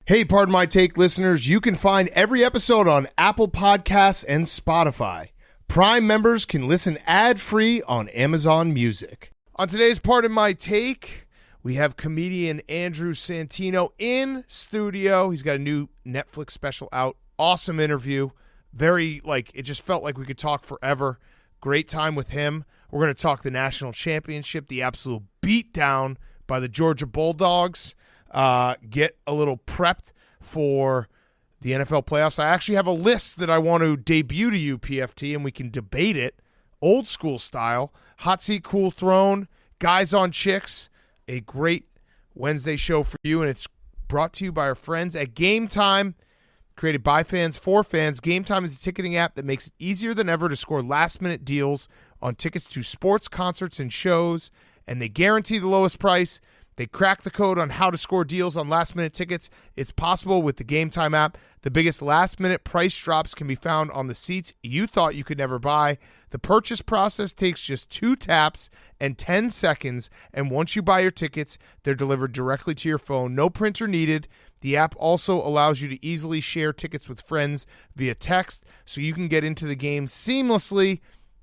Hey, Pardon My Take listeners, you can find every episode on Apple Podcasts and Spotify. Prime members can listen ad-free on Amazon Music. On today's Pardon My Take, we have comedian Andrew Santino in studio. He's got a new Netflix special out. Awesome interview. It just felt like we could talk forever. Great time with him. We're going to talk the national championship, the absolute beatdown by the Georgia Bulldogs. Get a little prepped for the NFL playoffs. I actually have a list that I want to debut to you, PFT, and we can debate it old school style. Hot seat, cool throne, guys on chicks. A great Wednesday show for you, and it's brought to you by our friends at Game Time. Created by fans for fans, Game Time is a ticketing app that makes it easier than ever to score last-minute deals on tickets to sports, concerts, and shows, and they guarantee the lowest price. They crack the code on how to score deals on last-minute tickets. It's possible with the Game Time app. The biggest last-minute price drops can be found on the seats you thought you could never buy. The purchase process takes just 2 taps and 10 seconds, and once you buy your tickets, they're delivered directly to your phone. No printer needed. The app also allows you to easily share tickets with friends via text, so you can get into the game seamlessly.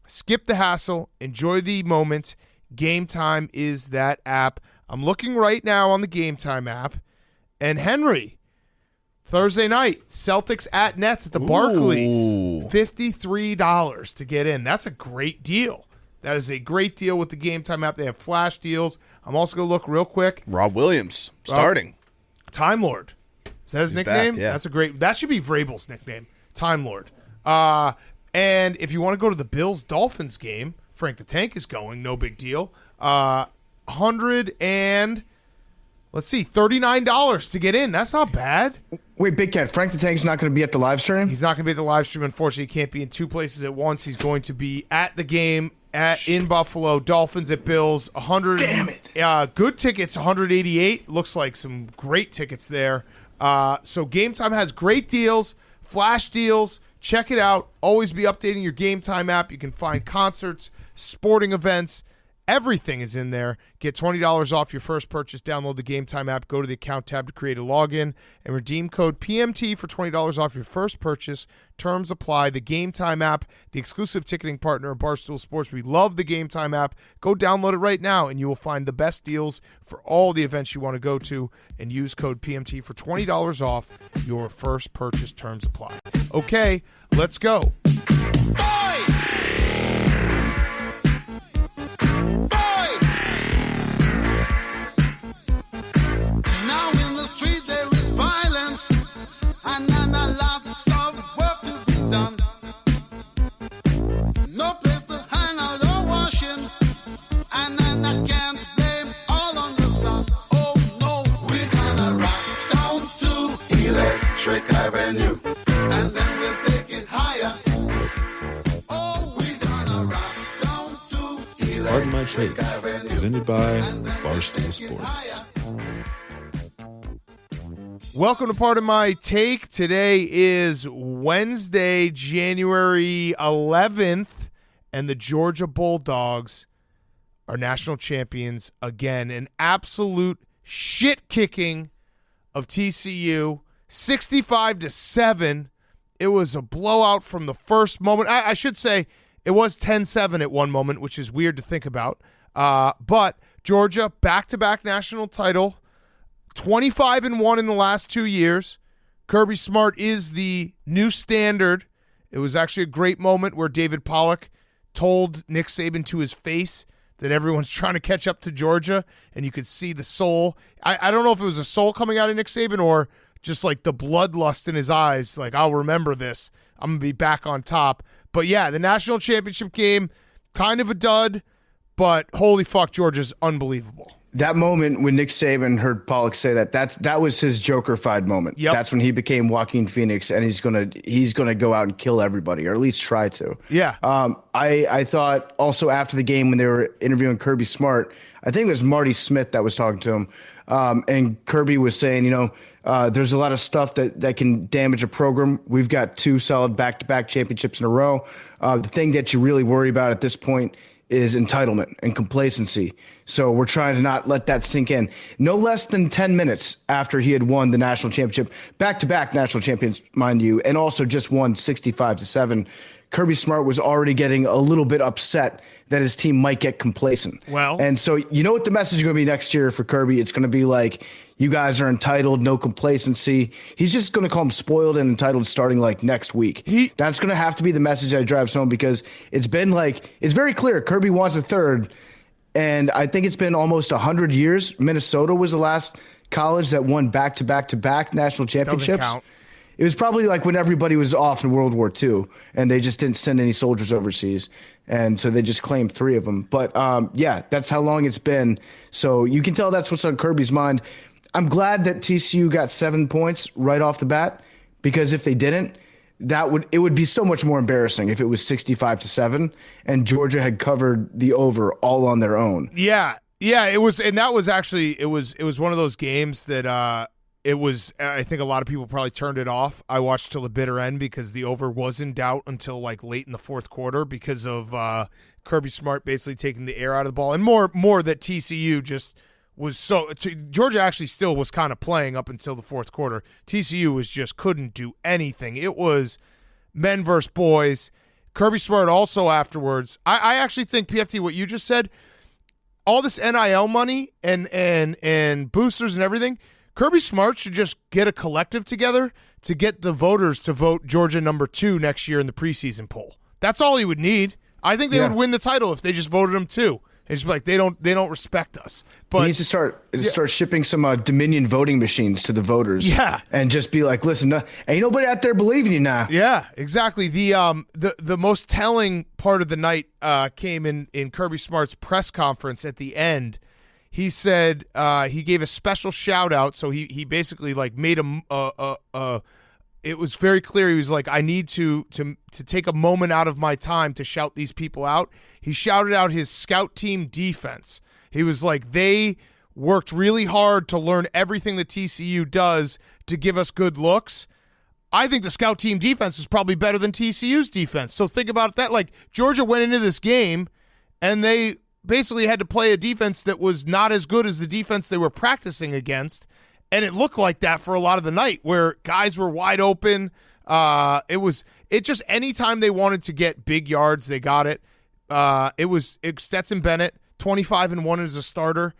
Skip the hassle. Enjoy the moment. Game Time is that app. I'm looking right now on the Game Time app, and Henry, Thursday night, Celtics at Nets at the Barclays, $53 to get in. That's a great deal. That is a great deal with the Game Time app. They have flash deals. I'm also going to look real quick. Rob Williams starting. Time Lord. Is that his nickname? Back, yeah. That should be Vrabel's nickname, Time Lord. And if you want to go to the Bills-Dolphins game, Frank the Tank is going, no big deal. $39 to get in. That's not bad. Wait, Big Cat, Frank the Tank's not going to be at the live stream? He's not going to be at the live stream. Unfortunately, he can't be in 2 places at once. He's going to be at the game in Buffalo. Dolphins at Bills. 100. Damn it. Good tickets, 188. Looks like some great tickets there. So Game Time has great deals, flash deals. Check it out. Always be updating your Game Time app. You can find concerts, sporting events. Everything is in there. Get $20 off your first purchase. Download the Game Time app. Go to the account tab to create a login and redeem code PMT for $20 off your first purchase. Terms apply. The Game Time app, the exclusive ticketing partner of Barstool Sports. We love the Game Time app. Go download it right now, and you will find the best deals for all the events you want to go to, and use code PMT for $20 off your first purchase. Terms apply. Okay, let's go. Avenue, and then we'll take it higher. Oh, we're gonna rock down to It's Pardon My Take, presented by Barstool Sports. Welcome to Pardon My Take. Today is Wednesday, January 11th, and the Georgia Bulldogs are national champions again. An absolute shit-kicking of TCU. 65-7. It was a blowout from the first moment. I should say it was 10-7 at one moment, which is weird to think about. But Georgia, back-to-back national title, 25-1 in the last 2 years. Kirby Smart is the new standard. It was actually a great moment where David Pollock told Nick Saban to his face that everyone's trying to catch up to Georgia, and you could see the soul. I don't know if it was a soul coming out of Nick Saban or just like the bloodlust in his eyes, like, I'll remember this. I'm going to be back on top. But yeah, the national championship game, kind of a dud, but holy fuck, Georgia's unbelievable. That moment when Nick Saban heard Pollock say that was his Joker-fied moment. Yep. That's when he became Joaquin Phoenix, and he's gonna go out and kill everybody, or at least try to. Yeah. I thought also after the game when they were interviewing Kirby Smart, I think it was Marty Smith that was talking to him, and Kirby was saying, there's a lot of stuff that can damage a program. We've got 2 solid back-to-back championships in a row. The thing that you really worry about at this point is entitlement and complacency. So we're trying to not let that sink in. No less than 10 minutes after he had won the national championship, back-to-back national champions, mind you, and also just won 65-7, Kirby Smart was already getting a little bit upset that his team might get complacent. Well, and so you know what the message is going to be next year for Kirby? It's going to be like, you guys are entitled, no complacency. He's just going to call him spoiled and entitled starting like next week. That's going to have to be the message that drives home, because it's been like, it's very clear Kirby wants a third. And I think it's been almost 100 years. Minnesota was the last college that won back-to-back-to-back national championships. Doesn't count. It was probably like when everybody was off in World War II and they just didn't send any soldiers overseas. And so they just claimed 3 of them. But yeah, that's how long it's been. So you can tell that's what's on Kirby's mind. I'm glad that TCU got 7 points right off the bat, because if they didn't, it would be so much more embarrassing if it was 65-7 and Georgia had covered the over all on their own. Yeah, it was, and that was actually it was one of those games that it was. I think a lot of people probably turned it off. I watched till the bitter end because the over was in doubt until like late in the fourth quarter because of Kirby Smart basically taking the air out of the ball, and more that TCU just was so. Georgia actually still was kind of playing up until the fourth quarter. TCU was just couldn't do anything. It was men versus boys. Kirby Smart also afterwards. I actually think, PFT, what you just said, all this NIL money and boosters and everything, Kirby Smart should just get a collective together to get the voters to vote Georgia number 2 next year in the preseason poll. That's all he would need. I think they would win the title if they just voted him 2. And just be like, they don't respect us. But he needs to start shipping some Dominion voting machines to the voters. Yeah, and just be like, listen, ain't nobody out there believing you now. Yeah, exactly. The most telling part of the night came in Kirby Smart's press conference at the end. He said he gave a special shout out. So he basically like made it was very clear. He was like, I need to take a moment out of my time to shout these people out. He shouted out his scout team defense. He was like, they worked really hard to learn everything that TCU does to give us good looks. I think the scout team defense is probably better than TCU's defense. So think about that. Like, Georgia went into this game and they basically had to play a defense that was not as good as the defense they were practicing against. And it looked like that for a lot of the night, where guys were wide open. It just anytime they wanted to get big yards, they got it. It was Stetson Bennett, 25-1 as a starter,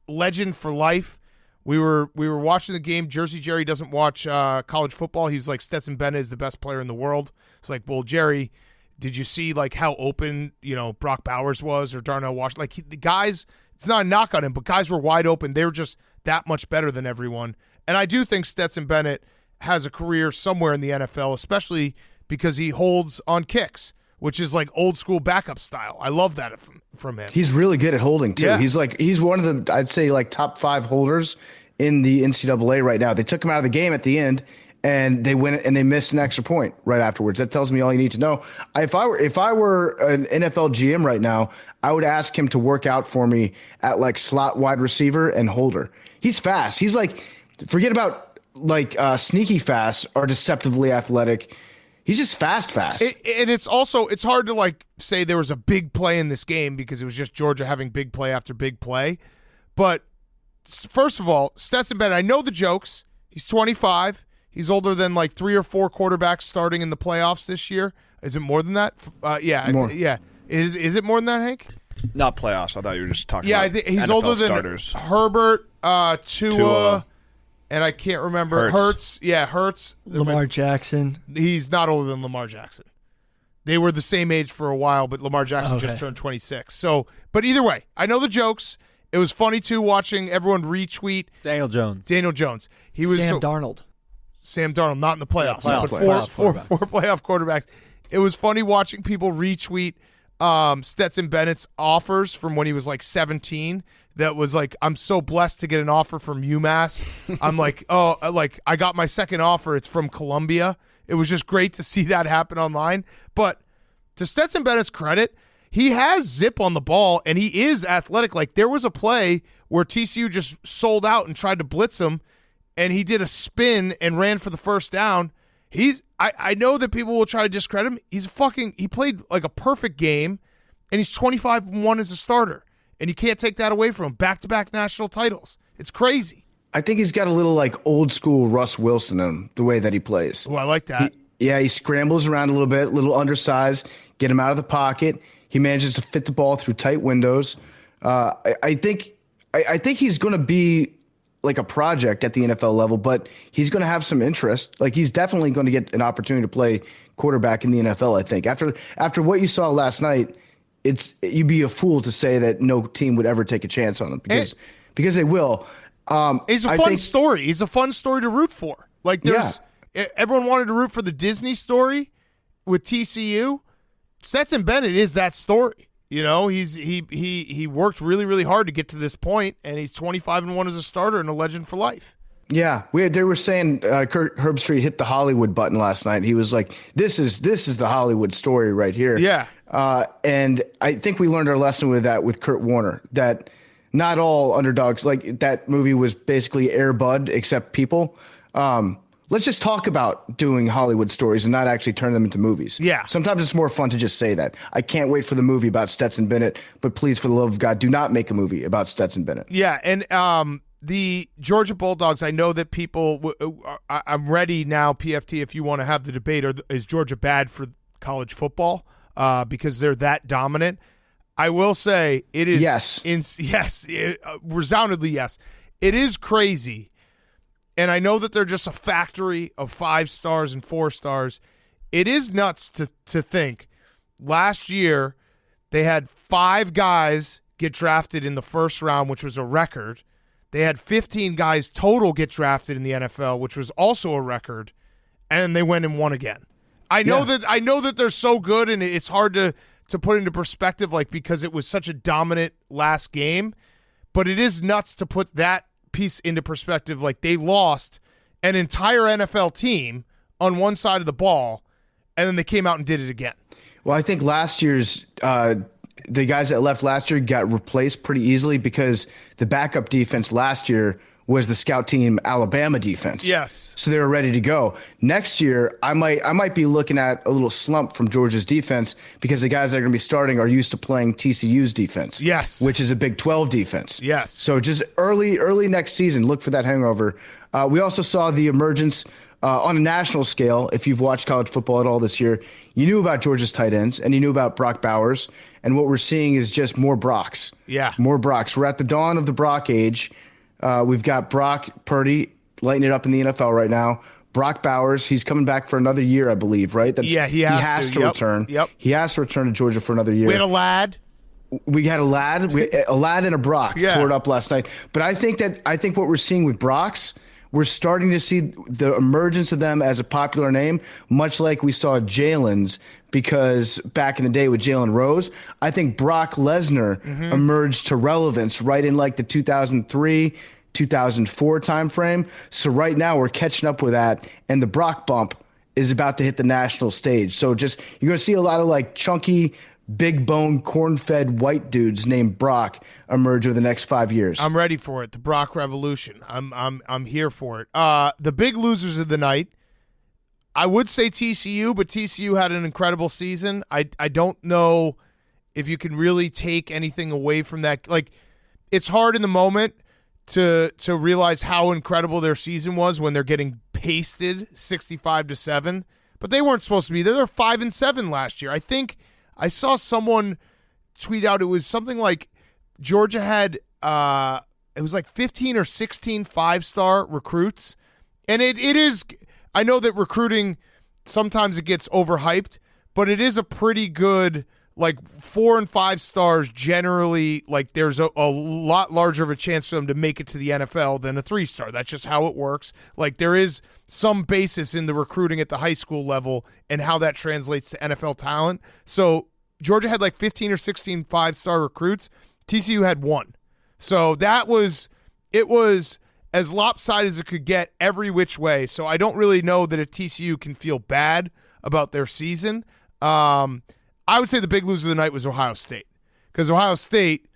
legend for life. We were watching the game. Jersey Jerry doesn't watch college football. He's like, Stetson Bennett is the best player in the world. It's like, well, Jerry, did you see like how open Brock Bowers was or Darnell Washington? Like the guys, it's not a knock on him, but guys were wide open. They were just that much better than everyone. And I do think Stetson Bennett has a career somewhere in the NFL, especially because he holds on kicks, which is like old school backup style. I love that from him. He's really good at holding too. Yeah. He's one of the, I'd say, like top 5 holders in the NCAA right now. They took him out of the game at the end and they went and they missed an extra point right afterwards. That tells me all you need to know. If I were an NFL GM right now, I would ask him to work out for me at like slot wide receiver and holder. He's fast. He's like, forget about like sneaky fast or deceptively athletic. He's just fast. And it's hard to like say there was a big play in this game because it was just Georgia having big play after big play. But first of all, Stetson Bennett, I know the jokes. He's 25. He's older than like 3 or 4 quarterbacks starting in the playoffs this year. Is it more than that? Yeah. More. Yeah. Is it more than that, Hank? Not playoffs. I thought you were just talking about he's NFL older than starters. Herbert, Tua, and I can't remember. Hurts. Hurts. Lamar Jackson. He's not older than Lamar Jackson. They were the same age for a while, but Lamar Jackson just turned 26. So, but either way, I know the jokes. It was funny, too, watching everyone retweet. Daniel Jones. He was Sam Sam Darnold. Darnold, not in the playoffs. Yeah, but four playoff quarterbacks. It was funny watching people retweet Stetson Bennett's offers from when he was like 17. That was like, I'm so blessed to get an offer from UMass. I'm like, I got my second offer. It's from Columbia. It was just great to see that happen online. But to Stetson Bennett's credit, he has zip on the ball and he is athletic. Like there was a play where TCU just sold out and tried to blitz him, and he did a spin and ran for the first down. I know that people will try to discredit him. He played like a perfect game. and he's 25-1 as a starter, and you can't take that away from him. Back-to-back national titles. It's crazy. I think he's got a little like old school Russ Wilson in him, the way that he plays. Oh, I like that. He scrambles around a little bit, a little undersized, get him out of the pocket. He manages to fit the ball through tight windows. I think he's going to be like a project at the NFL level, but he's going to have some interest. Like, he's definitely going to get an opportunity to play quarterback in the NFL, I think. After what you saw last night, you'd be a fool to say that no team would ever take a chance on him because they will. It's a fun story. He's a fun story to root for. Like, everyone wanted to root for the Disney story with TCU. Stetson Bennett is that story. You know, he worked really, really hard to get to this point, and he's 25-1 as a starter and a legend for life. Yeah, they were saying Kurt Herbstreit hit the Hollywood button last night. He was like, "This is the Hollywood story right here." Yeah, and I think we learned our lesson with that with Kurt Warner, that not all underdogs, like that movie was basically Air Bud except people. Let's just talk about doing Hollywood stories and not actually turn them into movies. Yeah. Sometimes it's more fun to just say that. I can't wait for the movie about Stetson Bennett, but please, for the love of God, do not make a movie about Stetson Bennett. Yeah, and the Georgia Bulldogs, I know that people I'm ready now, PFT, if you want to have the debate, is Georgia bad for college football because they're that dominant? I will say it is. Yes. Resoundingly yes. It is crazy. And I know that they're just a factory of 5 stars and 4 stars. It is nuts to think. Last year, they had 5 guys get drafted in the first round, which was a record. They had 15 guys total get drafted in the NFL, which was also a record. And they went and won again. I know that they're so good, and it's hard to put into perspective, like, because it was such a dominant last game. But it is nuts to put that piece into perspective. Like, they lost an entire NFL team on one side of the ball, and then they came out and did it again. Well, I think last year's the guys that left last year got replaced pretty easily because the backup defense last year was the scout team Alabama defense. Yes. So they were ready to go. Next year, I might be looking at a little slump from Georgia's defense because the guys that are going to be starting are used to playing TCU's defense. Yes. Which is a Big 12 defense. Yes. So just early next season, look for that hangover. We also saw the emergence on a national scale. If you've watched college football at all this year, you knew about Georgia's tight ends and you knew about Brock Bowers. And what we're seeing is just more Brocks. Yeah. More Brocks. We're at the dawn of the Brock age. We've got Brock Purdy lighting it up in the NFL right now. Brock Bowers, he's coming back for another year, I believe, right? He has to return. Yep. He has to return to Georgia for another year. We had a lad. We had a lad and a Brock tore it up last night. But I think what we're seeing with Brocks, we're starting to see the emergence of them as a popular name, much like we saw Jalen's, because back in the day with Jalen Rose, I think Brock Lesnar emerged to relevance right in like the 2003, 2004 timeframe. So right now we're catching up with that, and the Brock bump is about to hit the national stage. So just you're going to see a lot of like chunky, big bone, corn-fed white dudes named Brock emerge over the next 5 years. I'm ready for it. The Brock Revolution. I'm here for it. The big losers of the night, I would say TCU, but TCU had an incredible season. I don't know if you can really take anything away from that. Like, it's hard in the moment to realize how incredible their season was when they're getting pasted 65-7. But they weren't supposed to be there. They're 5-7 last year. I think I saw someone tweet out, it was something like Georgia had it was like 15 or 16 5-star recruits. And it is, I know that recruiting, sometimes it gets overhyped, but it is a pretty good, like 4 and 5 stars generally, like there's a lot larger of a chance for them to make it to the NFL than a 3-star. That's just how it works. Like, there is some basis in the recruiting at the high school level and how that translates to NFL talent. So Georgia had like 15 or 16 5-star recruits. TCU had 1. So it was as lopsided as it could get every which way. So I don't really know that if TCU can feel bad about their season. I would say the big loser of the night was Ohio State, because Ohio State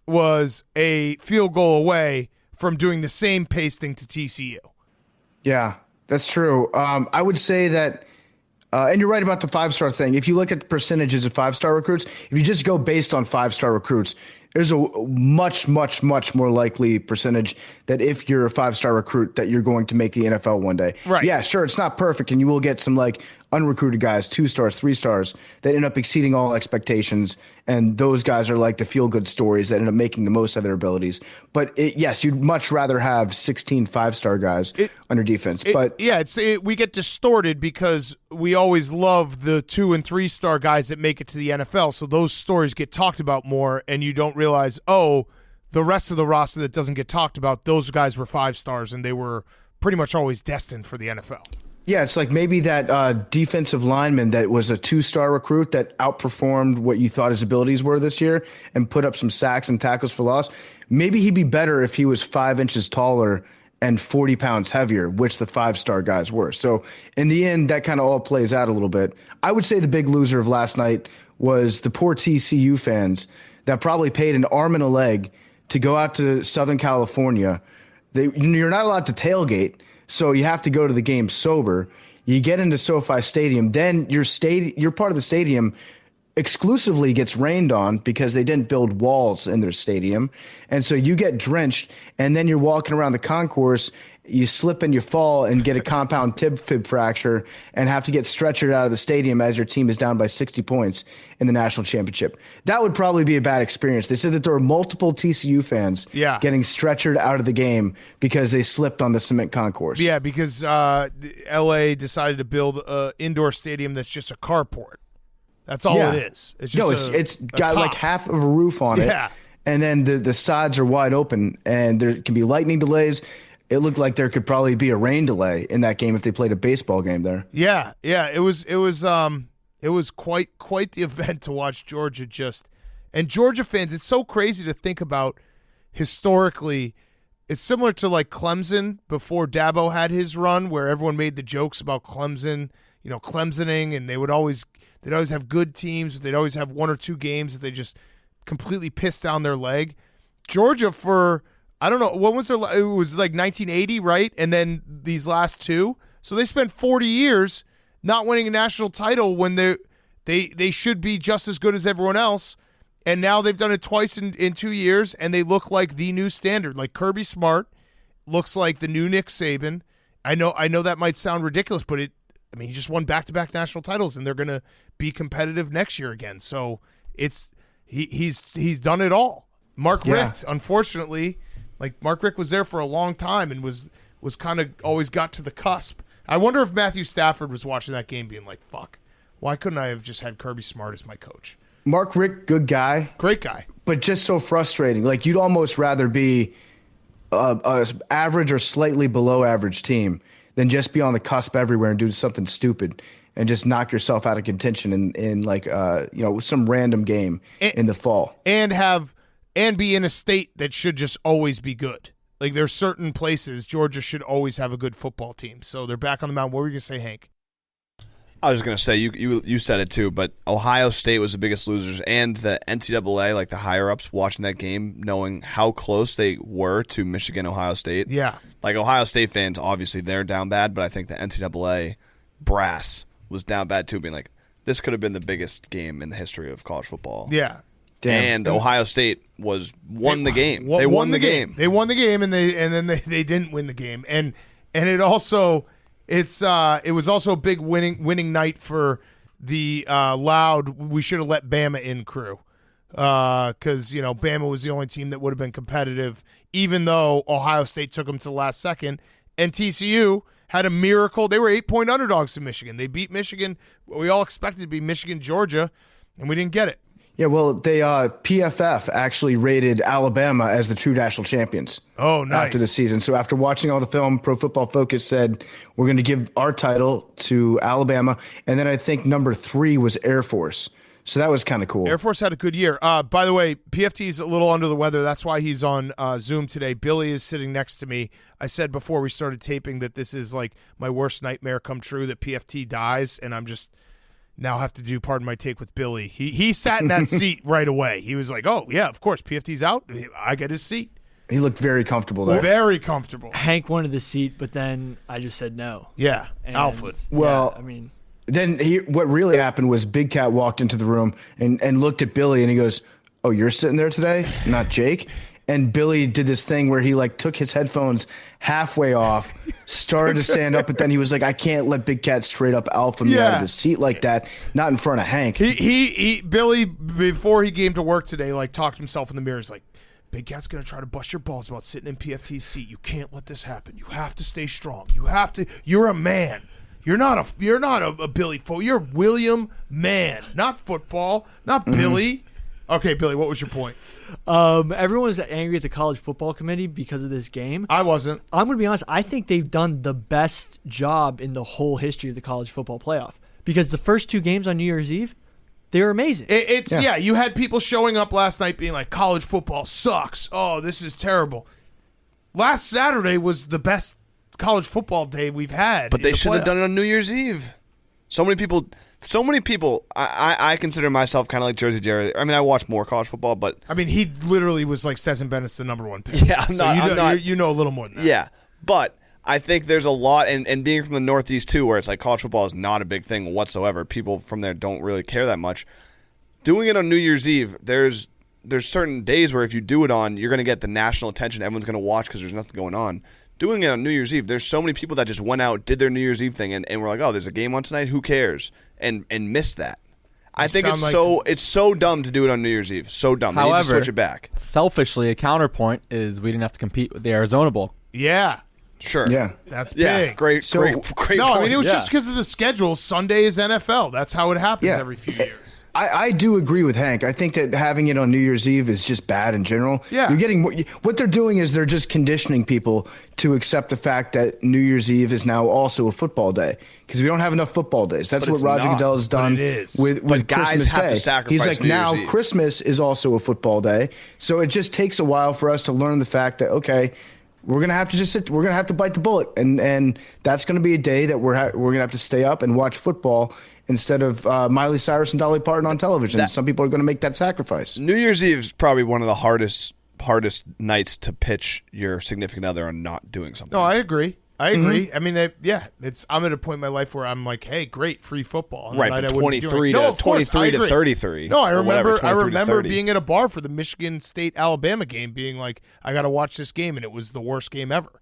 was a field goal away from doing the same pasting to TCU. Yeah, that's true. I would say that And you're right about the 5-star thing. If you look at the percentages of 5-star recruits, if you just go based on 5-star recruits, there's a much, much, much more likely percentage that if you're a 5-star recruit that you're going to make the NFL one day. Right. Yeah, sure, it's not perfect, and you will get some like unrecruited guys, 2 stars, 3 stars that end up exceeding all expectations, and those guys are like the feel-good stories that end up making the most of their abilities. But yes, you'd much rather have 16 5-star guys on your defense. We get distorted because we always love the 2 and 3-star guys that make it to the NFL, so those stories get talked about more, and you don't realize, the rest of the roster that doesn't get talked about, those guys were 5 stars, and they were pretty much always destined for the NFL. Yeah, it's like maybe that defensive lineman that was a 2-star recruit that outperformed what you thought his abilities were this year and put up some sacks and tackles for loss. Maybe he'd be better if he was 5 inches taller and 40 pounds heavier, which the 5-star guys were. So in the end, that kind of all plays out a little bit. I would say the big loser of last night was the poor TCU fans that probably paid an arm and a leg to go out to Southern California. You're not allowed to tailgate, so you have to go to the game sober. You get into SoFi Stadium, then your part of the stadium exclusively gets rained on because they didn't build walls in their stadium. And so you get drenched, and then you're walking around the concourse, you slip and you fall and get a compound tib-fib fracture and have to get stretchered out of the stadium as your team is down by 60 points in the national championship. That would probably be a bad experience. They said that there were multiple TCU fans getting stretchered out of the game because they slipped on the cement concourse. Yeah, because LA decided to build an indoor stadium that's just a carport. That's all it is. It's just it's got like half of a roof on it. And then the sides are wide open, and there can be lightning delays. It looked like there could probably be a rain delay in that game if they played a baseball game there. Yeah. It was quite the event to watch Georgia and Georgia fans. It's so crazy to think about historically. It's similar to like Clemson before Dabo had his run, where everyone made the jokes about Clemson, Clemsoning, and they'd always have good teams, but they'd always have 1 or 2 games that they just completely pissed down their leg. Georgia for, I don't know, what was their, it was like 1980, right? And then these last 2. So they spent 40 years not winning a national title when they should be just as good as everyone else. And now they've done it twice in 2 years, and they look like the new standard. Like Kirby Smart looks like the new Nick Saban. I know that might sound ridiculous, but he just won back-to-back national titles, and they're going to be competitive next year again. So he's done it all. Mark Richt, unfortunately, Mark Richt was there for a long time and was kind of always got to the cusp. I wonder if Matthew Stafford was watching that game being like, fuck, why couldn't I have just had Kirby Smart as my coach? Mark Richt, good guy. Great guy. But just so frustrating. Like, you'd almost rather be a average or slightly below average team than just be on the cusp everywhere and do something stupid and just knock yourself out of contention in some random game in the fall. And be in a state that should just always be good. Like, there's certain places Georgia should always have a good football team. So they're back on the mound. What were you going to say, Hank? I was going to say, you said it too, but Ohio State was the biggest losers, and the NCAA, like the higher-ups, watching that game, knowing how close they were to Michigan, Ohio State. Yeah. Like, Ohio State fans, obviously, they're down bad, but I think the NCAA brass was down bad too, being like, this could have been the biggest game in the history of college football. Yeah. Damn. And Ohio State won the game. They won the game. They won the game, and then they didn't win the game. And it also it was also a big winning night for the loud we should have let Bama in crew. Because Bama was the only team that would have been competitive, even though Ohio State took them to the last second, and TCU had a miracle. They were 8-point underdogs to Michigan. They beat Michigan. We all expected to be Michigan, Georgia, and we didn't get it. Yeah, well, they PFF actually rated Alabama as the true national champions. Oh, nice. After the season. So after watching all the film, Pro Football Focus said, we're going to give our title to Alabama. And then I think number 3 was Air Force. So that was kind of cool. Air Force had a good year. By the way, PFT's a little under the weather. That's why he's on Zoom today. Billy is sitting next to me. I said before we started taping that this is like my worst nightmare come true, that PFT dies, and I'm just now have to do pardon my take with Billy. He sat in that seat right away. He was like, oh, yeah, of course, PFT's out. I get his seat. He looked very comfortable there. Very comfortable. Hank wanted the seat, but then I just said no. Yeah, and Alfred. Well, yeah, I mean, Then what really happened was Big Cat walked into the room and looked at Billy and he goes, "Oh, you're sitting there today, not Jake?" And Billy did this thing where he like took his headphones halfway off, started to stand up, but then he was like, "I can't let Big Cat straight up alpha me out of the seat like that, not in front of Hank." Billy, before he came to work today, like talked himself in the mirror. He's like, Big Cat's going to try to bust your balls about sitting in PFT's seat. You can't let this happen. You have to stay strong. You're a man. You're not a Billy fool. You're William Man, not football, not Billy. Okay, Billy, what was your point? Everyone was angry at the college football committee because of this game. I wasn't. I'm going to be honest. I think they've done the best job in the whole history of the college football playoff because the first 2 games on New Year's Eve, they were amazing. You had people showing up last night being like, college football sucks. Oh, this is terrible. Last Saturday was the best college football day we've had. But they should have done it on New Year's Eve. So many people. I consider myself kind of like Jersey Jerry. I mean, I watch more college football, but I mean, he literally was like Stetson Bennett's the number 1 pick. Yeah, you know a little more than that. Yeah, but I think there's a lot, and being from the Northeast too, where it's like college football is not a big thing whatsoever. People from there don't really care that much. Doing it on New Year's Eve, there's certain days where if you do it on, you're going to get the national attention. Everyone's going to watch because there's nothing going on. Doing it on New Year's Eve, there's so many people that just went out, did their New Year's Eve thing, and were like, "Oh, there's a game on tonight. Who cares?" and missed that. I think it's so dumb to do it on New Year's Eve. So dumb. They need to switch it back. Selfishly, a counterpoint is we didn't have to compete with the Arizona Bowl. Yeah. Sure. Yeah. That's Yeah. big. Great. No, point. I mean, it was just because of the schedule. Sunday is NFL. That's how it happens every few years. I do agree with Hank. I think that having it on New Year's Eve is just bad in general. Yeah. You're getting what they're doing is they're just conditioning people to accept the fact that New Year's Eve is now also a football day because we don't have enough football days. That's what Roger Goodell has done with guys Christmas have Day. to sacrifice He's like, New Year's now Eve. Christmas is also a football day. So it just takes a while for us to learn the fact that, okay, we're gonna have to just we're gonna have to bite the bullet, and that's gonna be a day that we're gonna have to stay up and watch football instead of Miley Cyrus and Dolly Parton on television. Some people are going to make that sacrifice. New Year's Eve is probably one of the hardest nights to pitch your significant other on not doing something. No, I agree. I mean, I'm at a point in my life where I'm like, hey, great, free football. Right, but 23 to 33. No, I remember. Whatever, I remember being at a bar for the Michigan State Alabama game, being like, I got to watch this game, and it was the worst game ever.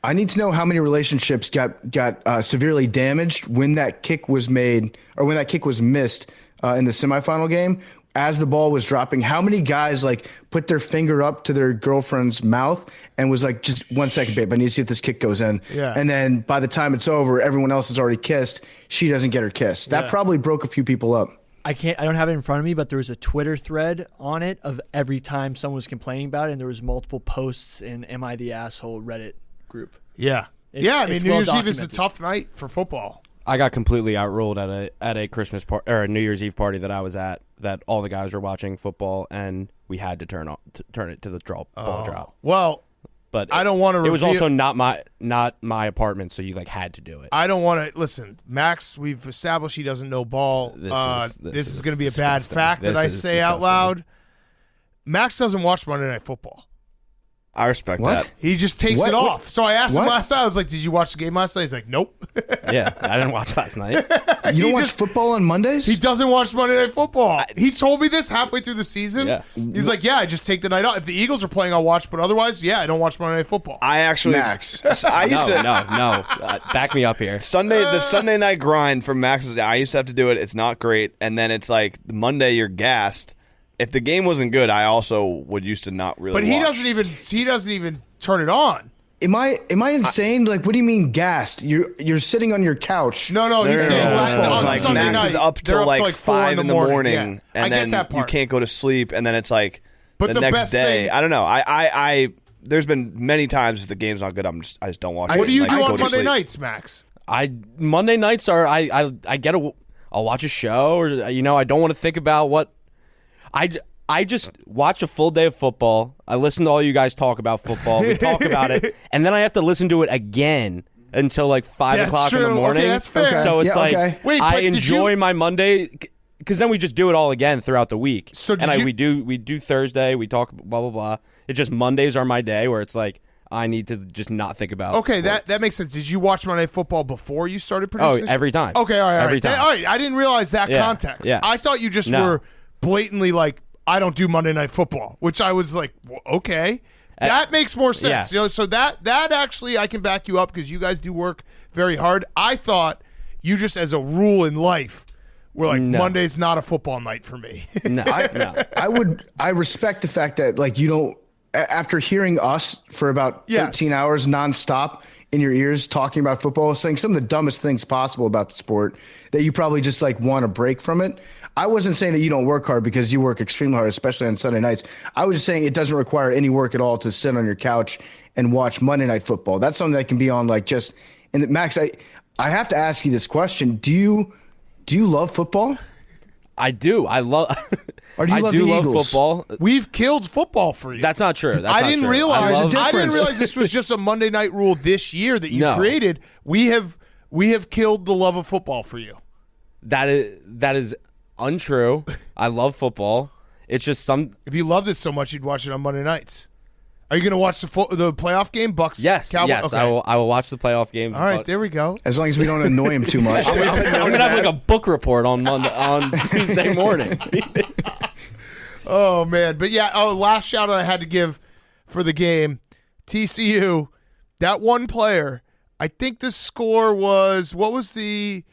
I need to know how many relationships got severely damaged when that kick was made or when that kick was missed in the semifinal game. As the ball was dropping, how many guys like put their finger up to their girlfriend's mouth and was like, just 1 second, babe, I need to see if this kick goes in. Yeah. And then by the time it's over, everyone else has already kissed. She doesn't get her kiss. That probably broke a few people up. I don't have it in front of me, but there was a Twitter thread on it of every time someone was complaining about it, and there was multiple posts in Am I the Asshole Reddit group. Yeah. I mean, New Year's Eve is a tough night for football. I got completely outruled at a Christmas or a New Year's Eve party that I was at. That all the guys were watching football, and we had to turn it to the ball drop. Well, but I don't want to. It was also not my apartment, so you had to do it. I don't want to listen, Max. We've established he doesn't know ball. This is going to be a bad fact that I say out loud. Max doesn't watch Monday Night Football. I respect that. He just takes it off. So I asked him last night. I was like, "Did you watch the game last night?" He's like, "Nope." Yeah, I didn't watch last night. You don't watch football on Mondays? He doesn't watch Monday Night Football. He told me this halfway through the season. Yeah. He's like, "Yeah, I just take the night off. If the Eagles are playing, I'll watch. But otherwise, I don't watch Monday Night Football." I actually, Max. I used to No. Back me up here. the Sunday night grind from Max's. I used to have to do it. It's not great, and then it's like Monday you're gassed. If the game wasn't good, I also would used to not really. But he watch. doesn't even turn it on. Am I insane? Like, what do you mean gassed? You're sitting on your couch. No. He's saying on like Sunday Max night is up till like 5 in the morning, Yeah. and I then get that part. you can't go to sleep, and then it's like But the the next best day. thing- I don't know. I there's been many times if the game's not good, I just don't watch it. What do you Like, do I go on to Monday sleep. nights, Max? Monday nights are I'll watch a show, or I don't want to think about what I just watch a full day of football. I listen to all you guys talk about football. We talk about it, and then I have to listen to it again until like 5 o'clock in the morning. Okay, that's fair. So it's Wait, I but did enjoy you- my Monday because then we just do it all again throughout the week. So we do Thursday. We talk blah blah blah. It's just Mondays are my day where it's like I need to just not think about. Okay, sports. that makes sense. Did you watch Monday Night Football before you started producing? Oh, every time. Okay, all right, every time. All right, I didn't realize that Yeah, context. yes. I thought you just No. were blatantly like, I don't do Monday Night Football, which I was like, okay. That makes more sense. Yes. You know, so that actually I can back you up because you guys do work very hard. I thought you just as a rule in life were like, No. Monday's not a football night for me. No, no. I respect the fact that like you don't after hearing us for about Yes. 13 hours nonstop in your ears talking about football, saying some of the dumbest things possible about the sport that you probably just like want to break from it. I wasn't saying that you don't work hard because you work extremely hard, especially on Sunday nights. I was just saying it doesn't require any work at all to sit on your couch and watch Monday Night Football. That's something that can be on like just and Max, I have to ask you this question. Do you love football? I do. I love. Or do you I love do the love Eagles? football. We've killed football for you. That's not true. That's I not didn't true. realize. I love- I didn't realize this was just a Monday night rule this year that you No. created. We have killed the love of football for you. that is untrue. I love football. It's just some. If you loved it so much, you'd watch it on Monday nights. Are you going to watch the playoff game? Bucks. Yes, Cowboys? yes. Okay. I will watch the playoff game. All right, there we go. As long as we don't annoy him too much. I'm gonna have like a book report on Tuesday morning. Oh man, but yeah. Oh, last shout out I had to give for the game, TCU. That one player. I think the score was what was the?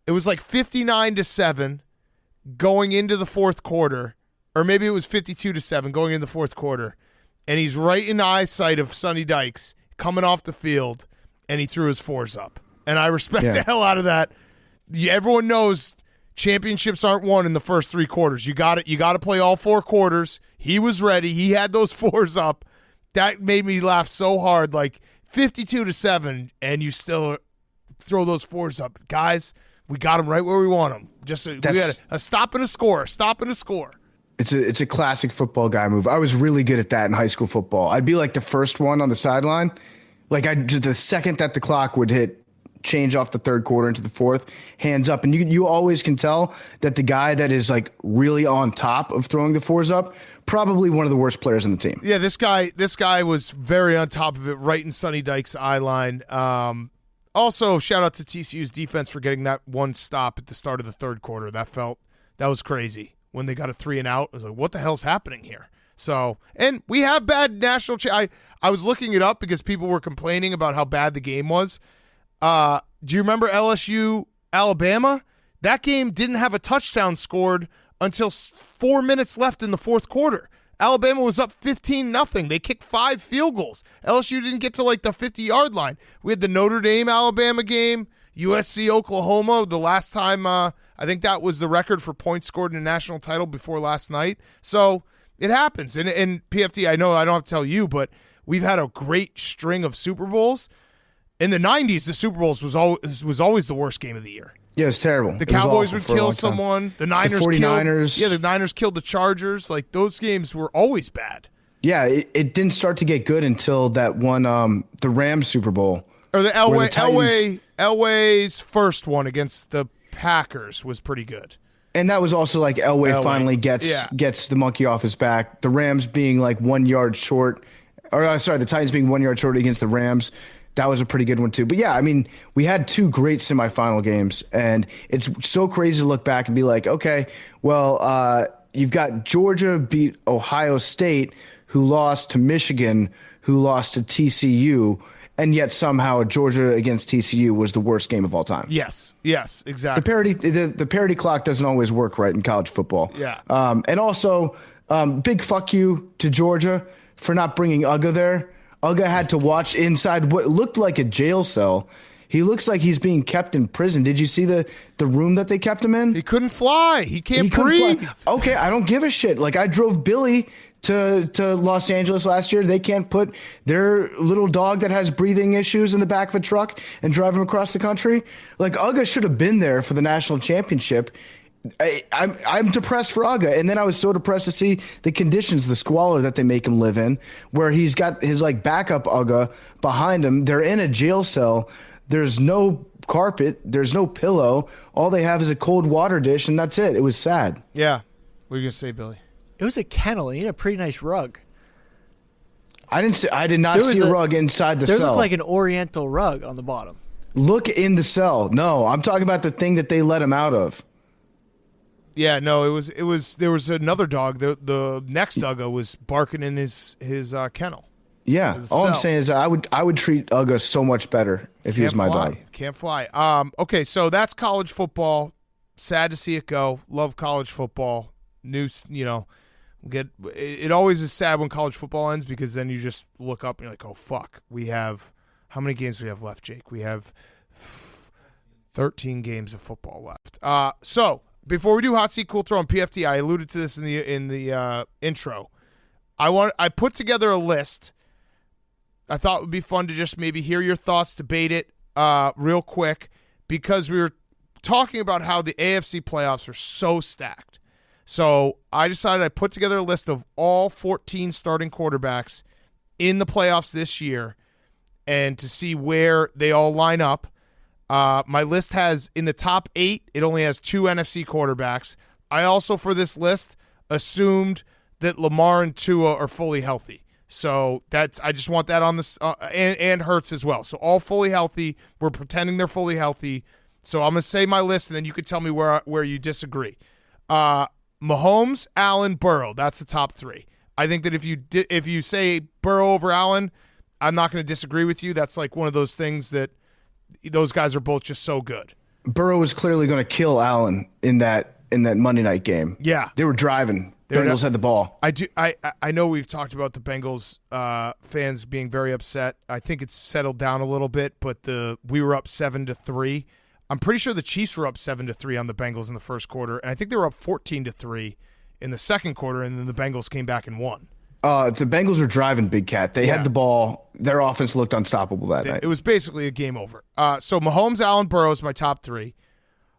It was like 59-7 going into the fourth quarter, or maybe it was 52-7 going into the fourth quarter. And he's right in eyesight of Sonny Dykes coming off the field, and he threw his fours up. And I respect the hell out of that. Everyone knows championships aren't won in the first three quarters. You got it. You got to play all four quarters. He was ready. He had those fours up. That made me laugh so hard. Like 52-7, and you still throw those fours up, guys. We got them right where we want them. We got a stop and a score. Stop and a score. It's a classic football guy move. I was really good at that in high school football. I'd be like the first one on the sideline. Like the second that the clock would hit, change off the third quarter into the fourth, hands up. And you always can tell that the guy that is like really on top of throwing the fours up, probably one of the worst players on the team. Yeah, this guy was very on top of it, right in Sonny Dykes' eye line. Also, shout out to TCU's defense for getting that one stop at the start of the third quarter. That was crazy. When they got a 3 and out, I was like, what the hell's happening here? So, and we have bad national I was looking it up because people were complaining about how bad the game was. Do you remember LSU Alabama? That game didn't have a touchdown scored until 4 minutes left in the fourth quarter. Alabama was up 15-0. They kicked 5 field goals. LSU didn't get to like the 50-yard line. We had the Notre Dame Alabama game, USC Oklahoma. The last time I think that was the record for points scored in a national title before last night. So it happens. And PFT, I know I don't have to tell you, but we've had a great string of Super Bowls. In the 90s, the Super Bowls was always the worst game of the year. Yeah, it was terrible. The Cowboys would kill someone. The Niners 49ers. the Niners killed the Chargers. Like those games were always bad. Yeah, it didn't start to get good until that one, the Rams Super Bowl. Or the where the Titans- Elway's first one against the Packers was pretty good. And that was also like Elway finally gets the monkey off his back. The Rams being like 1 yard short, or sorry, the Titans being 1 yard short against the Rams. That was a pretty good one too. But yeah, I mean, we had 2 great semifinal games, and it's so crazy to look back and be like, okay, well, you've got Georgia beat Ohio State, who lost to Michigan, who lost to TCU, and yet somehow Georgia against TCU was the worst game of all time. Yes, exactly. The parity clock doesn't always work right in college football. Yeah. And also, big fuck you to Georgia for not bringing Uga there. Uga had to watch inside what looked like a jail cell. He looks like he's being kept in prison. Did you see the room that they kept him in? He couldn't fly. He can't couldn't breathe. fly. Okay, I don't give a shit. Like, I drove Billy to Los Angeles last year. They can't put their little dog that has breathing issues in the back of a truck and drive him across the country. Like, Uga should have been there for the national championship. I'm depressed for Uga, and then I was so depressed to see the conditions, the squalor that they make him live in, where he's got his like backup Uga behind him. They're in a jail cell. There's no carpet. There's no pillow. All they have is a cold water dish, and that's it. It was sad. Yeah. What are you gonna say, Billy? It was a kennel. He had a pretty nice rug. I did not There was see a a- rug inside the There cell. looked like an oriental rug on the bottom. Look in the cell. No, I'm talking about the thing that they let him out of. Yeah, no, it was there was another dog. The next doggo was barking in his kennel. Yeah. There's a All I'm cell. saying is I would treat Uga so much better if he was my dog. Can't fly. Okay, so that's college football. Sad to see it go. Love college football. It always is sad when college football ends because then you just look up and you're like, oh fuck, we have how many games do we have left, Jake? We have 13 games of football left. So before we do hot seat cool throw on PFT, I alluded to this in the intro. I put together a list. I thought it would be fun to just maybe hear your thoughts, debate it real quick, because we were talking about how the AFC playoffs are so stacked. So I decided I'd put together a list of all 14 starting quarterbacks in the playoffs this year and to see where they all line up. My list has, in the top 8, it only has 2 NFC quarterbacks. I also, for this list, assumed that Lamar and Tua are fully healthy. So I just want that on this, and Hurts as well. So all fully healthy. We're pretending they're fully healthy. So I'm going to say my list, and then you can tell me where you disagree. Mahomes, Allen, Burrow. That's the top 3. I think that if you say Burrow over Allen, I'm not going to disagree with you. That's like one of those things that those guys are both just so good. Burrow was clearly going to kill Allen in that Monday night game. Yeah. They were driving. Bengals had the ball. I know we've talked about the Bengals fans being very upset. I think it's settled down a little bit, but we were up 7-3. I'm pretty sure the Chiefs were up 7-3 on the Bengals in the first quarter, and I think they were up 14-3 in the second quarter, and then the Bengals came back and won. The Bengals were driving, Big Cat. They had the ball. Their offense looked unstoppable that night. It was basically a game over. So Mahomes, Allen, Burrow is my top 3.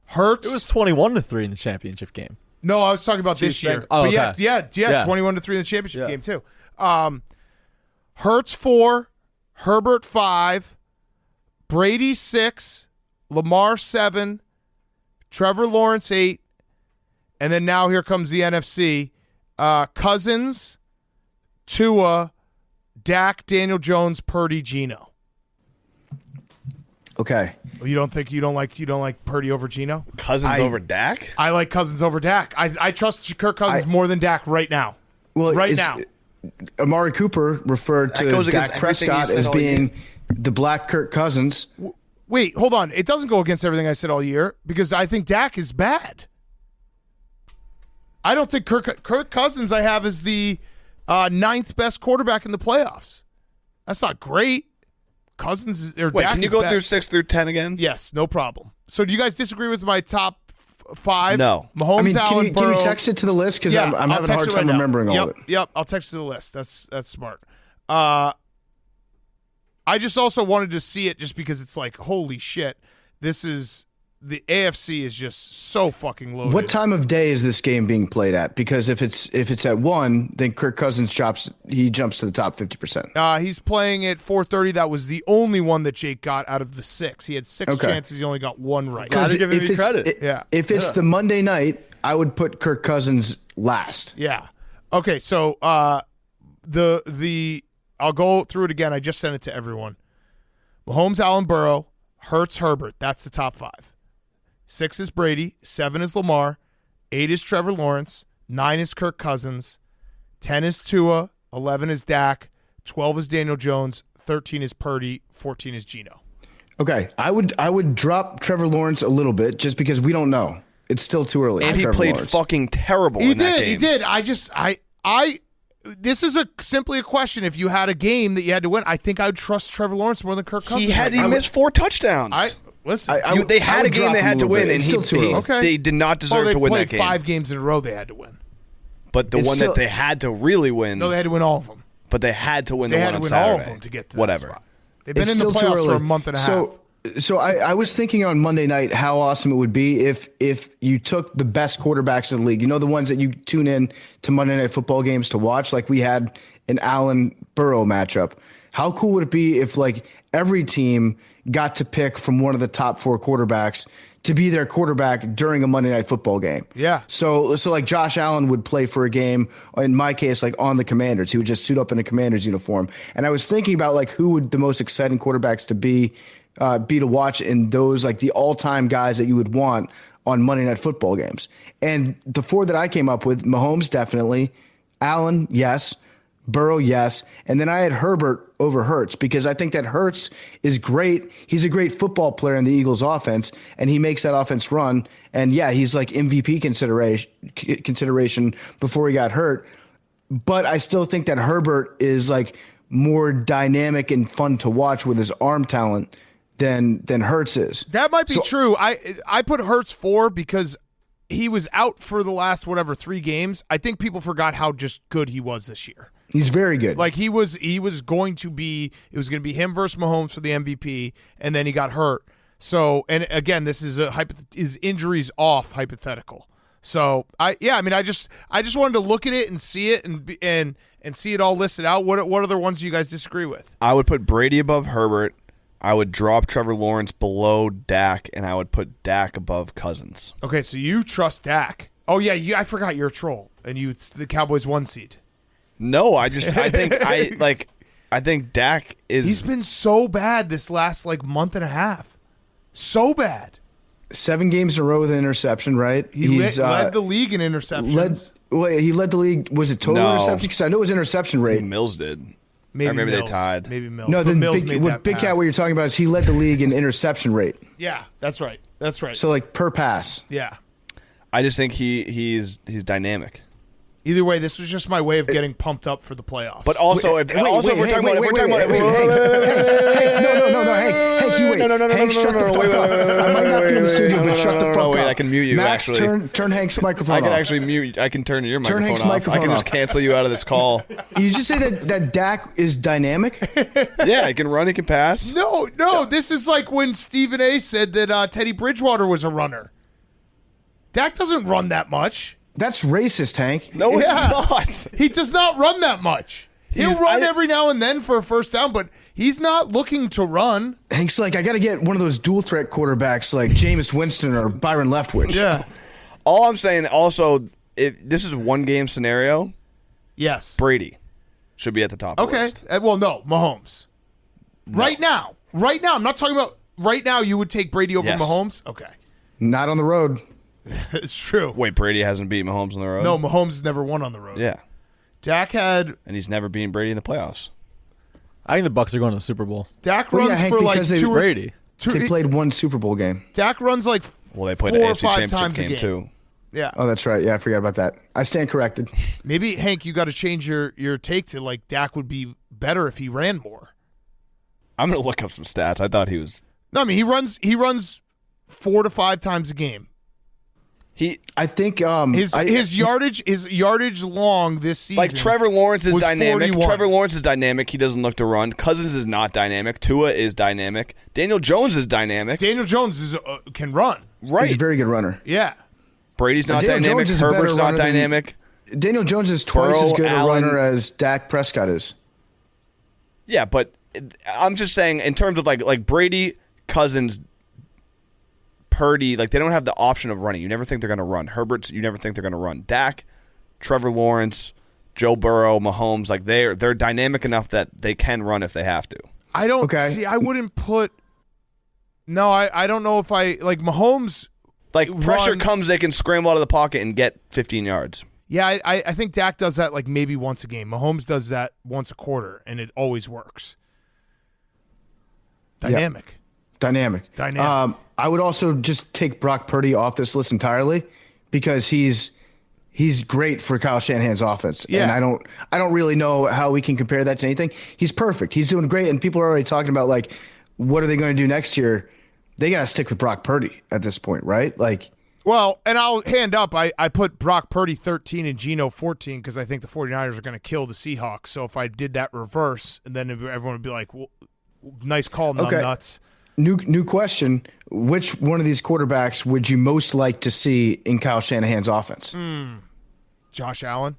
Hurts. It was 21-3 in the championship game. No, I was talking about this year. Oh, but okay. yeah, Yeah. 21-3 in the championship game too. Hurts 4, Herbert 5, Brady 6, Lamar 7, Trevor Lawrence 8, and then now here comes the NFC. Cousins, Tua, Dak, Daniel Jones, Purdy, Geno. Okay. You don't like Purdy over Geno? Cousins over Dak? I like Cousins over Dak. I trust Kirk Cousins more than Dak right now. Well, now. Amari Cooper referred to goes against Dak everything you Prescott said as all being the black Kirk Cousins. Wait, hold on. It doesn't go against everything I said all year because I think Dak is bad. I don't think Kirk Cousins I have as the 9th best quarterback in the playoffs. That's not great. Cousins or Wait, Dak can you is go bad. through 6 through 10 again? Yes, no problem. So do you guys disagree with my top 5? No. Mahomes, Allen, can Burrow. you text it to the list? Because I'm I'll having a text hard it time right now. remembering all of it. Yep, I'll text it to the list. That's smart. I just also wanted to see it just because it's like, holy shit, the AFC is just so fucking loaded. What time of day is this game being played at? Because if it's at 1, then Kirk Cousins jumps to the top 50%. He's playing at 4:30. That was the only one that Jake got out of the 6. He had 6 chances. He only got 1 right. Gotta give him if credit. If it's the Monday night, I would put Kirk Cousins last. Yeah. Okay, so I'll go through it again. I just sent it to everyone. Mahomes, Allen, Burrow, Hurts, Herbert. That's the top 5. 6 is Brady. 7 is Lamar. 8 is Trevor Lawrence. 9 is Kirk Cousins. 10 is Tua. 11 is Dak. 12 is Daniel Jones. 13 is Purdy. 14 is Geno. Okay, I would drop Trevor Lawrence a little bit just because we don't know. It's still too early. And he Trevor played Lawrence. fucking terrible in that game. He did. This is simply a question. If you had a game that you had to win, I think I would trust Trevor Lawrence more than Kirk Cousins. He missed 4 touchdowns. Listen. They had a game they had to win, and they did not deserve to win that game. They played 5 games in a row they had to win. But the one that they had to really win. No, they had to win all of them. But they had to win They the had one to on win all Saturday. of them to get to whatever. that spot. They've been in the playoffs for a month and a half. So I was thinking on Monday night how awesome it would be if you took the best quarterbacks in the league. You know, the ones that you tune in to Monday Night Football games to watch, like we had an Allen Burrow matchup. How cool would it be if like every team got to pick from one of the top 4 quarterbacks to be their quarterback during a Monday Night Football game. Yeah. So like Josh Allen would play for a game, in my case, like on the Commanders. He would just suit up in a Commanders uniform. And I was thinking about like who would the most exciting quarterbacks to be to watch in those, like the all-time guys that you would want on Monday Night Football games. And the 4 that I came up with, Mahomes definitely, Allen, yes, Burrow, yes. And then I had Herbert over Hurts because I think that Hurts is great. He's a great football player in the Eagles offense, and he makes that offense run. And yeah, he's like MVP consideration before he got hurt. But I still think that Herbert is like more dynamic and fun to watch with his arm talent than Hurts is. That might be true. I put Hurts 4 because he was out for the last 3 games. I think people forgot how just good he was this year. He's very good. Like he was going to be him versus Mahomes for the MVP, and then he got hurt. So, and again, this is is injuries off hypothetical. So I just wanted to look at it and see it and see it all listed out. What other ones do you guys disagree with? I would put Brady above Herbert. I would drop Trevor Lawrence below Dak, and I would put Dak above Cousins. Okay, so you trust Dak. Oh yeah, I forgot you're a troll, and it's the Cowboys 1 seed. No, I think Dak is. He's been so bad this last month and a half. So bad. 7 games in a row with an interception, right? He led the league in interceptions. He led the league. Was it total interception? Because I know it was interception rate. Mills did. Maybe they tied. Maybe Mills. No, then Mills Big Cat, what you're talking about is he led the league in interception rate. Yeah, that's right. So like per pass. Yeah. I just think he's dynamic. Either way, this was just my way of getting pumped up for the playoffs. But also, we're talking about. Hank, you wait. Hank, shut the fuck up. I might not be in the studio, but shut the fuck up. Wait, I can mute you. Max, actually, turn Hank's microphone off. I can actually mute. I can turn your microphone Hank's off. microphone I can just off. cancel you out of this call. You just say that Dak is dynamic? Yeah, he can run. He can pass. No. This is like when Stephen A. said that Teddy Bridgewater was a runner. Dak doesn't run that much. That's racist, Hank. No, it's not. He does not run that much. He'll run every now and then for a first down, but he's not looking to run. Hank's like, I got to get one of those dual threat quarterbacks like Jameis Winston or Byron Leftwich. Yeah. All I'm saying, also, if this is a 1-game scenario, yes, Brady should be at the top of the list. Well, no, Mahomes. No. Right now. I'm not talking about right now. You would take Brady over Mahomes? Okay. Not on the road. It's true. Wait, Brady hasn't beat Mahomes on the road? No, Mahomes has never won on the road. Yeah. Dak had... And he's never beaten Brady in the playoffs. I think the Bucs are going to the Super Bowl. Dak runs for like Brady. They played 1 Super Bowl game. Dak runs like they played 4 an or AFC 5 championship times a game game. too. Yeah. Oh, that's right. Yeah, I forgot about that. I stand corrected. Maybe, Hank, you got to change your take to like Dak would be better if he ran more. I'm going to look up some stats. I thought he was... No, I mean, he runs 4 to 5 times a game. I think his yardage long this season. Like Trevor Lawrence is dynamic. 41. Trevor Lawrence is dynamic. He doesn't look to run. Cousins is not dynamic. Tua is dynamic. Daniel Jones is dynamic. Daniel Jones can run. Right. He's a very good runner. Yeah. Brady's not dynamic. Herbert's not dynamic. Daniel Jones is twice as good a runner as Dak Prescott is. Yeah, but I'm just saying in terms of like Brady, Cousins, Purdy, like they don't have the option of running. You never think they're going to run. Herbert's, you never think they're going to run. Dak, Trevor Lawrence, Joe Burrow, Mahomes, like they're dynamic enough that they can run if they have to. I don't see. I wouldn't put. No, I don't know if I like Mahomes. Like pressure comes, they can scramble out of the pocket and get 15 yards. Yeah, I think Dak does that like maybe once a game. Mahomes does that once a quarter, and it always works. Dynamic. Dynamic. I would also just take Brock Purdy off this list entirely because he's great for Kyle Shanahan's offense. Yeah. And I don't really know how we can compare that to anything. He's perfect. He's doing great, and people are already talking about like what are they going to do next year? They got to stick with Brock Purdy at this point, right? Like, well, and I'll hand up. I put Brock Purdy 13 and Geno 14 because I think the 49ers are going to kill the Seahawks. So if I did that reverse, and then everyone would be like, well, nice call, nuts. New question. Which one of these quarterbacks would you most like to see in Kyle Shanahan's offense? Josh Allen.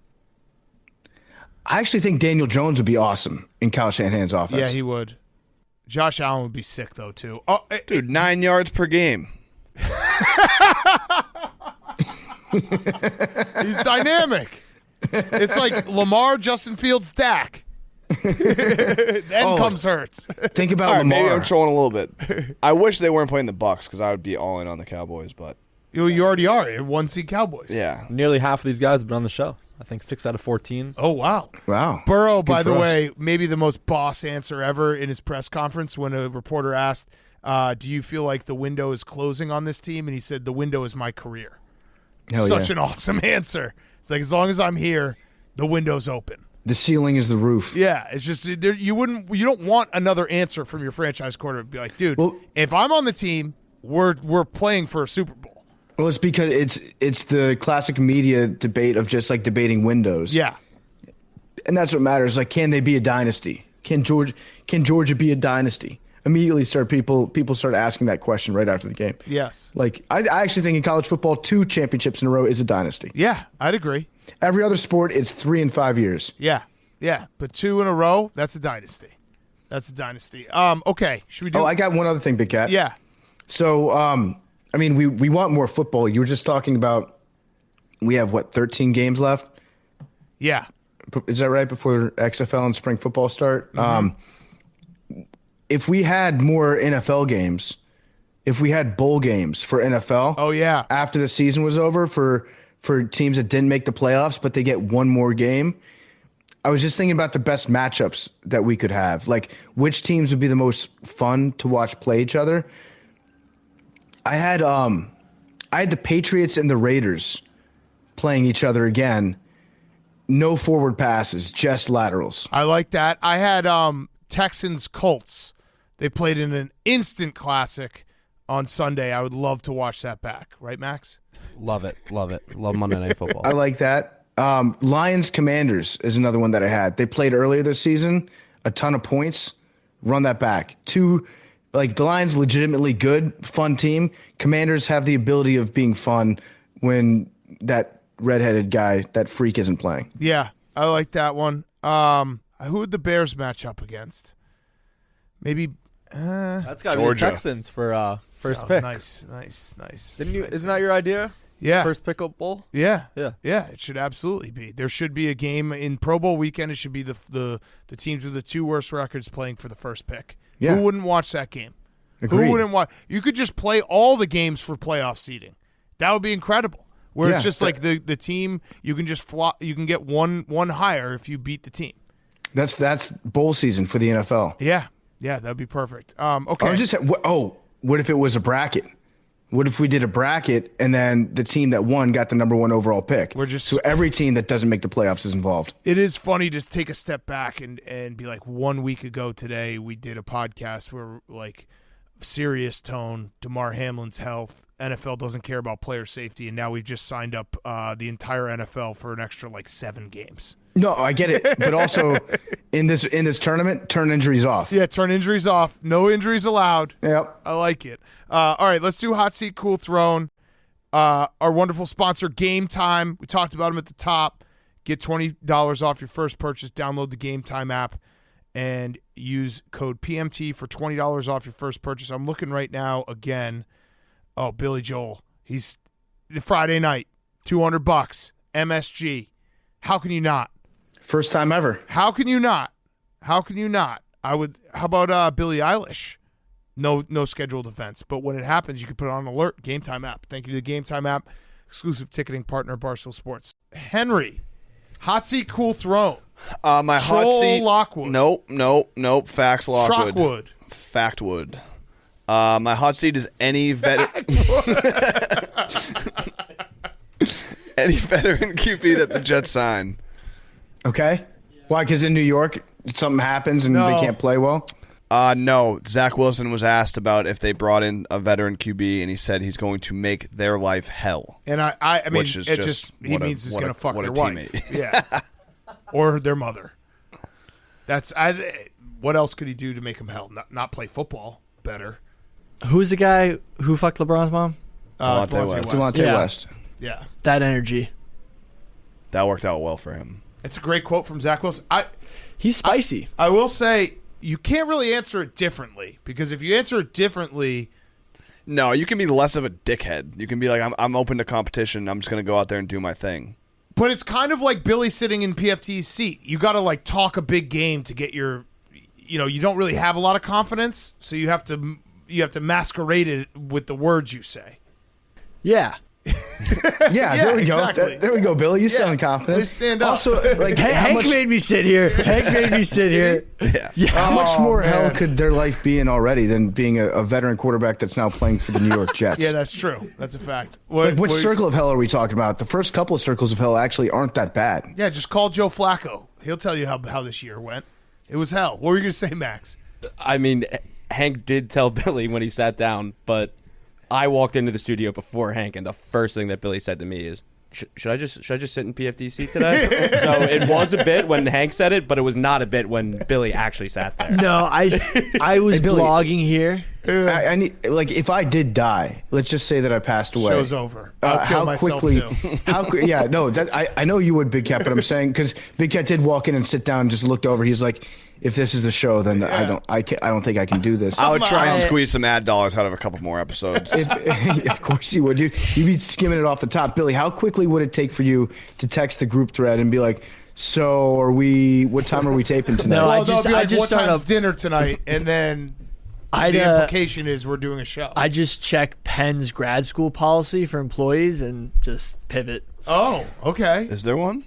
I actually think Daniel Jones would be awesome in Kyle Shanahan's offense. Yeah, he would. Josh Allen would be sick though too. Oh, Dude, 9 yards per game. he's dynamic. It's like Lamar, Justin Fields, Dak. Then comes Hurts. Think about All right, Lamar. maybe I'm trolling a little bit. I wish they weren't playing the Bucks because I would be all in on the Cowboys. But You already are. You're 1-seed Cowboys. yeah, Nearly half of these guys have been on the show. I think 6 out of 14. Oh, wow. Wow. Burrow, Good by the for us. way, maybe the most boss answer ever in his press conference when a reporter asked, do you feel like the window is closing on this team? And he said, the window is my career. Hell Such yeah. an awesome answer. It's like, as long as I'm here, the window's open. The ceiling is the roof. Yeah, it's just you don't want another answer from your franchise quarterback. Be like, dude, Well- if I'm on the team, we're playing for a Super Bowl. Well, it's because it's the classic media debate of just like debating windows. Yeah, And that's what matters. Like, can they be a dynasty? Can Georgia be a dynasty? Immediately people start asking that question right after the game. yes, Like, I actually think in college football, 2 championships in a row is a dynasty. yeah, I'd agree. Every other sport, it's 3 and 5 years. Yeah, but 2 in a row, that's a dynasty. That's a dynasty. Okay, should we do? Oh, I got one other thing, Big Cat. yeah, So, I mean, we want more football. You were just talking about we have, 13 games left? yeah. Is that right, before XFL and spring football start? If we had more NFL games, if we had bowl games for NFL, Oh yeah, after the season was over for teams that didn't make the playoffs, but they get one more game. I was just thinking about the best matchups that we could have. Like, which teams would be the most fun to watch play each other? I had the Patriots and the Raiders playing each other again. No forward passes, just laterals. I like that. I had Texans Colts. They played in an instant classic on Sunday. I would love to watch that back. Right, Max? Love it. Love Monday Night Football. I like that. Lions Commanders is another one that I had. They played earlier this season, a ton of points. Run that back. The Lions legitimately good, fun team. Commanders have the ability of being fun when that redheaded guy, that freak, isn't playing. Yeah, I like that one. Who would the Bears match up against? Maybe. That's got to be the Georgia. Texans for first Oh, pick. Nice. Didn't you? Nice. Isn't that your idea? Yeah. First pick up bowl. Yeah. Yeah. Yeah, it should absolutely be. There should be a game in Pro Bowl weekend. It should be the teams with the 2 worst records playing for the first pick. Yeah. Who wouldn't watch that game? Agreed. Who wouldn't watch? You could just play all the games for playoff seeding. That would be incredible. Where it's Yeah. just like the team, you can just you can get one higher if you beat the team. That's bowl season for the NFL. Yeah. Yeah, that'd be perfect. Okay. What if it was a bracket? What if we did a bracket and then the team that won got the number 1 overall pick? So every team that doesn't make the playoffs is involved. It is funny to take a step back and be like, 1 week ago today we did a podcast where, like, serious tone, DeMar Hamlin's health, NFL doesn't care about player safety, and now we've just signed up the entire NFL for an extra 7 games. No, I get it, but also in this tournament, turn injuries off. Yeah, turn injuries off. No injuries allowed. Yep. I like it. All right, let's do Hot Seat, Cool Throne. Our wonderful sponsor, Game Time. We talked about them at the top. Get $20 off your first purchase. Download the Game Time app and use code PMT for $20 off your first purchase. I'm looking right now again. Oh, Billy Joel. He's Friday night, $200, MSG. How can you not? First time ever. How can you not? How can you not? How about Billie Eilish? No scheduled events, but when it happens, you can put it on alert. Game Time app. Thank you to the Game Time app, exclusive ticketing partner, Barstool Sports. Henry, Hot Seat, Cool Throne. My hot Troll seat. Lockwood. Nope. Facts Lockwood. Shockwood. Factwood. My hot seat is any veteran. Any veteran QB that the Jets sign. Okay. Why? Because in New York, something happens and No. they can't play well. No. Zach Wilson was asked about if they brought in a veteran QB, and he said he's going to make their life hell. And I mean, Which is it just he what a- means he's what going a- to fuck what a their wife. teammate. Yeah. Or their mother. What else could he do to make him hell? Not play football better. Who's the guy who fucked LeBron's mom? Devontae West. Devontae Yeah. West. Yeah. That energy. That worked out well for him. It's a great quote from Zach Wilson. He's spicy. I will say you can't really answer it differently, because if you answer it differently, No, you can be less of a dickhead. You can be like, I'm open to competition. I'm just going to go out there and do my thing. but it's kind of like Billy sitting in PFT's seat. You got to like talk a big game to get your, you don't really have a lot of confidence, so you have to masquerade it with the words you say. Yeah. Yeah, there we go. exactly. There we go, Billy. You sound confident. Please stand up. Also, like, how Hank much, made me sit here. Hank made me sit here. Yeah. how much more hell man. could their life be in already than being a veteran quarterback that's now playing for the New York Jets? Yeah, that's true. That's a fact. Like, which What- circle of hell are we talking about? The first couple of circles of hell actually aren't that bad. Yeah, just call Joe Flacco. He'll tell you how this year went. It was hell. What were you going to say, Max? I mean, Hank did tell Billy when he sat down, but I walked into the studio before Hank, and the first thing that Billy said to me is, "Should I just sit in PFDC today?" So it was a bit when Hank said it, but it was not a bit when Billy actually sat there. No, I was Billy. blogging here. I need, like, if I did die, let's just say that I passed away. Show's over. I'll kill how myself quickly? too. Yeah, no, I know you would, Big Cat, but I'm saying because Big Cat did walk in and sit down and just looked over. He's like, if this is the show, then I don't think I can do this. I would try and squeeze some ad dollars out of a couple more episodes. Of course you would. You'd be skimming it off the top. Billy, how quickly would it take for you to text the group thread and be like, so what time are we taping tonight? No, Well, I just- they'll be I like, just what started time's up- dinner tonight? And then the implication is we're doing a show. I just check Penn's grad school policy for employees and just pivot. Oh, okay. Is there one?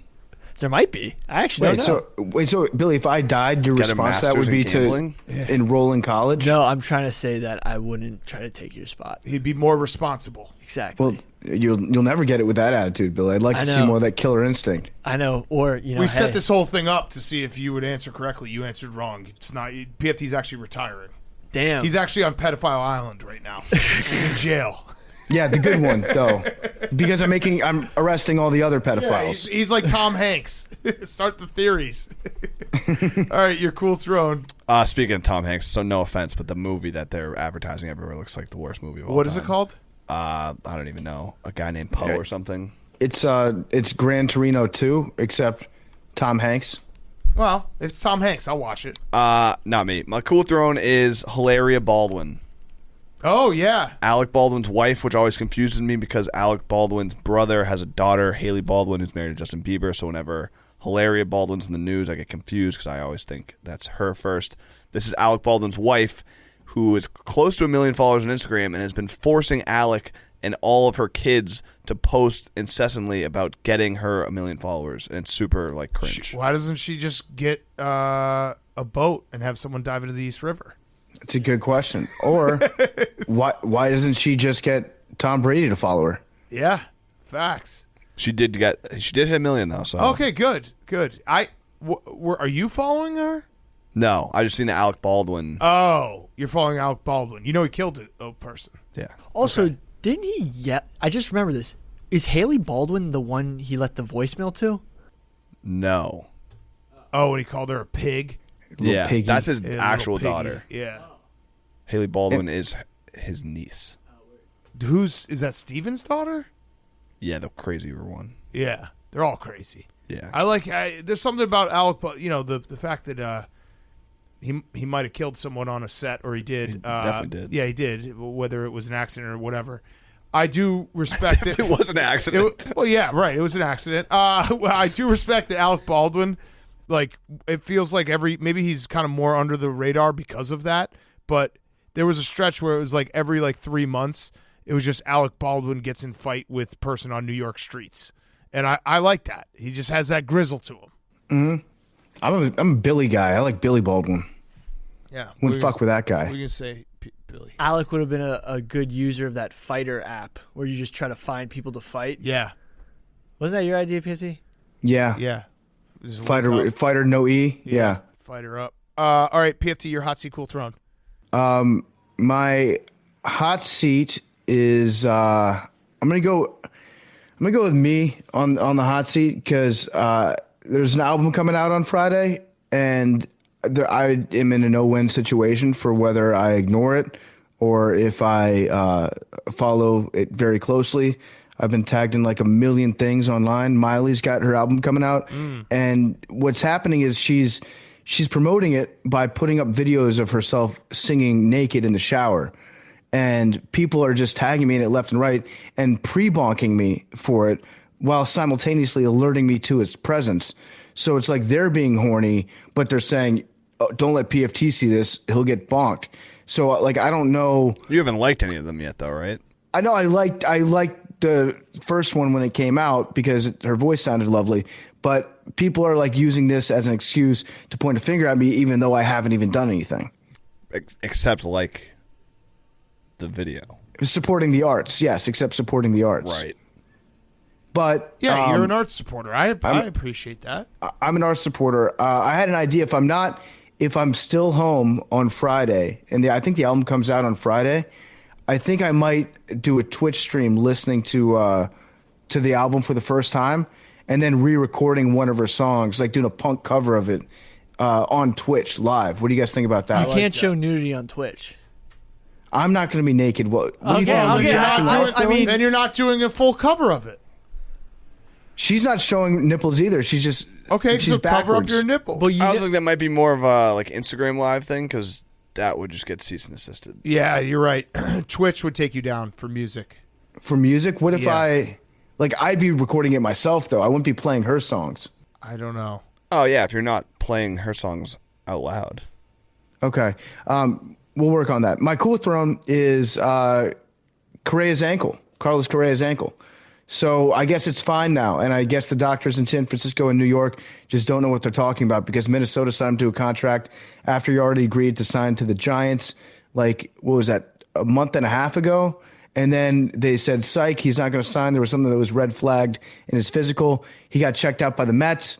There might be. I actually don't know. So Billy, if I died, your Get a response to that would master's be in to gambling? enroll in college? No, I'm trying to say that I wouldn't try to take your spot. He'd be more responsible. Exactly. Well, you'll never get it with that attitude, Billy. I'd like I to see know. more of that killer instinct. I know. Or, We set this whole thing up to see if you would answer correctly. You answered wrong. It's not. PFT's actually retiring. Damn. He's actually on Pedophile Island right now. He's in jail. Yeah, the good one though, because I'm arresting all the other Yeah, pedophiles. he's like Tom Hanks. Start the theories. All right, your cool throne. Speaking of Tom Hanks, so no offense, but the movie that they're advertising everywhere looks like the worst movie of all What time. is it called? I don't even know. A guy named Poe or something. It's Gran Torino 2, except Tom Hanks. Well, if it's Tom Hanks, I'll watch it. Not me. My cool throne is Hilaria Baldwin. Oh, yeah. Alec Baldwin's wife, which always confuses me because Alec Baldwin's brother has a daughter, Haley Baldwin, who's married to Justin Bieber. So whenever Hilaria Baldwin's in the news, I get confused because I always think that's her first. This is Alec Baldwin's wife, who is close to 1 million followers on Instagram and has been forcing Alec and all of her kids to post incessantly about getting her 1 million followers. And it's super, like, cringe. Why doesn't she just get a boat and have someone dive into the East River? It's a good question. Or why doesn't she just get Tom Brady to follow her? Yeah, facts. She did hit 1 million, though. So Okay, good. Are you following her? No, I just seen the Alec Baldwin. Oh, you're following Alec Baldwin. You know he killed a person. Yeah. Also, didn't he? Yeah, I just remember this. Is Haley Baldwin the one he let the voicemail to? No. Oh, and he called her a pig. Yeah, piggy. that's his Yeah, actual little piggy. daughter. Yeah. Haley Baldwin is his niece. Is that Steven's daughter? Yeah, the crazier one. Yeah, they're all crazy. Yeah. There's something about Alec, the fact that he might have killed someone on a set, or he did. He definitely did. Yeah, he did. Whether it was an accident or whatever, I do respect it. It was an accident. Well, yeah, right. It was an accident. I do respect that Alec Baldwin. Like, it feels like maybe he's kind of more under the radar because of that. But there was a stretch where it was like every 3 months, it was just Alec Baldwin gets in fight with person on New York streets. And I like that. He just has that grizzle to him. I'm a Billy guy. I like Billy Baldwin. Yeah. Wouldn't fuck with that What are guy. you going to say, Billy? Alec would have been a good user of that Fighter app where you just try to find people to fight. Yeah. Wasn't that your idea, PT? Yeah. Yeah. Just link up. Fighter no E. Yeah. Fight her up. All right, PFT, your hot seat, cool throne. My hot seat is I'm gonna go with me on the hot seat because there's an album coming out on Friday, and I am in a no-win situation for whether I ignore it or if I follow it very closely. I've been tagged in like a million things online. Miley's got her album coming out, and what's happening is she's she's promoting it by putting up videos of herself singing naked in the shower. And people are just tagging me in it left and right and pre-bonking me for it while simultaneously alerting me to its presence. So it's like they're being horny, but they're saying, oh, don't let PFT see this. He'll get bonked. So like, I don't know. You haven't liked any of them yet, though, right? I know I liked the first one when it came out because her voice sounded lovely, but people are like using this as an excuse to point a finger at me, even though I haven't even done anything. Except like the video. Supporting the arts. Yes. Except supporting the arts. Right. But yeah, you're an arts supporter. I appreciate that. I'm an arts supporter. I had an idea. If I'm still home on Friday, and I think the album comes out on Friday, I think I might do a Twitch stream listening to the album for the first time, and then re-recording one of her songs, like doing a punk cover of it on Twitch live. What do you guys think about that? You can't show nudity on Twitch. I'm not going to be naked. What do you think? Then you're not doing a full cover of it. She's not showing nipples either. She's just she's so cover up your nipples. I also think that might be more of a like Instagram live thing because that would just get cease and desisted. Yeah, you're right. Twitch would take you down for music. For music? What if I'd be recording it myself though. I wouldn't be playing her songs. I don't know. Oh yeah, if you're not playing her songs out loud. Okay. We'll work on that. My cool throne is Correa's ankle, Carlos Correa's ankle. So I guess it's fine now, and I guess the doctors in San Francisco and New York just don't know what they're talking about because Minnesota signed him to a contract after he already agreed to sign to the Giants, like, what was that, a month and a half ago? And then they said, psych, he's not going to sign. There was something that was red flagged in his physical. He got checked out by the Mets.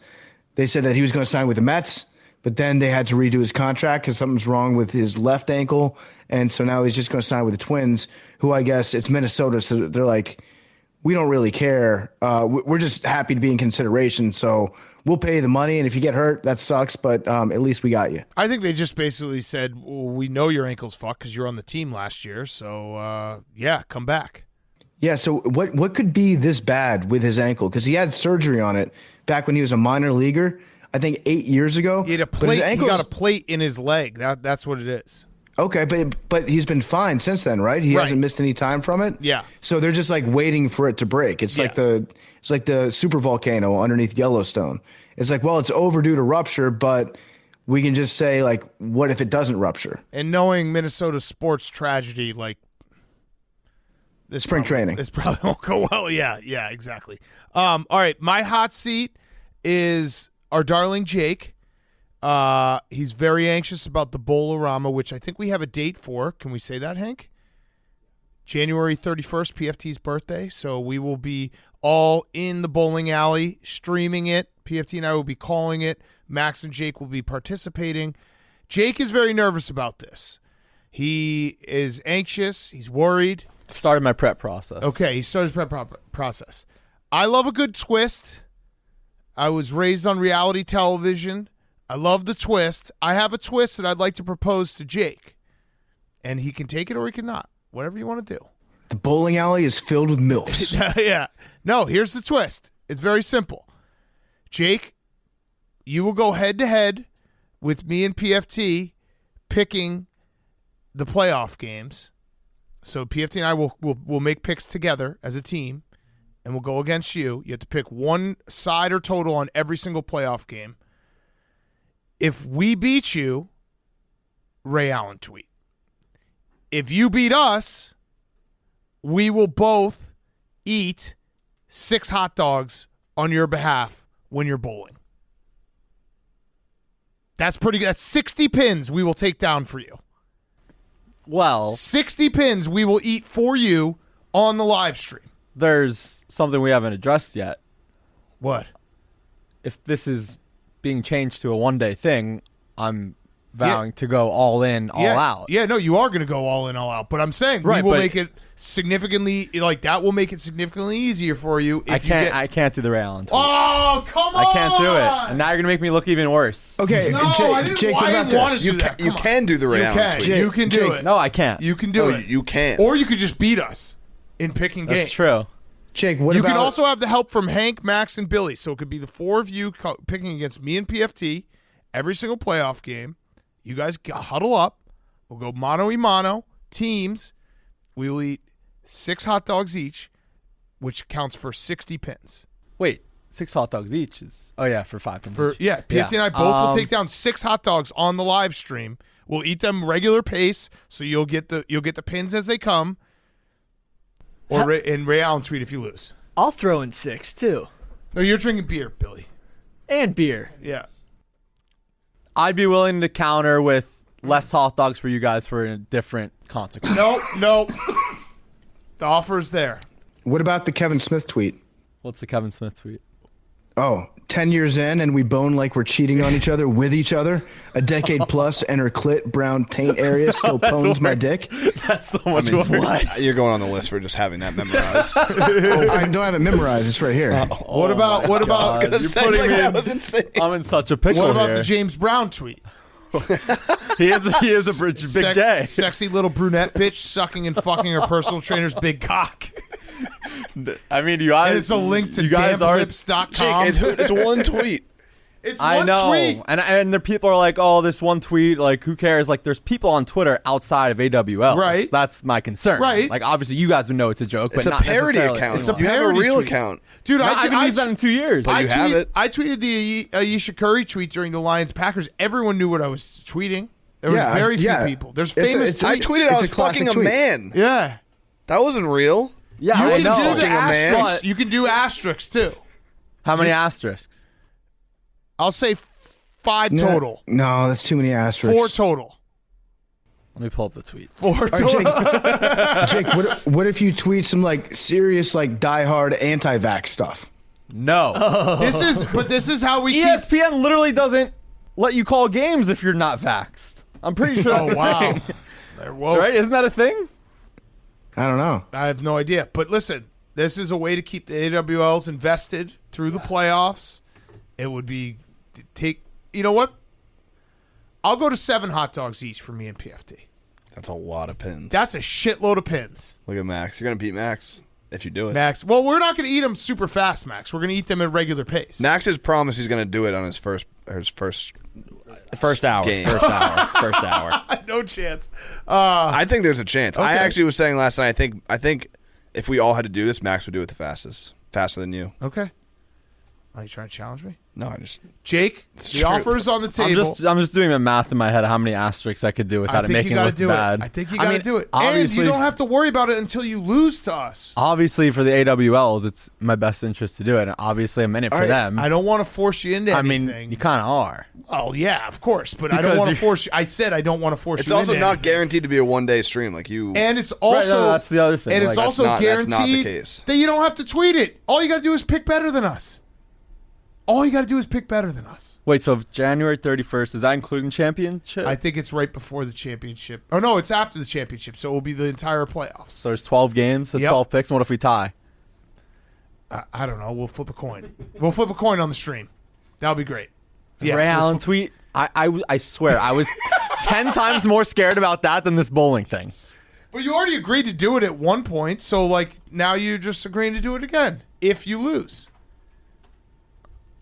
They said that he was going to sign with the Mets, but then they had to redo his contract because something's wrong with his left ankle. And so now he's just going to sign with the Twins, who I guess it's Minnesota, so they're like, we don't really care. We're just happy to be in consideration. So we'll pay the money. And if you get hurt, that sucks. But at least we got you. I think they just basically said, well, we know your ankle's fucked because you're on the team last year. So, yeah, come back. Yeah. So what could be this bad with his ankle? Because he had surgery on it back when he was a minor leaguer, I think 8 years ago. He had a plate. He got a plate in his leg. That's what it is. Okay, but he's been fine since then, right? He hasn't missed any time from it. Yeah. So they're just like waiting for it to break. It's like the super volcano underneath Yellowstone. It's like, well, it's overdue to rupture, but we can just say like, what if it doesn't rupture? And knowing Minnesota sports tragedy, like this spring training, this probably won't go well. Yeah, exactly. All right, my hot seat is our darling Jake. He's very anxious about the Bowl-orama, which I think we have a date for. Can we say that, Hank? January 31st, PFT's birthday. So we will be all in the bowling alley streaming it. PFT and I will be calling it. Max and Jake will be participating. Jake is very nervous about this. He is anxious. He's worried. Started my prep process. Okay, he started his prep process. I love a good twist. I was raised on reality television. I love the twist. I have a twist that I'd like to propose to Jake. And he can take it or he cannot. Whatever you want to do. The bowling alley is filled with MILFs. Yeah. No, here's the twist. It's very simple. Jake, you will go head-to-head with me and PFT picking the playoff games. So PFT and I will make picks together as a team, and we'll go against you. You have to pick one side or total on every single playoff game. If we beat you, Ray Allen tweet. If you beat us, we will both eat 6 hot dogs on your behalf when you're bowling. That's pretty good. That's 60 pins we will take down for you. Well, 60 pins we will eat for you on the live stream. There's something we haven't addressed yet. What? If this is being changed to a one-day thing, I'm vowing to go all in, all out. Yeah, no, you are going to go all in, all out. But I'm saying we will make it significantly, like that will make it significantly easier for you. If I can't do the Ray Allen tweet. Oh, come on! I can't do it, and now you're going to make me look even worse. Okay, no, Jake, what about this? You can do the Ray Allen tweet. You can do it. No, I can't. You can do it. You can. Or you could just beat us in picking games. That's true. Jake, what you about... can also have the help from Hank, Max, and Billy. So it could be the 4 of you picking against me and PFT, every single playoff game, you guys huddle up. We'll go mano-a-mano, teams. We will eat 6 hot dogs each, which counts for 60 pins. Wait, 6 hot dogs each is for 5 pins. PFT and I both will take down 6 hot dogs on the live stream. We'll eat them regular pace, so you'll get the pins as they come. And Ray Allen tweet if you lose. I'll throw in 6 too. No, you're drinking beer, Billy. And beer. Yeah. I'd be willing to counter with less hot dogs for you guys for a different consequence. No. The offer is there. What about the Kevin Smith tweet? What's the Kevin Smith tweet? Oh, 10 years in and we bone like we're cheating on each other with each other. A decade plus and her clit brown taint area still pones my dick. That's so much worse. What? You're going on the list for just having that memorized. I don't have it memorized. It's right here. What about that was insane. I'm in such a pickle what about here. the James Brown tweet? He is a big J. Sexy little brunette bitch sucking and fucking her personal trainer's big cock. I mean, you guys. And it's a link to you guys damplips.com. Jake, it's one tweet. It's one I know, tweet. and the people are like, "Oh, this one tweet, like, who cares?" Like, there's people on Twitter outside of AWL. Right. That's my concern. Right. Like, obviously, you guys would know it's a joke, but It's a not parody necessarily account. anyone. You have a parody real tweet. account. Dude, I haven't used that in 2 years. But you have it. I tweeted the Ayesha Curry tweet during the Lions-Packers. Everyone knew what I was tweeting. There was very few people. There's famous I tweeted I was fucking a man. Yeah. That wasn't real. Yeah, You I can know. do the Fucking a man. asterisks. You can do asterisks, too. How many asterisks? I'll say 5 total. No, that's too many asterisks. 4 total. Let me pull up the tweet. 4 total. Jake, what if you tweet some like serious like diehard anti-vax stuff? No. This is how we keep. ESPN literally doesn't let you call games if you're not vaxxed. I'm pretty sure that's Oh, wow. a thing. They're woke. Right? Isn't that a thing? I don't know. I have no idea. But listen, this is a way to keep the AWLs invested through the playoffs. It would be you know what? I'll go to 7 hot dogs each for me and PFT. That's a lot of pins. That's a shitload of pins. Look at Max. You're going to beat Max if you do it. Max. Well, we're not going to eat them super fast, Max. We're going to eat them at regular pace. Max has promised he's going to do it on his first First hour. game. First hour. No chance. I think there's a chance. I Okay. actually was saying last night, I think if we all had to do this, Max would do it the fastest. Faster than you. Okay. Are you trying to challenge me? No, I just... Jake, It's the true. offer's on the I'm table. just doing the math in my head of how many asterisks I could do without I it think making you it got to look do bad. it. I think you got to do it. And obviously, you don't have to worry about it until you lose to us. obviously for the AWLs, it's my best interest to do it. And obviously, I'm in it for All right, them. I don't want to force you into I anything. mean, you kind of are. Oh, yeah, of course. But I Because don't want to you're- force you. I said I don't want to force It's you also into not anything. guaranteed to be a one-day stream. Like you... And it's Right, also no, that's the other thing. And Like, it's that's also not- that's not the guaranteed case. that you don't have to tweet it. All you got to do is pick better than us. All you got to do is pick better than us. Wait, so January 31st, is that including championship? I think it's right before the championship. Oh, no, it's after the championship, so it will be the entire playoffs. So there's 12 games, so Yep. 12 picks. And what if we tie? I don't know. We'll flip a coin. We'll flip a coin on the stream. That'll be great. Yeah, Ray we'll Allen flip- tweet. I swear, I was 10 times more scared about that than this bowling thing. But you already agreed to do it at one point, so like now you're just agreeing to do it again if you lose.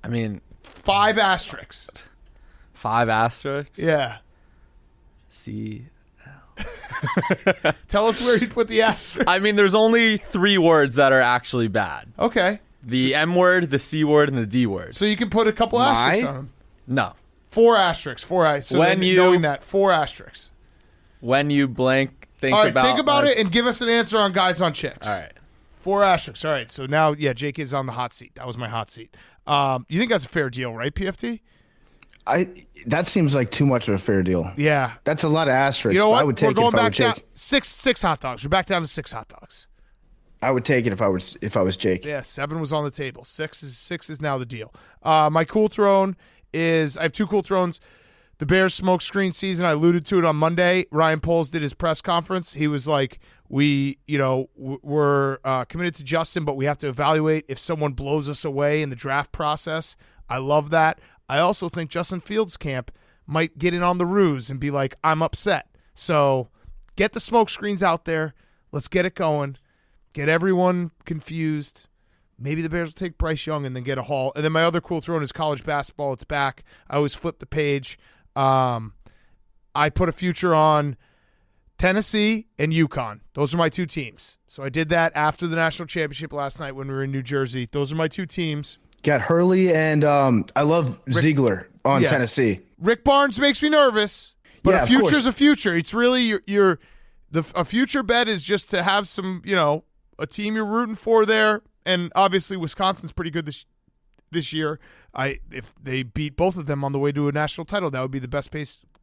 I mean, 5 asterisks. 5 asterisks. Yeah. See. Tell us where you'd put the asterisk. I mean, there's only 3 words that are actually bad. Okay. The M word, the C word, and the D word. So you can put a couple asterisks on them. No. 4 asterisks. 4 asterisks. So When then you- knowing that, 4 asterisks. When you blank, think All right, about... think about like- it and give us an answer on guys on chicks. All right. 4 asterisks. All right. So now, yeah, Jake is on the hot seat. That was my hot seat. You think that's a fair deal, right, PFT? That seems like too much of a fair deal. Yeah. That's a lot of asterisks. You know but what? I would take We're it going if I were back down. Jake. Six hot dogs. We're back down to 6 hot dogs. I would take it if I was Jake. Yeah, 7 was on the table. 6 is now the deal. My cool throne is I have 2 cool thrones. The Bears smoke screen season. I alluded to it on Monday. Ryan Poles did his press conference. He was like, we're committed to Justin, but we have to evaluate if someone blows us away in the draft process. I love that. I also think Justin Fields' camp might get in on the ruse and be like, I'm upset. So get the smoke screens out there. Let's get it going. Get everyone confused. maybe the Bears will take Bryce Young and then get a haul. And then my other cool throwing is college basketball. It's back. I always flip the page. I put a future on Tennessee and UConn. Those are my two teams. So I did that after the national championship last night when we were in New Jersey. Those are my two teams. Got Hurley and I love Ziegler on Tennessee. Rick Barnes makes me nervous, but Yeah, a of future's course. a future. It's really a future bet is just to have some, a team you're rooting for there. And obviously Wisconsin's pretty good this year. If they beat both of them on the way to a national title, that would be the best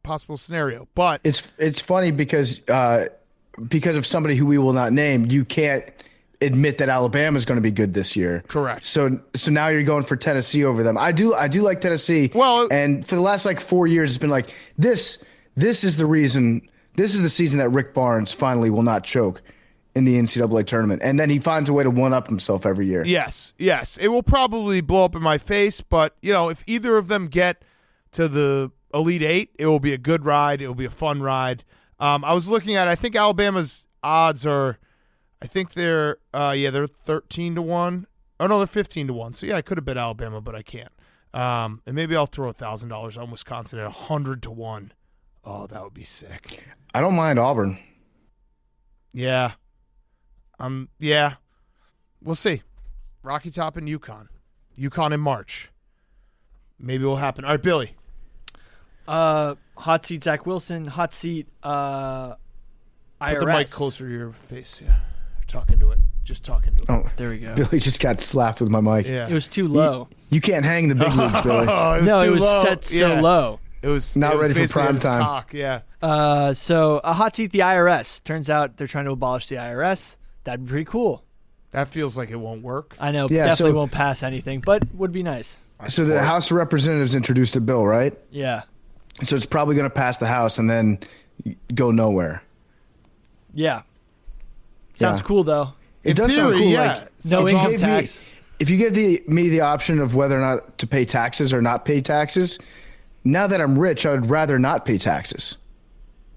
possible scenario. But It's funny because of somebody who we will not name, you can't admit that Alabama is going to be good this year. Correct. So now you're going for Tennessee over them. I do like Tennessee. Well, and for the last 4 years, it's been like this is the reason. This is the season that Rick Barnes finally will not choke in the NCAA tournament, and then he finds a way to one up himself every year. yes, it will probably blow up in my face. But if either of them get to the Elite Eight, it will be a good ride. It will be a fun ride. I was looking at. I think Alabama's odds are. I think they're 13-1. Oh no, they're 15-1. So yeah, I could have bet Alabama, but I can't. And maybe I'll throw $1,000 on Wisconsin at 100-1. Oh, that would be sick. I don't mind Auburn. Yeah. Yeah. We'll see. Rocky Top and UConn. UConn in March. Maybe it will happen. All right, Billy. Hot seat Zach Wilson. Hot seat IRS. Put the mic closer to your face. Yeah. You're talking to it. Just talking to it. Oh, There we go. Billy just got slapped with my mic. Yeah. It was too low. You can't hang the big leagues, Billy. Oh, it was No, too it was low. set so Yeah. low. It was Not it was ready for basically prime at his time. cock, yeah. So a hot seat the IRS. Turns out they're trying to abolish the IRS. That'd be pretty cool. That feels like it won't work. I know, Yeah, definitely so- won't pass anything, but would be nice. So the House of Representatives introduced a bill, right? Yeah. So it's probably going to pass the House and then go nowhere. Yeah. Sounds Yeah. cool though. It In does sound theory, cool. yeah. No if you income gave tax. if you give me the option of whether or not to pay taxes or not pay taxes, now that I'm rich, I would rather not pay taxes.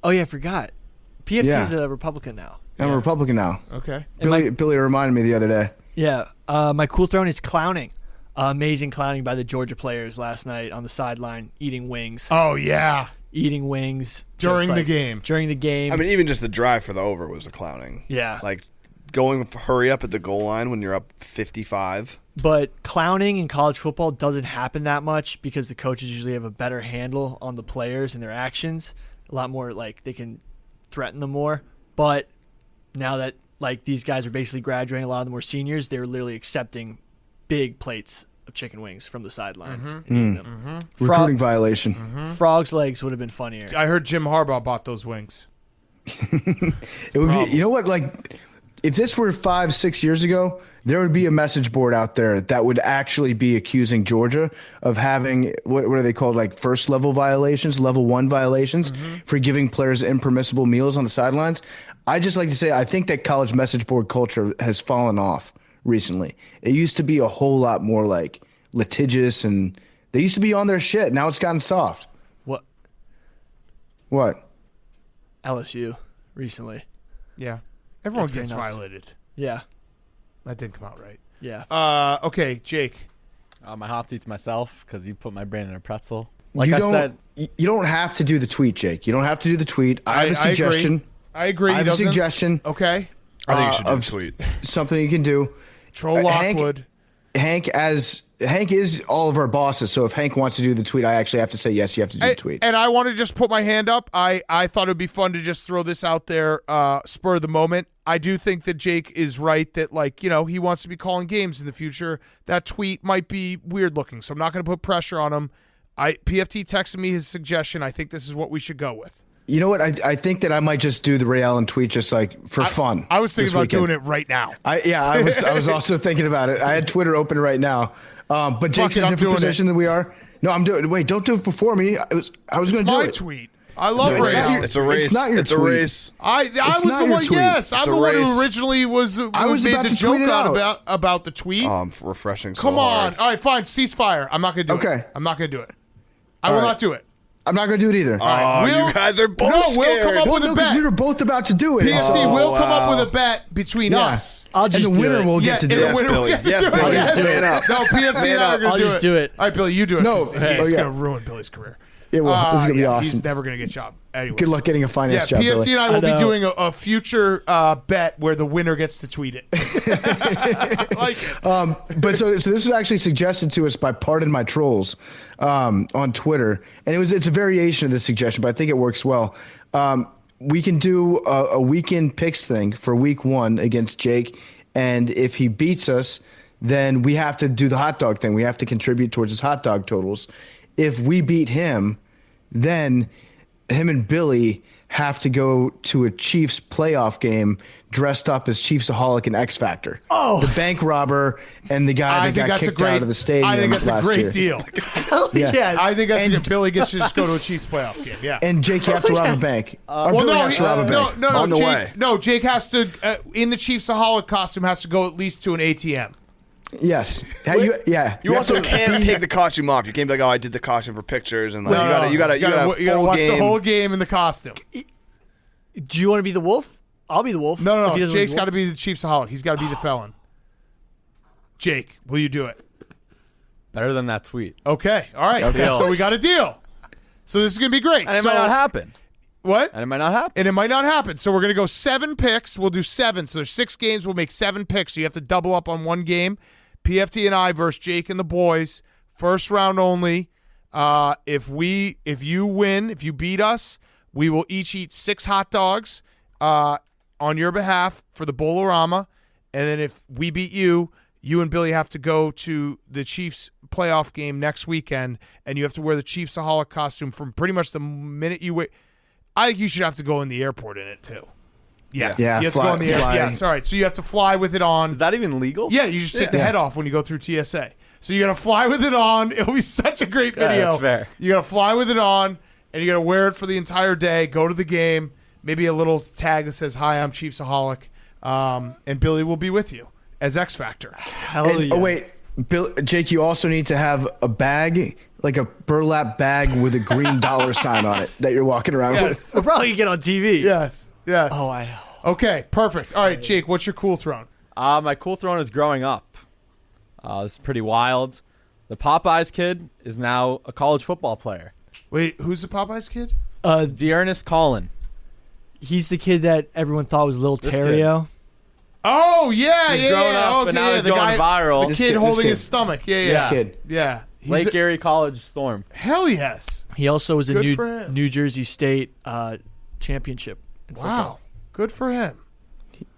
Oh yeah, I forgot. PFT Yeah. is a Republican now. I'm a Republican now. Okay. And Billy reminded me the other day. Yeah. My cool throne is clowning. Amazing clowning by the Georgia players last night on the sideline, eating wings. Oh, yeah. Eating wings During just, the game. During the game. I mean, even just the drive for the over was a clowning. Yeah. Like going hurry up at the goal line when you're up 55. But clowning in college football doesn't happen that much because the coaches usually have a better handle on the players and their actions. A lot more they can threaten them more. But now that these guys are basically graduating, a lot of them were seniors, they were literally accepting big plates of chicken wings from the sideline. Eating them. Recruiting violation. Frog's legs would have been funnier. I heard Jim Harbaugh bought those wings. It would be, you know what? If this were 5-6 years ago, there would be a message board out there that would actually be accusing Georgia of having what are they called? First level violations, level 1 violations for giving players impermissible meals on the sidelines. I just like to say I think that college message board culture has fallen off recently. It used to be a whole lot more litigious, and they used to be on their shit. Now it's gotten soft. What? What? LSU recently. Yeah. Everyone That's gets very nuts. violated. Yeah. That didn't come out right. Yeah. Okay, Jake. My hot seat's myself because you put my brain in a pretzel. You I don't, said, you don't have to do the tweet, Jake. You don't have to do the tweet. I have a suggestion. I agree. I He have a doesn't- suggestion. Okay. I think you should do of a tweet. Something you can do. Troll Lockwood. Hank is all of our bosses, so if Hank wants to do the tweet, I actually have to say yes. You have to do the tweet. And I want to just put my hand up. I thought it would be fun to just throw this out there, spur of the moment. I do think that Jake is right that, he wants to be calling games in the future. That tweet might be weird looking, so I'm not going to put pressure on him. PFT texted me his suggestion. I think this is what we should go with. You know what? I think that I might just do the Ray Allen tweet just for fun. I was thinking this about weekend. doing it right now. I was also thinking about it. I had Twitter open right now. But Jake's in a I'm different doing position than we are. No, I'm doing it. Wait, don't do it before me. I was going to do My it. tweet. I love No, it's Ray not Allen. your- It's a race. It's not your It's a tweet. race. I It's was not the your one. tweet. Yes, I'm It's a the one race. who originally was I was made about the to tweet joke it out out. about the tweet. Refreshing so Come on. hard. All right, fine. Ceasefire. I'm not going to do it. Okay. I'm not going to do it. I will right. not do it. I'm not going to do it either. Oh, you guys are both we'll come scared. up Well, with no, a 'cause bet. we were both about to do it. PFT, we'll come up wow. with a bet between Yeah. us. I'll just and the do winner it. will get to do and the it. winner will Billy. get to Yes, do it. Billy. Yes. Man up. No, PFT and I are going I'll to do it. just do it. All right, Billy, you do it. No. 'cause it's Okay. going to ruin Billy's career. It will. This is going to be awesome. He's never going to get a job. Anyway. Good luck getting a finance job, PFT Billy. and I will be know. doing a future bet where the winner gets to tweet it. I like it. But so this was actually suggested to us by Pardon My Trolls on Twitter, and it's a variation of this suggestion, but I think it works well. We can do a weekend picks thing for week 1 against Jake, and if he beats us, then we have to do the hot dog thing. We have to contribute towards his hot dog totals. If we beat him, then him and Billy have to go to a Chiefs playoff game dressed up as Chiefsaholic and X Factor. Oh, the bank robber and the guy that got kicked out of the stadium. I think that's a last great year. deal. Yeah. I think that's And- a good. Billy gets to just go to a Chiefs playoff game. Yeah. And Jake, you have to rob a bank. Or well, Billy no, has to rob a no, bank. no, On the Jake, way. No, Jake has to in the Chiefsaholic costume has to go at least to an ATM. Yes. You You have also to- can't take the costume off. You can't be like, oh, I did the costume for pictures, and like, you gotta watch game. the whole game in the costume. Do you want to be the wolf? I'll be the wolf. No, if he no, doesn't Jake's want got to to be be the Chiefsaholic. He's got to be the felon. Jake, will you do it? Better than that tweet. Okay, all right. Okay. So we got a deal. So this is gonna be great. And it So- might not happen. What? And it might not happen. And it might not happen. So we're going to go 7 picks. We'll do 7. So there's 6 games. We'll make 7 picks. So you have to double up on one game. PFT and I versus Jake and the boys. First round only. If you win, if you beat us, we will each eat 6 hot dogs on your behalf for the Bowl-orama. And then if we beat you, you and Billy have to go to the Chiefs playoff game next weekend, and you have to wear the Chiefsaholic costume from pretty much the minute you wait. I think you should have to go in the airport in it too. Yeah. Yeah, You have fly- to go in the fly. Yeah, all right. So you have to fly with it on. Is that even legal? Yeah, you just take the head off when you go through TSA. So you got to fly with it on. It'll be such a great Yeah, video. that's fair. You got to fly with it on, and you got to wear it for the entire day. Go to the game. Maybe a little tag that says, "Hi, I'm Chiefsaholic," and Billy will be with you as X Factor. Hell And- yeah. Oh wait, Jake, you also need to have a bag, like a burlap bag with a green dollar sign on it that you're walking around with. We're probably gonna get on TV. Yes. Yes. Oh, I. Okay. Perfect. All right, Jake. What's your cool throne? My cool throne is growing up. This is pretty wild. The Popeyes kid is now a college football player. Wait, who's the Popeyes kid? Dearness Collin. He's the kid that everyone thought was Lil This kid. Terrio. Oh yeah, He's yeah, grown yeah. up, Okay, and now yeah, he's the going guy, viral. The This kid kid- holding this kid. his stomach. Yeah, yeah. This Yeah. kid. Yeah. He's Lake Erie College Storm. hell yes. He also was a Good for him. New Jersey State championship. In Wow. football. Good for him.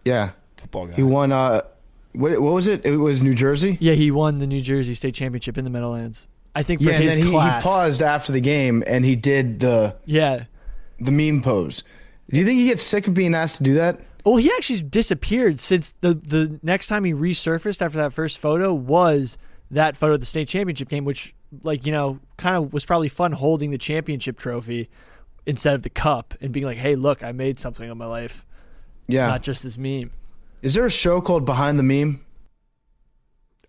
Yeah. Football guy. He won. What was it? It was New Jersey. Yeah, he won the New Jersey State championship in the Meadowlands. I think for Yeah, and his then he class. paused after the game and he did the Yeah. meme pose. Do you think he gets sick of being asked to do that? Well, he actually disappeared since the next time he resurfaced after that first photo was that photo of the state championship game, which, like, you know, kind of was probably fun holding the championship trophy instead of the cup and being like, hey, look, I made something of my life, Yeah. not just this meme. Is there a show called Behind the Meme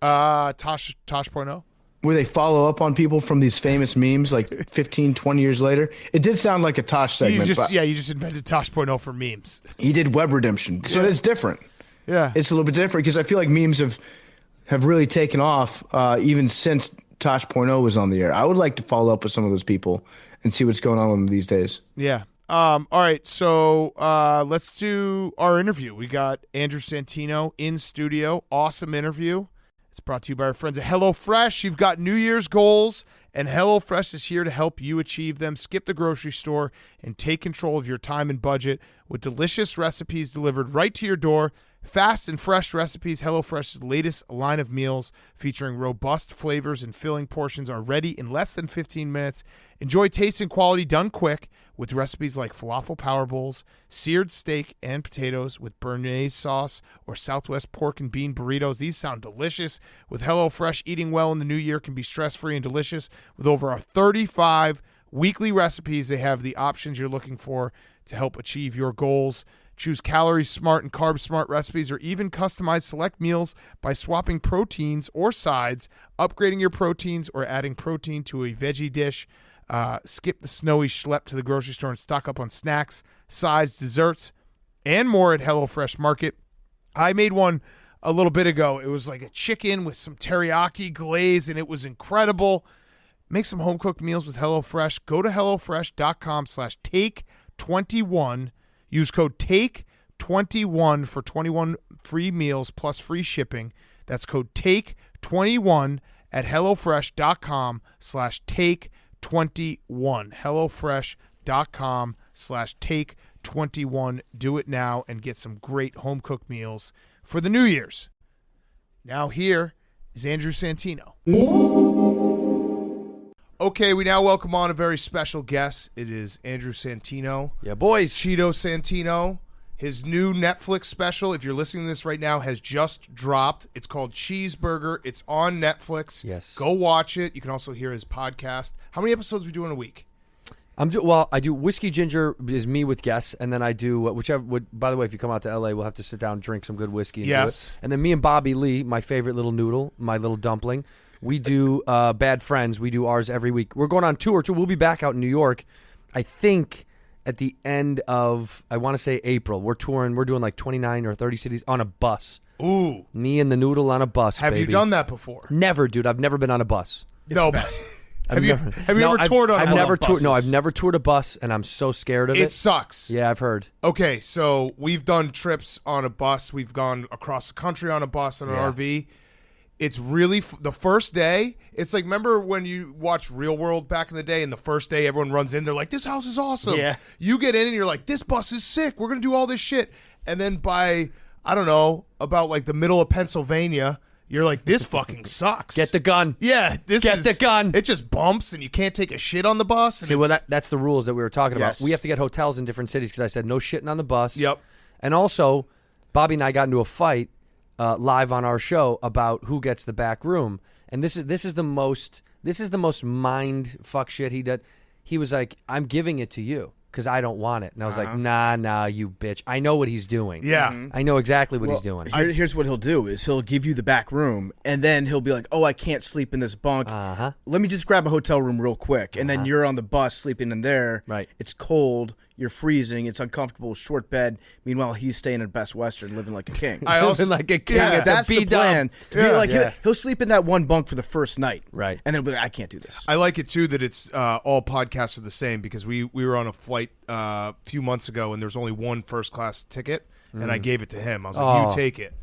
Tosh.0. where they follow up on people from these famous memes like 15, 20 years later? It did sound like a Tosh segment, You but just invented Tosh.0 for memes. he did web redemption. So it's different. Yeah. It's a little bit different because I feel like memes have really taken off even since Tosh.0 was on the air. I would like to follow up with some of those people and see what's going on with them these days. Yeah. All right. So let's do our interview. We got Andrew Santino in studio. Awesome interview. It's brought to you by our friends at HelloFresh. You've got New Year's goals, and HelloFresh is here to help you achieve them. Skip the grocery store and take control of your time and budget with delicious recipes delivered right to your door. Fast and fresh recipes. HelloFresh's latest line of meals featuring robust flavors and filling portions are ready in less than 15 minutes. Enjoy taste and quality done quick with recipes like falafel power bowls, seared steak and potatoes with béarnaise sauce, or Southwest pork and bean burritos. These sound delicious. With HelloFresh, eating well in the new year can be stress-free and delicious. With over 35 weekly recipes, they have the options you're looking for to help achieve your goals. Choose calorie smart and carb smart recipes, or even customize select meals by swapping proteins or sides, upgrading your proteins, or adding protein to a veggie dish. Skip the snowy schlep to the grocery store and stock up on snacks, sides, desserts, and more at HelloFresh Market. I made one a little bit ago. It was like a chicken with some teriyaki glaze, and it was incredible. Make some home-cooked meals with HelloFresh. Go to HelloFresh.com/take21. Use code TAKE21 for 21 free meals plus free shipping. That's code TAKE21 at HelloFresh.com/take21. HelloFresh.com/take21. Do it now and get some great home-cooked meals for the New Year's. Now here is Andrew Santino. Okay, we now welcome on a very special guest. It is Andrew Santino. Yeah, boys. Cheeto Santino. His new Netflix special, if you're listening to this right now, has just dropped. It's called Cheeseburger. It's on Netflix. Yes. Go watch it. You can also hear his podcast. How many episodes we do in a week? I do Whiskey Ginger is me with guests, and then I do whichever. By the way, if you come out to LA, we'll have to sit down and drink some good whiskey. And Yes. do it. And then me and Bobby Lee, my favorite little noodle, my little dumpling, we do Bad Friends. We do ours every week. We're going on tour too. We'll be back out in New York, I think, at the end of, I want to say April. We're touring. We're doing like 29 or 30 cities on a bus. Ooh. Me and the noodle on a bus. Have you baby. done that before? Never, dude. I've never been on a bus. No. Have you ever toured on I've one of never those toured. No, buses? I've never toured a bus, and I'm so scared of it. It sucks. Yeah, I've heard. Okay, so we've done trips on a bus. We've gone across the country on a bus, on an RV. It's really, the first day, it's like, remember when you watched Real World back in the day, and the first day everyone runs in, they're like, this house is awesome. Yeah. You get in and you're like, this bus is sick. We're going to do all this shit. And then by, I don't know, about like the middle of Pennsylvania, you're like, this fucking sucks. Get the gun. Yeah, Get the gun. It just bumps, and you can't take a shit on the bus. And See, well, it's- that's the rules that we were talking Yes. about. We have to get hotels in different cities because I said no shitting on the bus. Yep. And also, Bobby and I got into a fight live on our show about who gets the back room. And this is the most mind fuck shit he did. He was like, I'm giving it to you because I don't want it. And I was like, nah, you bitch. I know what he's doing. Yeah. I know exactly what he's doing. Here's what he'll do is he'll give you the back room, and then he'll be like, oh, I can't sleep in this bunk. Let me just grab a hotel room real quick. And then you're on the bus sleeping in there. Right. It's cold. You're freezing. It's uncomfortable. Short bed. Meanwhile, he's staying at Best Western living like a king. I also, Living like a king Yeah. at That's the B-dub. plan. To be like, Yeah. he'll sleep in that one bunk for the first night. Right. And then he'll be like, I can't do this. I like it too that it's all podcasts are the same, because we were on a flight a few months ago and there's only one first class ticket, and I gave it to him. I was like, you take it.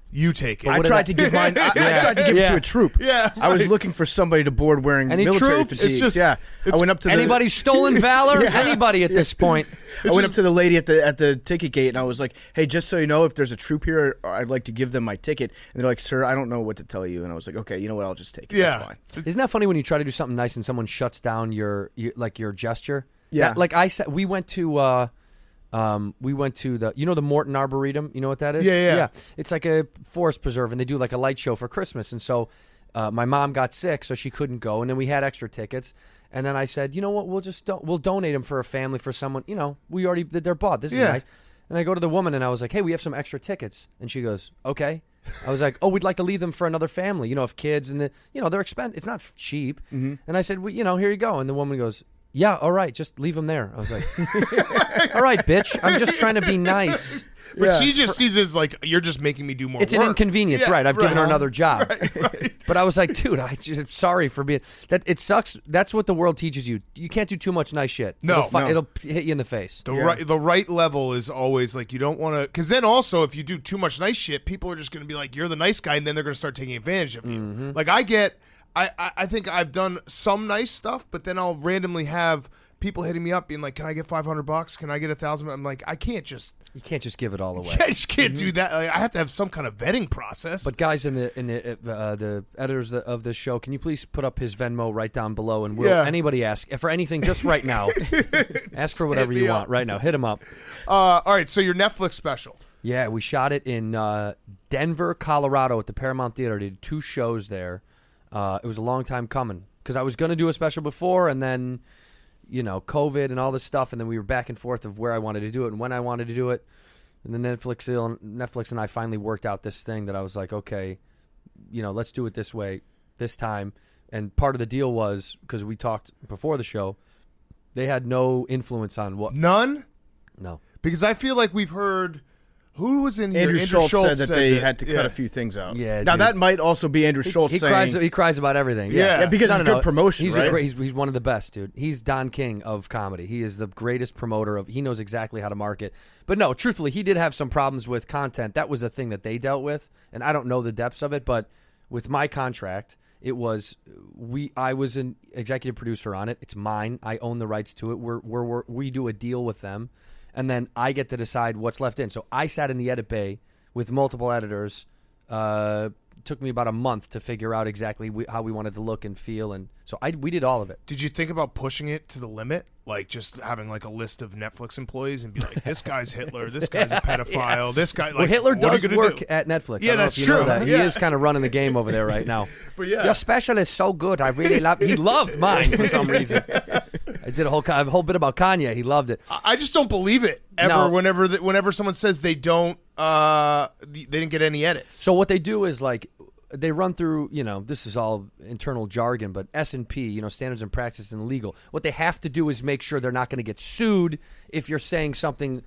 You take it. I tried to give mine. I tried to give it to a troop. Yeah, I was right. looking for somebody to board wearing Any military troops? fatigues. It's just- I went up to Anybody stolen valor? Anybody at this point. I went up to the lady at the ticket gate, and I was like, "Hey, just so you know, if there's a troop here, I'd like to give them my ticket." And they're like, "Sir, I don't know what to tell you." And I was like, "Okay, you know what? I'll just take it. Yeah. That's fine." Isn't that funny when you try to do something nice and someone shuts down your gesture? Yeah. Like I said, we went to the the Morton Arboretum. You know what that is? Yeah. It's like a forest preserve, and they do like a light show for Christmas. And so my mom got sick, so she couldn't go, and then we had extra tickets. And then I said, you know what? We'll donate them for a family, for someone. You know, we already they're bought. This is Yeah. nice. And I go to the woman and I was like, hey, we have some extra tickets. And she goes, okay. I was like, oh, we'd like to leave them for another family, of kids. And they're expensive. It's not cheap. Mm-hmm. And I said, well, here you go. And the woman goes, yeah, all right, just leave them there. I was like, all right, bitch. I'm just trying to be nice. But she just sees it as like, you're just making me do more It's work. an inconvenience, Yeah, right? I've given her another job. Right. But I was like, dude, sorry for being that. It sucks. That's what the world teaches you. You can't do too much nice shit. No, it'll hit you in the face. The right level is always like, you don't want to, because then also if you do too much nice shit, people are just going to be like, you're the nice guy, and then they're going to start taking advantage of you. Mm-hmm. Like I think I've done some nice stuff, but then I'll randomly have people hitting me up being like, can I get $500? Can I get $1,000? I'm like, I can't just. You can't just give it all away. I just can't do that. Like, I have to have some kind of vetting process. But guys, in the editors of this show, can you please put up his Venmo right down below, and will anybody ask for anything just right now? Ask for whatever you want right now. Hit him up. All right, so your Netflix special. Yeah, we shot it in Denver, Colorado at the Paramount Theater. Did 2 shows there. It was a long time coming because I was going to do a special before, and then COVID and all this stuff, and then we were back and forth of where I wanted to do it and when I wanted to do it. And then Netflix and I finally worked out this thing that I was like, okay, let's do it this way this time. And part of the deal was, because we talked before the show, they had no influence on what. None? No. Because I feel like we've heard who was in here. Andrew Schultz said that they had to cut a few things out. Yeah, now dude. that might also be Andrew Schultz He saying cries about everything. Yeah. yeah, because it's good promotion. He's right? he's one of the best, dude. He's Don King of comedy. He is the greatest promoter of. He knows exactly how to market. But no, truthfully, he did have some problems with content. That was a thing that they dealt with, and I don't know the depths of it. But with my contract, it was I was an executive producer on it. It's mine. I own the rights to it. We do a deal with them, and then I get to decide what's left in. So I sat in the edit bay with multiple editors. Took me about a month to figure out exactly how we wanted to look and feel, and so we did all of it. Did you think about pushing it to the limit, like just having like a list of Netflix employees and be like, this guy's Hitler, this guy's a pedophile, this guy? Like, Well, Hitler what are you does gonna work do? at Netflix. Yeah, I don't know that's if you know true. that. Yeah. He is kind of running the game over there right now. But yeah. Your special is so good. I really love. He loved mine for some reason. I did a whole bit about Kanye. He loved it. I just don't believe it ever. No. Whenever someone says they don't, they didn't get any edits. So what they do is like they run through. This is all internal jargon, but S&P, standards and practices and legal. What they have to do is make sure they're not going to get sued if you're saying something,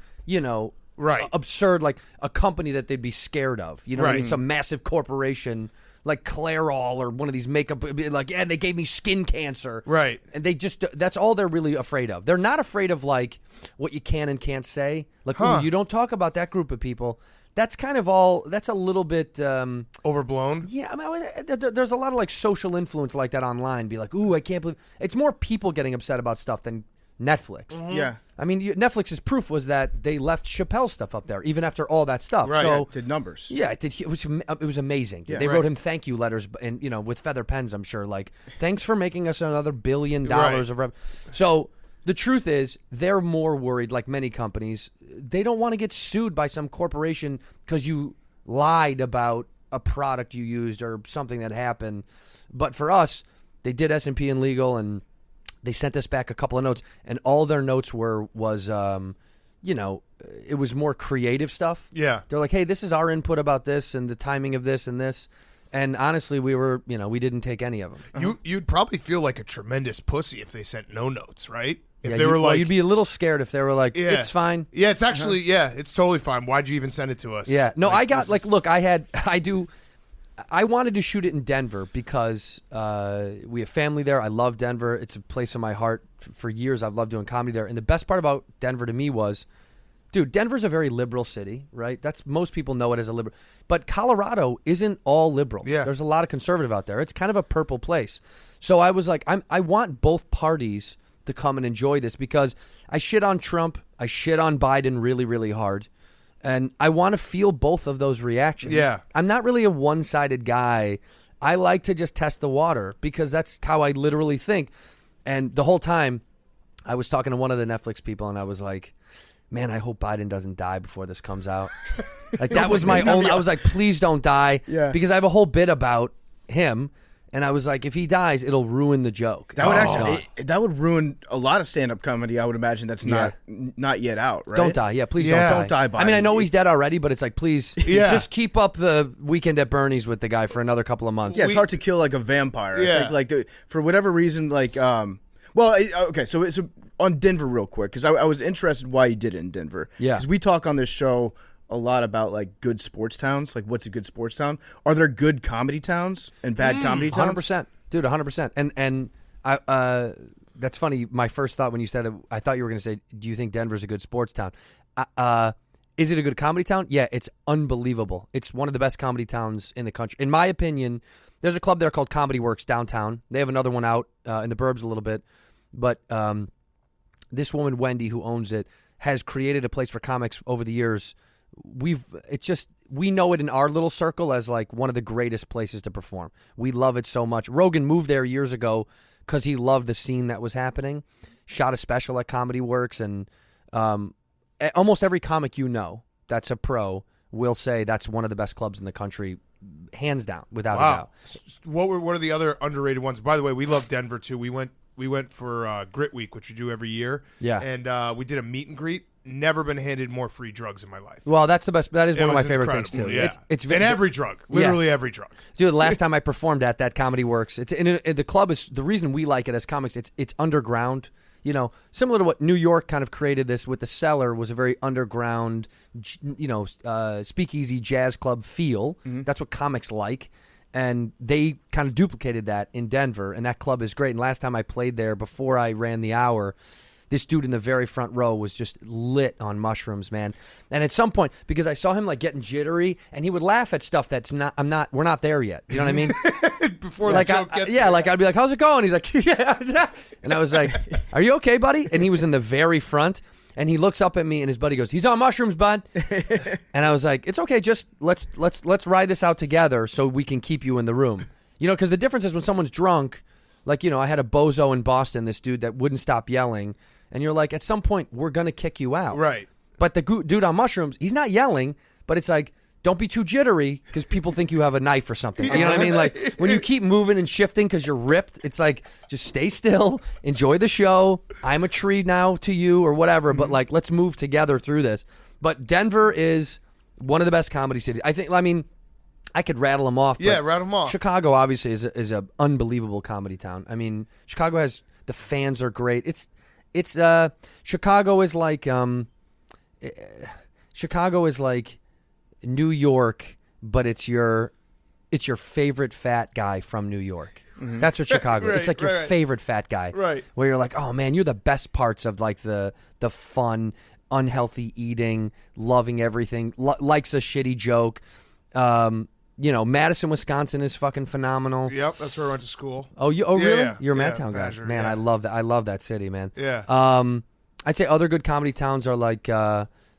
Right. absurd, like a company that they'd be scared of. You know what I mean? Right. Some massive corporation like Clairol or one of these makeup, like, yeah, they gave me skin cancer. Right. And they just, that's all they're really afraid of. They're not afraid of like what you can and can't say. Like, ooh, you don't talk about that group of people. That's kind of all, that's a little bit overblown. Yeah, I mean, there's a lot of like social influence like that online. Be like, ooh, I can't believe, it's more people getting upset about stuff than Netflix. Mm-hmm. Yeah. I mean, Netflix's proof was that they left Chappelle's stuff up there, even after all that stuff. Right. So, It did numbers. yeah, it was amazing. Yeah. They Right. wrote him thank you letters, and with feather pens, I'm sure. Like, thanks for making us another $1 billion of revenue. So the truth is, they're more worried, like many companies. They don't want to get sued by some corporation because you lied about a product you used or something that happened. But for us, they did S&P and legal, and they sent us back a couple of notes, and all their notes was it was more creative stuff. Yeah. They're like, hey, this is our input about this and the timing of this and this. And honestly, we didn't take any of them. You'd probably feel like a tremendous pussy if they sent no notes, right? If Yeah, they were like, you'd be a little scared if they were like, Yeah. it's fine. yeah, it's actually, it's totally fine. Why'd you even send it to us? Yeah. No, Like, I this is- wanted to shoot it in Denver because we have family there. I love Denver. It's a place in my heart. For years, I've loved doing comedy there. And the best part about Denver to me was, dude, Denver's a very liberal city, right? Most people know it as a liberal. But Colorado isn't all liberal. Yeah. There's a lot of conservative out there. It's kind of a purple place. So I was like, I want both parties to come and enjoy this because I shit on Trump. I shit on Biden really, really hard. And I want to feel both of those reactions. Yeah. I'm not really a one-sided guy. I like to just test the water because that's how I literally think. And the whole time, I was talking to one of the Netflix people, and I was like, man, I hope Biden doesn't die before this comes out. Like, that was my only, I was like, please don't die. Yeah. Because I have a whole bit about him. And I was like, if he dies, it'll ruin the joke. That would It's actually gone. that would ruin a lot of stand-up comedy. I would imagine that's not yet out. Right? Don't die. Yeah, please Yeah. don't die. Don't die, I mean, I Biden. know he's dead already, but it's like, please Yeah. just keep up the Weekend at Bernie's with the guy for another couple of months. Yeah, it's hard to kill like a vampire. Yeah. I think for whatever reason, okay, so it's on Denver real quick because I was interested why you did it in Denver. Yeah. because we talk on this show a lot about like good sports towns. Like, what's a good sports town? Are there good comedy towns and bad comedy towns? 100%. Dude, 100%. And I that's funny. My first thought when you said it, I thought you were going to say, do you think Denver's a good sports town? Is it a good comedy town? Yeah, it's unbelievable. It's one of the best comedy towns in the country. In my opinion, there's a club there called Comedy Works downtown. They have another one out in the burbs a little bit. But this woman, Wendy, who owns it, has created a place for comics over the years. We know it in our little circle as like one of the greatest places to perform. We love it so much. Rogan moved there years ago because he loved the scene that was happening. Shot a special at Comedy Works, and almost every comic that's a pro will say that's one of the best clubs in the country, hands down, without a doubt. What are the other underrated ones? By the way, we love Denver too. We went for Grit Week, which we do every year. Yeah. And we did a meet and greet never been handed more free drugs in my life. Well, that's the best. That is It one of my was favorite things too. incredible, yeah. It's and every drug, literally every drug. Dude, the last time I performed at that Comedy Works, the club is the reason we like it as comics. It's underground. You know, similar to what New York kind of created this with the Cellar was a very underground, speakeasy jazz club feel. That's what comics like. And they kind of duplicated that in Denver, and that club is great. And last time I played there, before I ran the hour, this dude in the very front row was just lit on mushrooms, man. And at some point, because I saw him like getting jittery, and he would laugh at stuff that's we're not there yet. You know what I mean? Before like the joke gets yeah, there. like I'd be like, "How's it going?" He's like, "Yeah." And I was like, "Are you okay, buddy?" And he was in the very front, and he looks up at me, and his buddy goes, "He's on mushrooms, bud." And I was like, "It's okay, just let's ride this out together, so we can keep you in the room." You know, because the difference is when someone's drunk, like I had a bozo in Boston, this dude that wouldn't stop yelling. And you're like, at some point, we're going to kick you out. Right. But the dude on mushrooms, he's not yelling, but it's like, don't be too jittery because people think you have a knife or something. You know what I mean? Like, when you keep moving and shifting because you're ripped, it's like, just stay still, enjoy the show. I'm a tree now to you or whatever, but like, let's move together through this. But Denver is one of the best comedy cities. I could rattle them off. Yeah, but rattle them off. Chicago, obviously, is a unbelievable comedy town. I mean, Chicago has, the fans are great. Chicago is like New York, but it's your favorite fat guy from New York. That's what Chicago. Right, it's like your favorite fat guy. Right. Where you're like, oh man, you're the best parts of like the fun, unhealthy eating, loving everything, likes a shitty joke. Madison, Wisconsin is fucking phenomenal. Yep, that's where I went to school. Oh, really? Yeah. You're a Yeah, Madtown guy. Badger, Man, yeah. I love that. I love that city, man. Yeah. I'd say other good comedy towns are like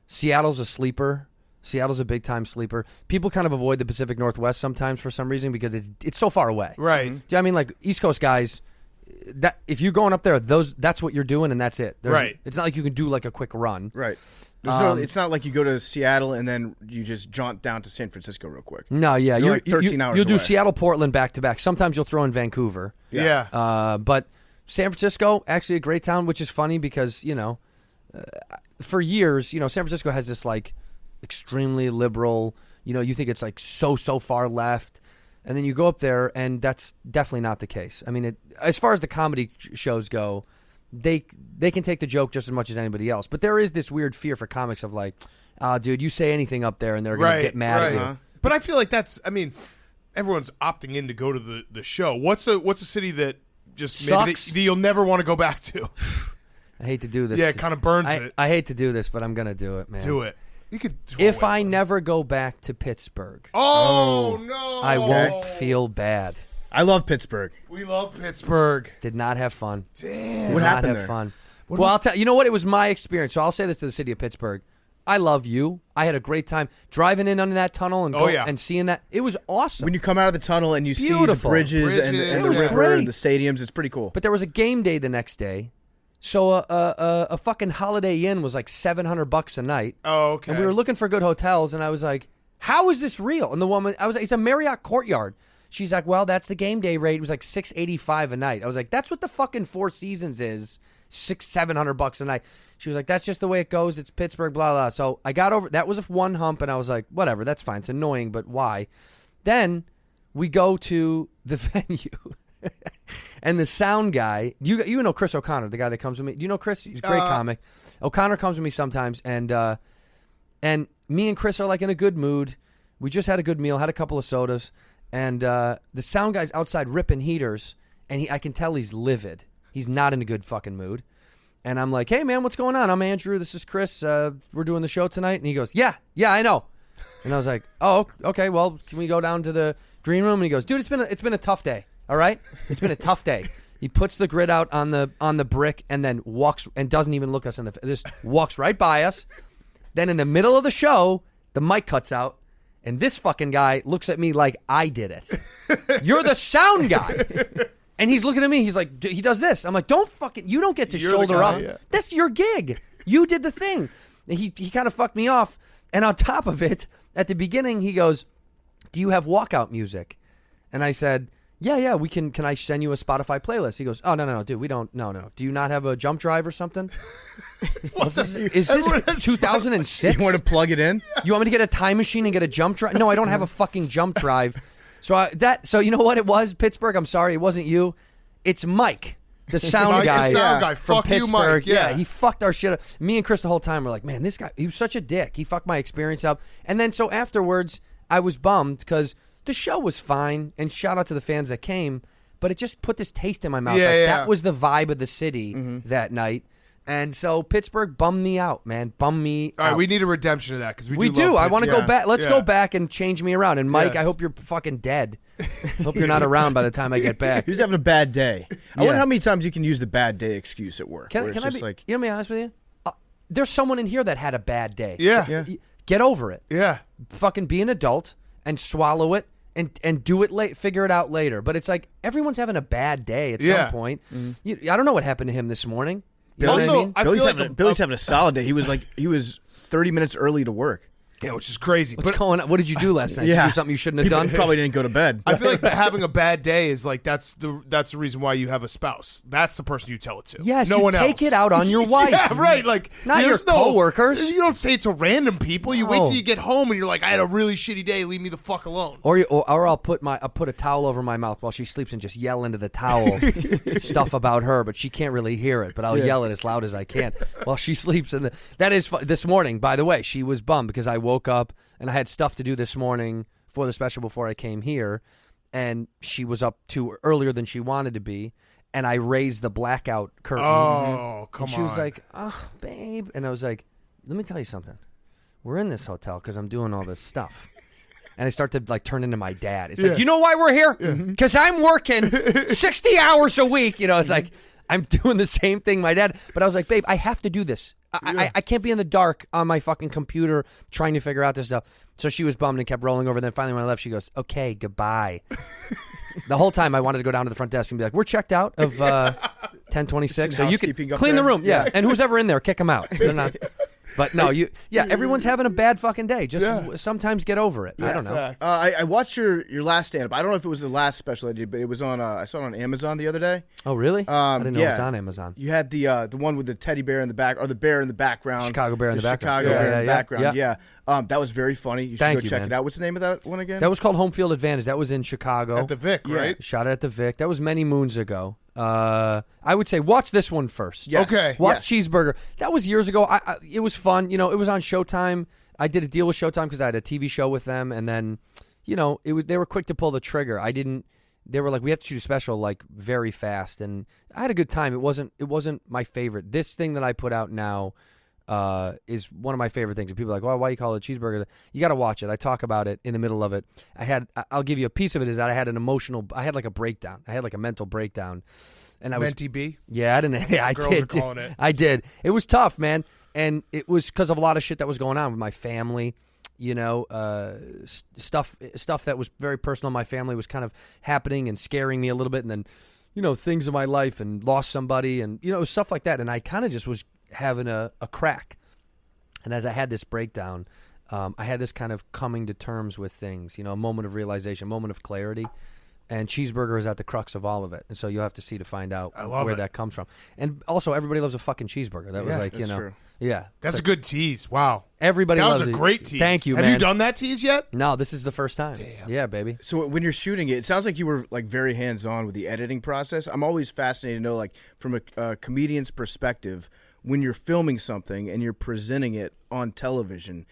Seattle's a sleeper. Seattle's a big time sleeper. People kind of avoid the Pacific Northwest sometimes for some reason because it's so far away. Right. Do you know what I mean? Like East Coast guys, that if you're going up there, that's what you're doing and that's it. Right. It's not like you can do like a quick run. Right. It's not like you go to Seattle and then you just jaunt down to San Francisco real quick. No, yeah, You're like 13 hours You'll do away. Seattle, Portland back to back. Sometimes you'll throw in Vancouver. Yeah. But San Francisco, actually a great town, which is funny because for years, San Francisco has this like extremely liberal. You think it's like so far left, and then you go up there, and that's definitely not the case. I mean, as far as the comedy shows go. They can take the joke just as much as anybody else. But there is this weird fear for comics of like, dude, you say anything up there and they're going to get mad at you. But I feel like everyone's opting in to go to the show. What's a city that just maybe Sucks. that you'll never want to go back to? I hate to do this. Yeah, it kind of burns it. I hate to do this, but I'm going to do it, man. Do it. You could. If I never go back to Pittsburgh, no, I won't feel bad. I love Pittsburgh. We love Pittsburgh. Did not have fun. Damn. What Did not happened have there? fun. Well, I'll tell you know what? It was my experience. So I'll say this to the city of Pittsburgh. I love you. I had a great time driving in under that tunnel and and seeing that. It was awesome. When you come out of the tunnel and you see the Beautiful. bridges and Bridges. the It was river great. and the stadiums, it's pretty cool. But there was a game day the next day. So a fucking Holiday Inn was like $700 a night. Oh, okay. And we were looking for good hotels, and I was like, how is this real? And the woman, I was like, it's a Marriott Courtyard. She's like, well, that's the game day rate. It was like $685 a night. I was like, that's what the fucking Four Seasons is, $700 a night. She was like, that's just the way it goes. It's Pittsburgh, blah, blah. So I got over, that was one hump, and I was like, whatever, that's fine. It's annoying, but why? Then we go to the venue. And the sound guy, you know Chris O'Connor, the guy that comes with me. Do you know Chris? He's a great comic. O'Connor comes with me sometimes, and me and Chris are like in a good mood. We just had a good meal, had a couple of sodas, and the sound guy's outside ripping heaters, and I can tell he's livid. He's not in a good fucking mood. And I'm like, hey man, what's going on? I'm Andrew. This is Chris. We're doing the show tonight. And he goes, yeah, I know. And I was like, oh, okay. Well, can we go down to the green room? And he goes, dude, it's been a tough day. All right, it's been a tough day. He puts the grid out on the brick and then walks and doesn't even look us in the face. Just walks right by us. Then in the middle of the show, the mic cuts out, and this fucking guy looks at me like I did it. You're the sound guy. And he's looking at me. He's like, he does this. I'm like, you don't get to You're the shoulder guy, up. yeah. That's your gig. You did the thing. And he kind of fucked me off. And on top of it, at the beginning, he goes, do you have walkout music? And I said, Yeah, we can. Can I send you a Spotify playlist? He goes, oh no, dude, we don't. No. Do you not have a jump drive or something? Is this 2006? You want to plug it in? You want me to get a time machine and get a jump drive? No, I don't have a fucking jump drive. So you know what it was, Pittsburgh? I'm sorry, it wasn't you. It's Mike, the sound Mike, guy. the sound guy. From Fuck you, Pittsburgh. Mike. Yeah, he fucked our shit up. Me and Chris the whole time were like, man, this guy, he was such a dick. He fucked my experience up. And then so afterwards, I was bummed because the show was fine, and shout out to the fans that came, but it just put this taste in my mouth. That was the vibe of the city that night. And so Pittsburgh bummed me out, man. Bummed me out. All right, we need a redemption of that because we do. I want to go back. Let's Yeah. go back and change me around. And Mike, Yes. I hope you're fucking dead. Hope you're not around by the time I get back. He was having a bad day. I Yeah. wonder how many times you can use the bad day excuse at work. Can where I it's be? just like, You know, to be honest with you, there's someone in here that had a bad day. Yeah. Get over it. Yeah. Fucking be an adult and swallow it and do it late. Figure it out later. But it's like everyone's having a bad day at some point. I don't know what happened to him this morning. You know what I mean? I Billy's, feel like Billy's having a solid day. He was 30 minutes early to work. yeah, which is crazy. What's But going on? What did you do last night? Did you do something you shouldn't have done? Probably didn't go to bed. I feel like having a bad day is like that's the reason why you have a spouse. That's the person you tell it to. Yes, no you one take else. it out on your wife. Yeah, right. Like Not there's your coworkers. You don't say it to random people. You wait No. till you get home and you're like, I had a really shitty day. Leave me the fuck alone. Or I'll put a towel over my mouth while she sleeps and just yell into the towel stuff about her, but she can't really hear it. But I'll yell it as loud as I can while she sleeps. And that is this morning. By the way, she was bummed because I woke up and I had stuff to do this morning for the special before I came here, and she was up too earlier than she wanted to be. And I raised the blackout curtain. Oh, come on. And she was like, "Oh, babe," and I was like, "Let me tell you something. We're in this hotel because I'm doing all this stuff." And I start to like turn into my dad. It's like, you know why we're here? Because I'm working 60 hours a week. You know, it's like I'm doing the same thing my dad. But I was like, babe, I have to do this. I can't be in the dark on my fucking computer trying to figure out this stuff. So she was bummed and kept rolling over. And then finally when I left, she goes, okay, goodbye. The whole time I wanted to go down to the front desk and be like, we're checked out of 1026. So you can housekeeping up clean the there. room. Yeah. And who's ever in there, kick them out. They're not... But no, everyone's having a bad fucking day. Just sometimes get over it. I don't know. I watched your last stand-up. I don't know if it was the last special I did, but it was on. I saw it on Amazon the other day. Oh, really? I didn't know it was yeah. on Amazon. You had the one with the teddy bear in the back, or the bear in the background. Chicago bear in the background. Chicago Yeah, bear in the yeah, background. yeah. Yeah. That was very funny. You should Thank go you, check man. it out. What's the name of that one again? That was called Home Field Advantage. That was in Chicago. At the Vic, right? Shot it at the Vic. That was many moons ago. I would say watch this one first. Yes. Okay. Watch Yes. Cheeseburger. That was years ago. It was fun. You know, it was on Showtime. I did a deal with Showtime because I had a TV show with them, and then, you know, they were quick to pull the trigger. They were like, we have to shoot a special like very fast, and I had a good time. It wasn't my favorite. This thing that I put out now is one of my favorite things. And people are like, well, why you call it a cheeseburger? You got to watch it. I talk about it in the middle of it. I'll give you a piece of it. Is that I had like a breakdown. I had like a mental breakdown, and I was Menti B. Yeah, I didn't. Yeah, I Girls did. are calling it. I did. It was tough, man, and it was because of a lot of shit that was going on with my family. You know, stuff that was very personal in my family was kind of happening and scaring me a little bit, and then, you know, things in my life and lost somebody, and you know, stuff like that. And I kind of just was having a crack, and as I had this breakdown, I had this kind of coming to terms with things. You know, a moment of realization, a moment of clarity. And Cheeseburger is at the crux of all of it. And so you'll have to see to find out where that comes from. And also, everybody loves a fucking cheeseburger. That was like, you know. true. Yeah. That's It's a good tease. Wow. Everybody That loves was a it. great tease. Thank you, Have man. you done that tease yet? No, this is the first time. Damn. Yeah, baby. So when you're shooting it, it sounds like you were like very hands-on with the editing process. I'm always fascinated to know, like, from a comedian's perspective, when you're filming something and you're presenting it on television,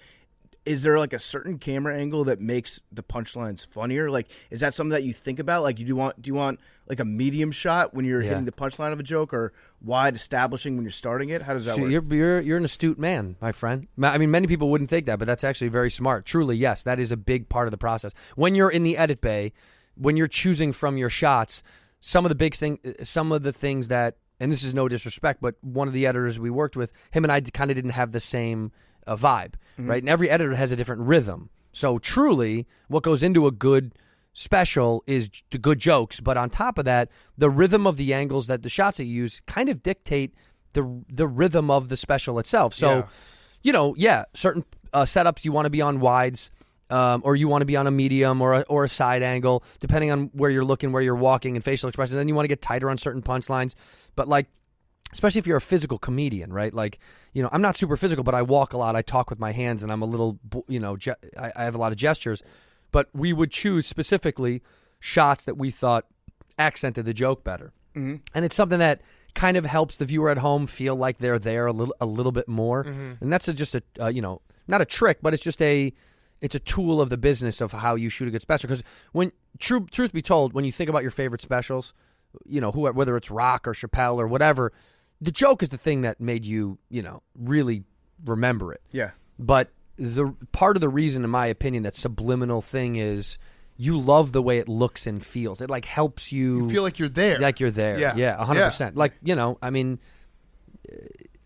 is there like a certain camera angle that makes the punchlines funnier? Like, is that something that you think about? Like, do you want like a medium shot when you're hitting the punchline of a joke, or wide establishing when you're starting it? How does that So work? you're an astute man, my friend. I mean, many people wouldn't think that, but that's actually very smart. Truly, yes, that is a big part of the process. When you're in the edit bay, when you're choosing from your shots, some of the things that, and this is no disrespect, but one of the editors we worked with, him and I kind of didn't have the same vibe, right? And every editor has a different rhythm. So truly, what goes into a good special is the good jokes, but on top of that, the rhythm of the angles that the shots that you use kind of dictate the rhythm of the special itself. So, you know, certain setups you want to be on wides. or you want to be on a medium or a side angle, depending on where you're looking, where you're walking, and facial expressions. Then you want to get tighter on certain punchlines. But like, especially if you're a physical comedian, right? Like, I'm not super physical, but I walk a lot. I talk with my hands, and I'm a little, I have a lot of gestures. But we would choose specifically shots that we thought accented the joke better. Mm-hmm. And it's something that kind of helps the viewer at home feel like they're there a little bit more. Mm-hmm. And that's just not a trick, but it's just it's a tool of the business of how you shoot a good special. Because when truth be told, when you think about your favorite specials, whether it's Rock or Chappelle or whatever, the joke is the thing that made you, really remember it. Yeah. But the part of the reason, in my opinion, that subliminal thing is you love the way it looks and feels. It like helps you. You feel like you're there. Like you're there. Yeah, 100%. Yeah. Like,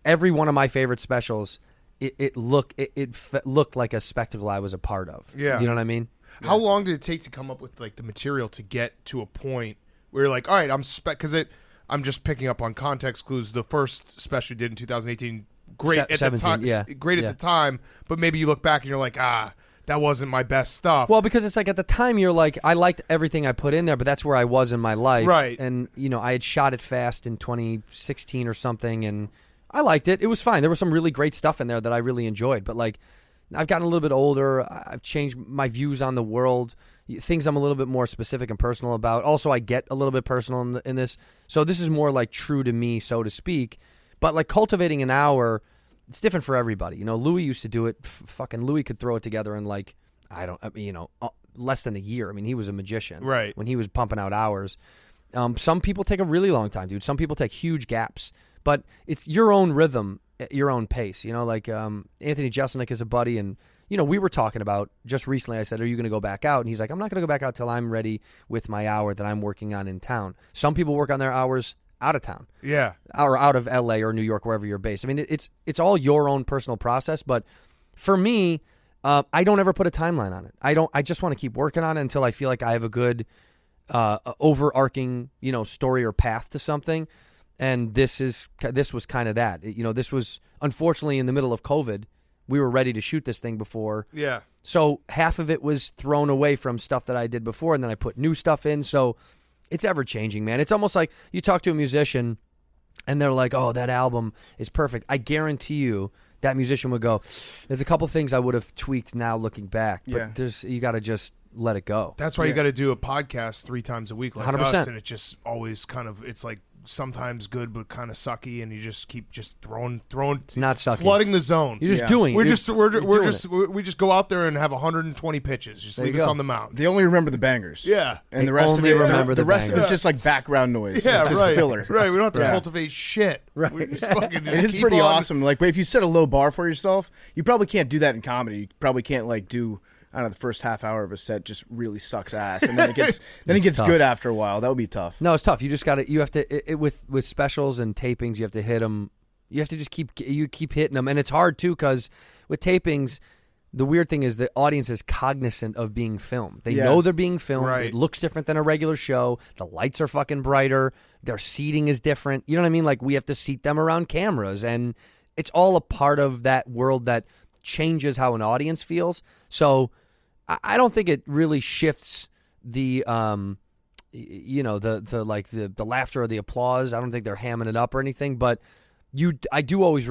every one of my favorite specials, it looked like a spectacle I was a part of. Yeah. You know what I mean? How long did it take to come up with like the material to get to a point where you're like, all right, I'm just picking up on context clues. The first special you did in 2018, great at 17, the time, yeah. At the time, but maybe you look back and you're like, that wasn't my best stuff. Well, because it's like at the time you're like, I liked everything I put in there, but that's where I was in my life. Right. And, I had shot it fast in 2016 or something, and I liked it. It was fine. There was some really great stuff in there that I really enjoyed, but like, I've gotten a little bit older. I've changed my views on the world. Things I'm a little bit more specific and personal about. Also, I get a little bit personal in this. So this is more like true to me, so to speak. But like cultivating an hour, it's different for everybody. Louis used to do it. Fucking Louis could throw it together in like, less than a year. I mean, he was a magician. Right. When he was pumping out hours. Some people take a really long time, dude. Some people take huge gaps. But it's your own rhythm, your own pace. Like Anthony Jeselnik is a buddy, and we were talking about just recently. I said, "Are you going to go back out?" And he's like, "I'm not going to go back out till I'm ready with my hour that I'm working on in town." Some people work on their hours out of town, or out of LA or New York, wherever you're based. I mean, it's all your own personal process. But for me, I don't ever put a timeline on it. I just want to keep working on it until I feel like I have a good overarching story or path to something. And this was kind of that. This was unfortunately in the middle of COVID. We were ready to shoot this thing before. Yeah. So half of it was thrown away from stuff that I did before, and then I put new stuff in. So it's ever changing, man. It's almost like you talk to a musician, and they're like, "Oh, that album is perfect." I guarantee you that musician would go, "There's a couple things I would have tweaked now looking back, but you got to just let it go." That's why you got to do a podcast 3 times a week, like 100%. us, and it just always it's like sometimes good but kind of sucky, and you just keep throwing. It's not sucky. Flooding the zone. You're just doing. We just go out there and have 120 pitches. Just leave us on the mound. They only remember the bangers. Yeah, and the rest of it, the rest of it's just like background noise. Yeah, it's just right. filler. Right. We don't have to cultivate shit. Right. We just fucking just it is keep pretty on. awesome. Like if you set a low bar for yourself, you probably can't do that in comedy. You probably can't like do. I don't know, the first half hour of a set just really sucks ass, and then it gets tough. good after a while. That would be tough. No, it's tough. You just got to. You have to with specials and tapings. You have to hit them. You have to just keep hitting them, and it's hard too because with tapings, the weird thing is the audience is cognizant of being filmed. They know they're being filmed. Right. It looks different than a regular show. The lights are fucking brighter. Their seating is different. You know what I mean? Like we have to seat them around cameras, and it's all a part of that world that changes how an audience feels. So. I don't think it really shifts the the laughter or the applause. I don't think they're hamming it up or anything. But I do always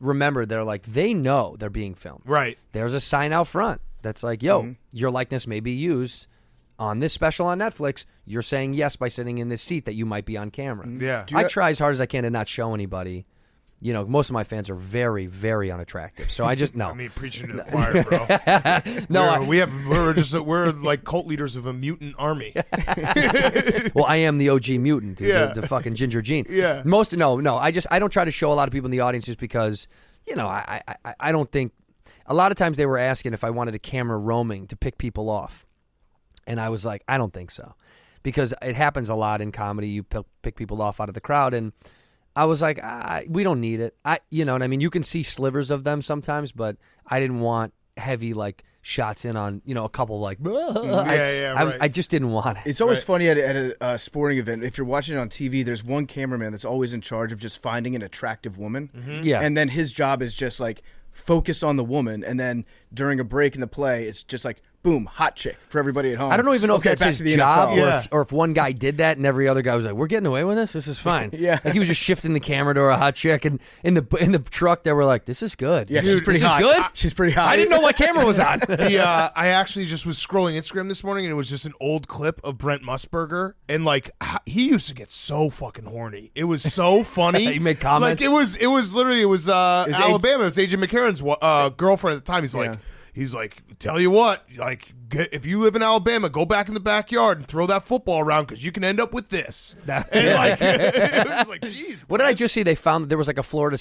remember they're like they know they're being filmed. Right. There's a sign out front that's like, "Yo, your likeness may be used on this special on Netflix. You're saying yes by sitting in this seat that you might be on camera." Yeah. I try as hard as I can to not show anybody. Most of my fans are very, very unattractive. So I just no. I mean, preaching to the choir, bro. We're like cult leaders of a mutant army. Well, I am the OG mutant, the fucking Ginger Gene. Yeah. I don't try to show a lot of people in the audience just because, I don't think a lot of times they were asking if I wanted a camera roaming to pick people off, and I was like, I don't think so, because it happens a lot in comedy. You pick people off out of the crowd, and I was like, we don't need it. You know what I mean? You can see slivers of them sometimes, but I didn't want heavy like shots in on a couple like. Right. I just didn't want it. It's always funny at a sporting event. If you're watching it on TV, there's one cameraman that's always in charge of just finding an attractive woman. Mm-hmm. Yeah, and then his job is just like focus on the woman, and then during a break in the play, it's just like boom, hot chick for everybody at home. I don't even know Okay, if back that's to his the job NFL. or if one guy did that and every other guy was like, "We're getting away with this. This is fine." Yeah. Like he was just shifting the camera to a hot chick, and in the truck they were like, "This is good. Yeah, Dude, she's pretty this hot. is good." She's pretty hot. I didn't know my camera was on. I actually just was scrolling Instagram this morning, and it was just an old clip of Brent Musburger, and like he used to get so fucking horny. It was so funny. He made comments? Like it was literally Alabama. It was AJ McCarron's girlfriend at the time. He's like, tell you what, like if you live in Alabama, go back in the backyard and throw that football around because you can end up with this. And like, it was like, geez. What did I just see? They found there was like a Florida,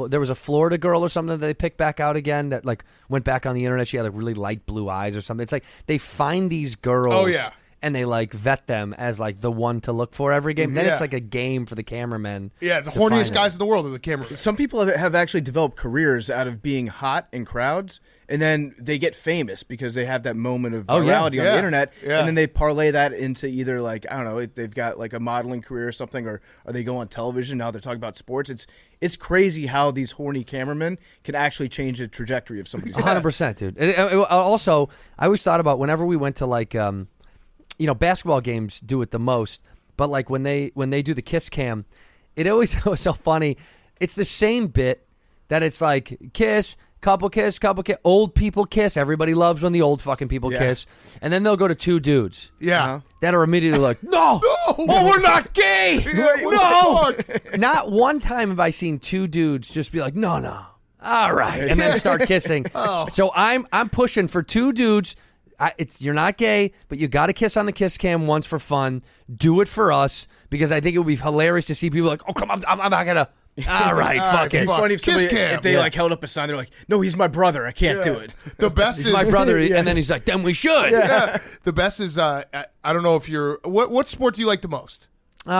there was a Florida girl or something that they picked back out again that like went back on the internet. She had like really light blue eyes or something. It's like they find these girls. Oh, yeah. And they like vet them as like the one to look for every game. Then Yeah. it's like a game for the cameramen. Yeah, the to horniest find guys them. in the world are the cameramen. Some people have actually developed careers out of being hot in crowds, and then they get famous because they have that moment of Oh, yeah. virality on Yeah. the internet, Yeah. and then they parlay that into either like, I don't know, if they've got like a modeling career or something, or they go on television. Now they're talking about sports. It's crazy how these horny cameramen can actually change the trajectory of somebody's life. 100%, dude. And also, I always thought about whenever we went to like, basketball games do it the most. But like when they do the kiss cam, it always was so funny. It's the same bit that it's like couple kiss, old people kiss. Everybody loves when the old fucking people kiss. And then they'll go to two dudes. Yeah. That are immediately like, no, oh, we're not gay. No. Not one time have I seen two dudes just be like, no. All right. And then start kissing. So I'm pushing for two dudes. You're not gay, but you got to kiss on the kiss cam once for fun. Do it for us because I think it would be hilarious to see people like, oh, come on, I'm not going to. All right, fuck It'd it. be funny if, Kiss cam. if they like held up a sign, they're like, "No, he's my brother. I can't do it." The best He's is my brother. And then he's like, then we should. Yeah. The best is I don't know if you're what sport do you like the most? You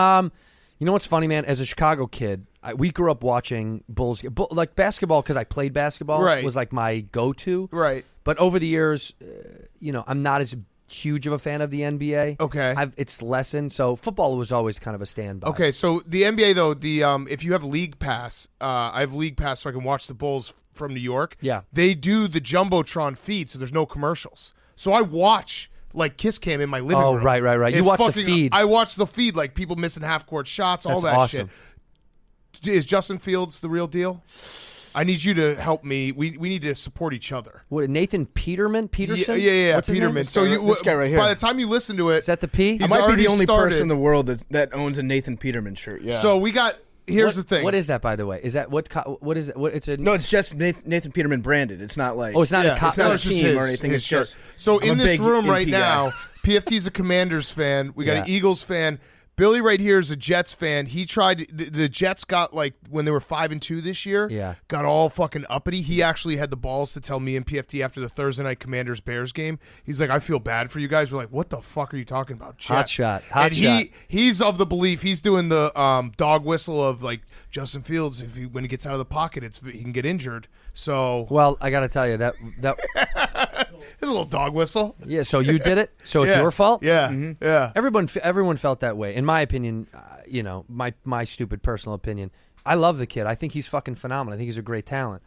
know what's funny, man? As a Chicago kid, we grew up watching Bulls, like basketball, because I played basketball. Right. Was like my go-to. Right. But over the years, I'm not as huge of a fan of the NBA. Okay. It's lessened. So football was always kind of a standby. Okay, so the NBA though, if you have League Pass, I have League Pass so I can watch the Bulls from New York. Yeah. They do the Jumbotron feed, so there's no commercials. So I watch like Kiss Cam in my living room. Oh, right. You It's watch the fucking- feed. I watch the feed, like people missing half court shots, all That's that awesome. shit. Is Justin Fields the real deal? I need you to help me. We need to support each other. What, Nathan Peterson? Yeah, What's his name? Peterman. So This guy right here. by the time you listen to it, Is that the P? I He's might be already the only started. person in the world that owns a Nathan Peterman shirt. Yeah. So we got. Here's the thing. What is that, by the way? Is that what is it? What it's a no, it's just Nathan Peterman branded. It's not like Oh, it's not a it's not a just team his, or anything. his It's shirt. just So I'm in a this big room right NP guy. now, PFT's a Commanders fan. We got an Yeah. Eagles fan. Billy right here is a Jets fan. He tried the Jets got like when they were 5-2 this year. Yeah. Got all fucking uppity. He actually had the balls to tell me and PFT after the Thursday night Commanders Bears game. He's like, I feel bad for you guys. We're like, what the fuck are you talking about? Hot Jets. shot. And he's of the belief he's doing the dog whistle of like Justin Fields. When he gets out of the pocket, he can get injured. So Well, I got to tell you that it's a little dog whistle. yeah. So you did it. So it's Yeah. your fault. Yeah, yeah. Everyone felt that way. In my opinion, my stupid personal opinion. I love the kid. I think he's fucking phenomenal. I think he's a great talent.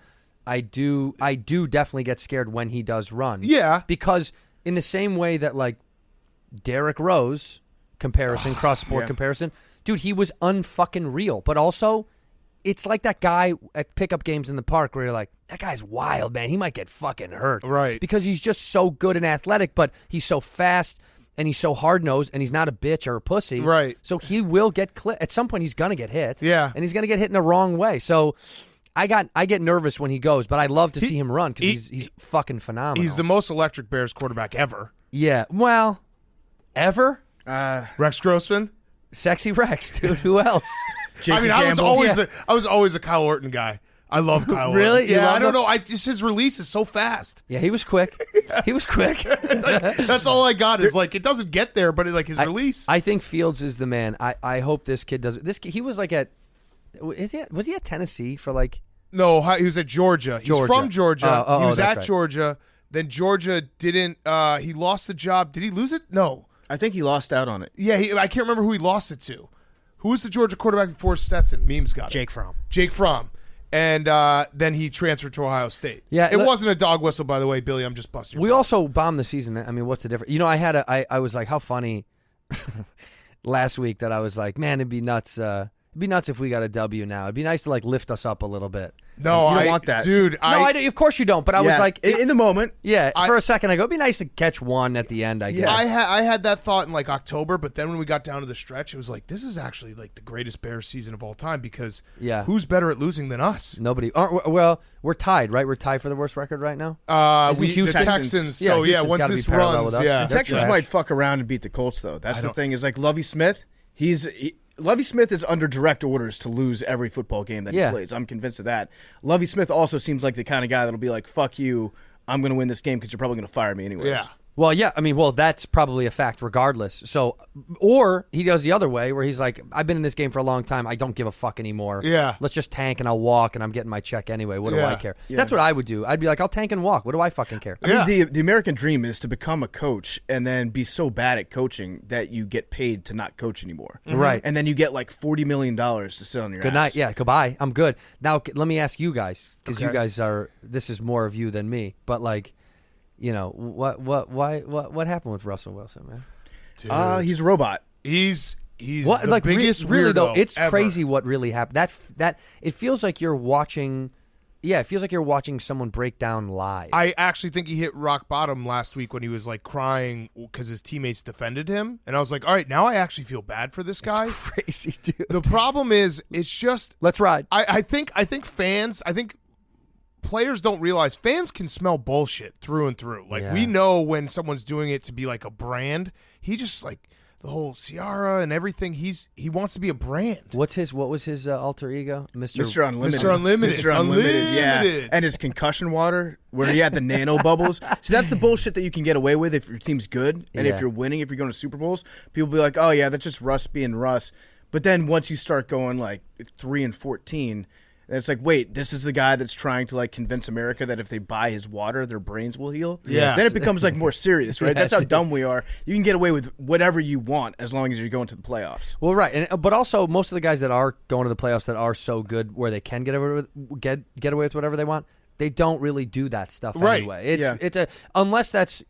I do definitely get scared when he does run. Yeah. Because in the same way that like Derrick Rose comparison, cross sport comparison, dude, he was unfucking real. But also, it's like that guy at pickup games in the park where you're like, that guy's wild, man. He might get fucking hurt. Right. Because he's just so good and athletic, but he's so fast and he's so hard-nosed and he's not a bitch or a pussy. Right. So he will get at some point he's going to get hit. Yeah. And he's going to get hit in the wrong way. So I get nervous when he goes, but I love to see him run because he's fucking phenomenal. He's the most electric Bears quarterback ever. Yeah. Well, ever? Rex Grossman. Sexy Rex, dude. Who else? Jason I Campbell. was always a Kyle Orton guy. I love Kyle Really? Orton. You Yeah, love I don't him? know. Just his release is so fast. Yeah, he was quick. He was quick. That's all I got is like it doesn't get there, but his release. I think Fields is the man. I hope this kid does. He was like was he at Tennessee for like? No, he was at Georgia. He's Georgia. from Georgia. Oh, he was that's at right. Georgia. Then Georgia didn't. He lost the job. Did he lose it? No. I think he lost out on it. Yeah, I can't remember who he lost it to. Who was the Georgia quarterback before Stetson? Memes got it. Jake Fromm. Jake Fromm. And then he transferred to Ohio State. Yeah, it wasn't a dog whistle, by the way, Billy. I'm just busting your We balls. also bombed the season. I mean, what's the difference? I was like, how funny last week that I was like, man, it'd be nuts. It'd be nuts if we got a W now. It'd be nice to like lift us up a little bit. No, You don't I want that. dude. Of course you don't. But I was like, in the moment. yeah. For a second, I go, it'd be nice to catch one at the end. I guess. I had that thought in like October, but then when we got down to the stretch, it was like, this is actually like the greatest Bears season of all time because who's better at losing than us? Nobody. Well, we're tied, right? We're tied for the worst record right now. The Houston- Texans. Yeah, So Houston's once gotta this be parallel runs, with us. yeah. The Texans trash. might fuck around and beat the Colts, though. That's the thing. Is like Lovie Smith. Lovie Smith is under direct orders to lose every football game that he plays. I'm convinced of that. Lovie Smith also seems like the kind of guy that'll be like, "Fuck you, I'm going to win this game because you're probably going to fire me anyways." Yeah. Well, yeah. I mean, that's probably a fact regardless. So, or he does the other way where he's like, I've been in this game for a long time. I don't give a fuck anymore. Yeah. Let's just tank and I'll walk and I'm getting my check anyway. What do Yeah. I care? That's what I would do. I'd be like, I'll tank and walk. What do I fucking care? I mean, the American dream is to become a coach and then be so bad at coaching that you get paid to not coach anymore. Right. And then you get like $40 million to sit on your Good ass. night. Yeah, goodbye. I'm good. Now, let me ask you guys, because you guys this is more of you than me, but like, what happened with Russell Wilson, man? Dude. He's a robot. He's the like biggest really though, weirdo it's ever. crazy what really happened. That it feels like you're watching. Yeah, it feels like you're watching someone break down live. I actually think he hit rock bottom last week when he was like crying because his teammates defended him, and I was like, all right, now I actually feel bad for this guy. It's crazy, dude. The problem is, it's just Let's ride. I think fans, players don't realize fans can smell bullshit through and through. Like we know when someone's doing it to be like a brand. He just like the whole Ciara and everything. He wants to be a brand. What was his alter ego, Mr. Unlimited. Mr. Unlimited. Mr. Unlimited, yeah. Unlimited. And his concussion water, where he had the nano bubbles. See, that's the bullshit that you can get away with if your team's good and if you're winning, if you're going to Super Bowls. People be like, oh, yeah, that's just Russ being Russ. But then once you start going like 3-14, and it's like, wait, this is the guy that's trying to like convince America that if they buy his water, their brains will heal. Yes. Then it becomes like more serious, right? Yeah, That's how dude. dumb we are. You can get away with whatever you want as long as you're going to the playoffs. Well, right, but also most of the guys that are going to the playoffs that are so good where they can get away with whatever they want, they don't really do that stuff anyway. Unless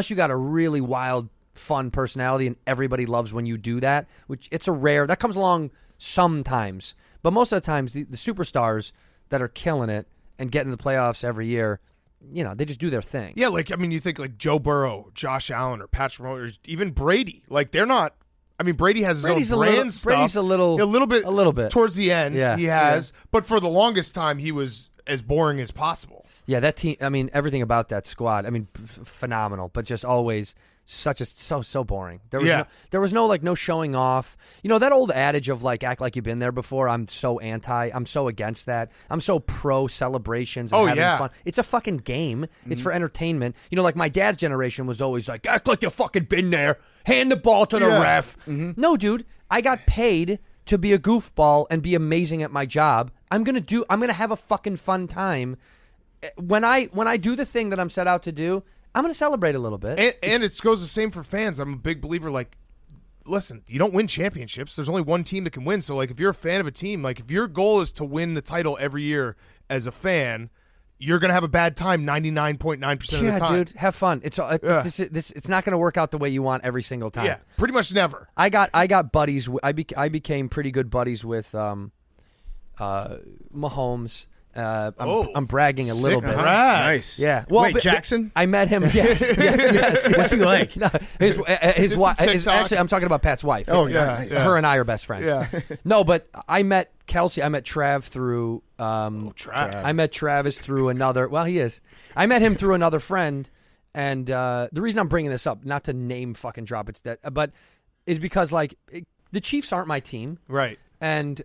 you got a really wild, fun personality and everybody loves when you do that, which that comes along sometimes. But most of the times, the superstars that are killing it and getting to the playoffs every year, they just do their thing. Yeah, you think like Joe Burrow, Josh Allen, or Patrick Mahomes, or even Brady. Like they're not. I mean, Brady has his own brand stuff. Brady's a little bit towards the end. Yeah. He has, but for the longest time, he was as boring as possible. Yeah, that team. I mean, everything about that squad. I mean, phenomenal, but just always so boring. There was no showing off. That old adage of like act like you've been there before. I'm so against that. I'm so pro celebrations and having fun. It's a fucking game. It's for entertainment. Like my dad's generation was always like act like you fucking been there. Hand the ball to the ref. No, dude, I got paid to be a goofball and be amazing at my job. I'm gonna have a fucking fun time. When I do the thing that I'm set out to do, I'm going to celebrate a little bit. And it goes the same for fans. I'm a big believer, like, listen, you don't win championships. There's only one team that can win. So, like, if you're a fan of a team, like, if your goal is to win the title every year as a fan, you're going to have a bad time 99.9% of the time. Yeah, dude, have fun. It's not going to work out the way you want every single time. Yeah, pretty much never. I got buddies. I became pretty good buddies with Mahomes. I'm bragging a little bit. Nice. Yeah. Well, wait, Jackson? I met him. Yes. What's he like? No, his wife. Actually, I'm talking about Pat's wife. Oh, yeah. Her and I are best friends. Yeah. No, but I met Kelsey. I met Trav through. Trav. I met Travis through another. Well, he is. I met him through another friend, and the reason I'm bringing this up, not to name fucking drop, but is because like the Chiefs aren't my team, right? And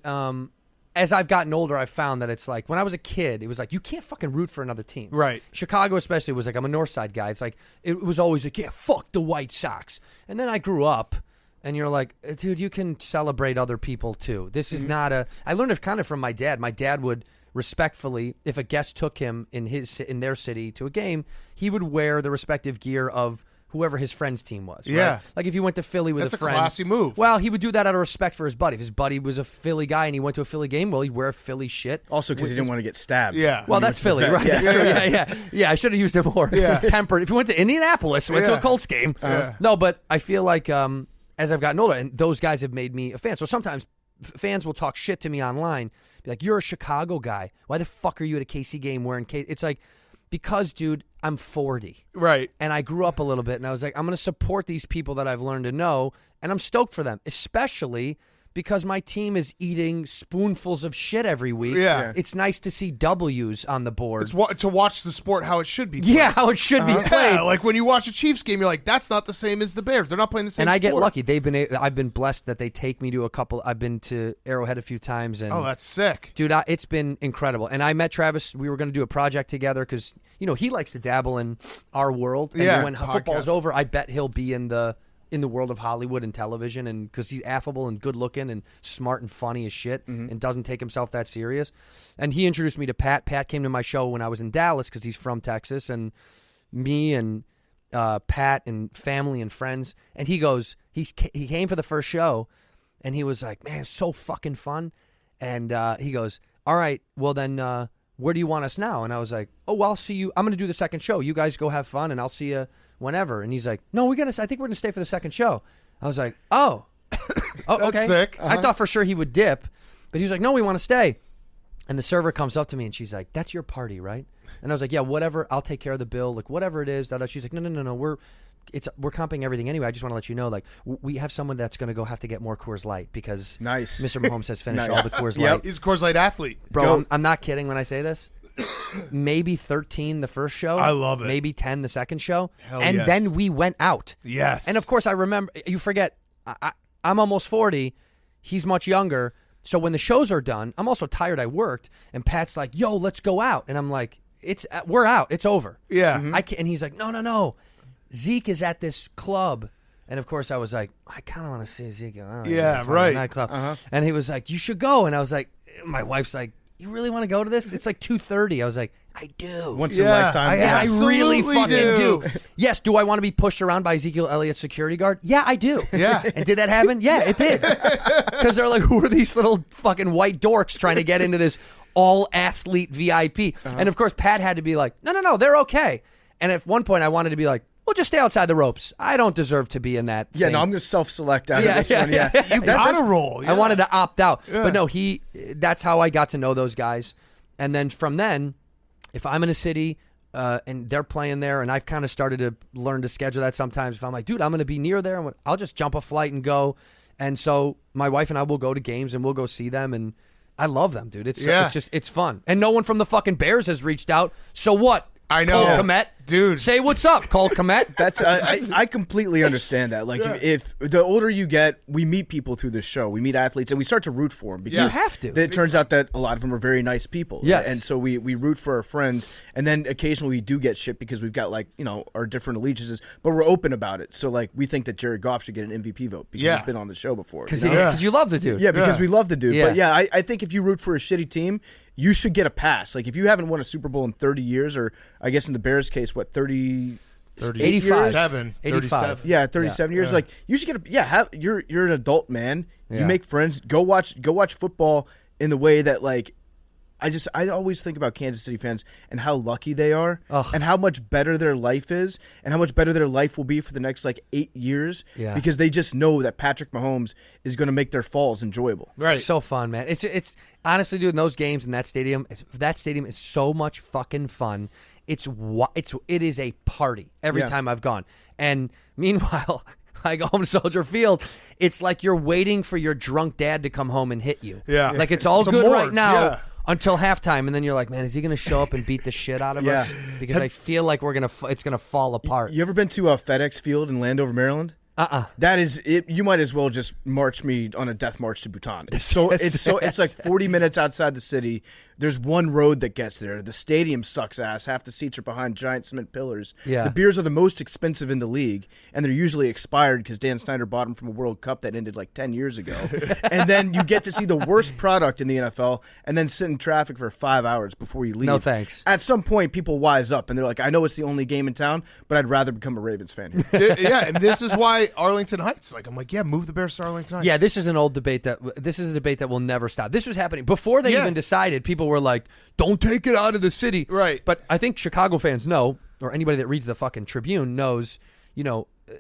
as I've gotten older, I've found that it's like when I was a kid, it was like you can't fucking root for another team. Right. Chicago especially was like, I'm a North Side guy. It's like it was always like, yeah, fuck the White Sox. And then I grew up and you're like, dude, you can celebrate other people too. This is not I learned it kind of from my dad. My dad would respectfully, if a guest took him in their city to a game, he would wear the respective gear of whoever his friend's team was. Yeah. Right? Like if he went to Philly with That's a friend. a classy move. Well, he would do that out of respect for his buddy. If his buddy was a Philly guy and he went to a Philly game, well, he'd wear Philly shit. Also, because he didn't want to get stabbed. Yeah. Well, that's Philly, right? Yeah. That's true. Yeah. I should have used it more tempered. If you went to Indianapolis, went to a Colts game. No, but I feel like as I've gotten older, and those guys have made me a fan. So sometimes fans will talk shit to me online, be like, "You're a Chicago guy. Why the fuck are you at a KC game wearing KC?" It's like, because, dude, I'm 40. Right. And I grew up a little bit, and I was like, I'm going to support these people that I've learned to know, and I'm stoked for them, especially because my team is eating spoonfuls of shit every week. Yeah. It's nice to see W's on the board. It's to watch the sport how it should be played. Yeah, how it should be played. Yeah, like when you watch a Chiefs game, you're like, that's not the same as the Bears. They're not playing the same And I get sport. lucky. I've been blessed that they take me to a couple. I've been to Arrowhead a few times. And Oh, that's sick. dude, it's been incredible. And I met Travis. We were going to do a project together because, he likes to dabble in our world. And Yeah, when podcast. football's over, I bet he'll be in the world of Hollywood and television, and because he's affable and good looking and smart and funny as shit and doesn't take himself that serious. And he introduced me to Pat. Pat came to my show when I was in Dallas because he's from Texas, and me and Pat and family and friends. And he goes, he came for the first show, and he was like, "Man, it's so fucking fun." And he goes, "All right, well then, where do you want us now?" And I was like, "Oh, well, I'll see you. I'm going to do the second show. You guys go have fun, and I'll see you whenever." And he's like, "No, I think we're going to stay for the second show." I was like, "Oh, okay." That's sick. I thought for sure he would dip, but he was like, "No, we want to stay." And the server comes up to me and she's like, "That's your party, right?" And I was like, "Yeah, whatever. I'll take care of the bill. Like whatever it is." She's like, "No. We're comping everything anyway. I just want to let you know, like, we have someone that's going to go have to get more Coors Light because Nice. Mr. Mahomes has finished Nice. all the Coors Yep. Light." He's a Coors Light athlete. Bro, I'm not kidding when I say this. Maybe 13 the first show. I love it. Maybe 10 the second show. Hell and yes. then we went out. Yes. And of course, I remember, you forget, I'm almost 40. He's much younger. So when the shows are done, I'm also tired. I worked. And Pat's like, "Yo, let's go out." And I'm like, we're out. It's over. Yeah. And he's like, No. Zeke is at this club. And of course, I was like, I kind of want to see Zeke. Yeah, right. Nightclub. And he was like, "You should go." And I was like, my wife's like, "You really want to go to this? It's like 2:30. I was like, "I do. Once in a lifetime. I really absolutely fucking do. do." Yes, do I want to be pushed around by Ezekiel Elliott's security guard? Yeah, I do. Yeah. And did that happen? Yeah, it did. Because they're like, who are these little fucking white dorks trying to get into this all-athlete VIP? And of course, Pat had to be like, no, they're okay. And at one point, I wanted to be like, "Well, just stay outside the ropes. I don't deserve to be in that Yeah, thing." no, I'm going to self-select out of this one. Yeah. You gotta roll. I wanted to opt out. But no, that's how I got to know those guys. And then from then, if I'm in a city and they're playing there, and I've kind of started to learn to schedule that sometimes, if I'm like, "Dude, I'm going to be near there," I'll just jump a flight and go. And so my wife and I will go to games and we'll go see them. And I love them, dude. It's fun. And no one from the fucking Bears has reached out. So what? I know. Cole Kmet. Dude. Say what's up, Cole Kmet. That's I completely understand that. Like, if the older you get, we meet people through this show. We meet athletes, and we start to root for them. Because You have to. It turns out that a lot of them are very nice people. Yes. And so we root for our friends, and then occasionally we do get shit because we've got, like, our different allegiances, but we're open about it. So, like, we think that Jared Goff should get an MVP vote because he's been on the show before. Because you love the dude. Yeah, because we love the dude. Yeah. But yeah, I think if you root for a shitty team, you should get a pass. Like, if you haven't won a Super Bowl in 30 years, or I guess in the Bears' case, what, 38 years? 85. Yeah, 37 years. Like, you should get you're an adult man. Yeah. You make friends. Go watch football in the way that, like, I always think about Kansas City fans and how lucky they are, and how much better their life is, and how much better their life will be for the next, like, 8 years. Yeah. Because they just know that Patrick Mahomes is going to make their falls enjoyable. Right. So fun, man. It's honestly, dude, in those games in that stadium is so much fucking fun. It is a party every time I've gone. And meanwhile, I go home to Soldier Field. It's like you're waiting for your drunk dad to come home and hit you. Yeah. Like, it's all It's a good morgue, right now. yeah. Until halftime, and then you're like, "Man, is he going to show up and beat the shit out of us?" Because I feel like it's going to fall apart. You ever been to FedEx Field in Landover, Maryland? That is it. You might as well just march me on a death march to Bhutan. It's like 40 minutes outside the city. There's one road that gets there. The stadium sucks ass. Half the seats are behind giant cement pillars. Yeah. The beers are the most expensive in the league, and they're usually expired because Dan Snyder bought them from a World Cup that ended like 10 years ago. And then you get to see the worst product in the NFL, and then sit in traffic for 5 hours before you leave. No thanks. At some point, people wise up, and they're like, I know it's the only game in town, but I'd rather become a Ravens fan here. Yeah, and this is why Arlington Heights. Like, I'm like, yeah, move the Bears to Arlington Heights. Yeah, this is an old debate this is a debate that will never stop. This was happening before they even decided. People were like, don't take it out of the city. Right. But I think Chicago fans know, or anybody that reads the fucking Tribune knows,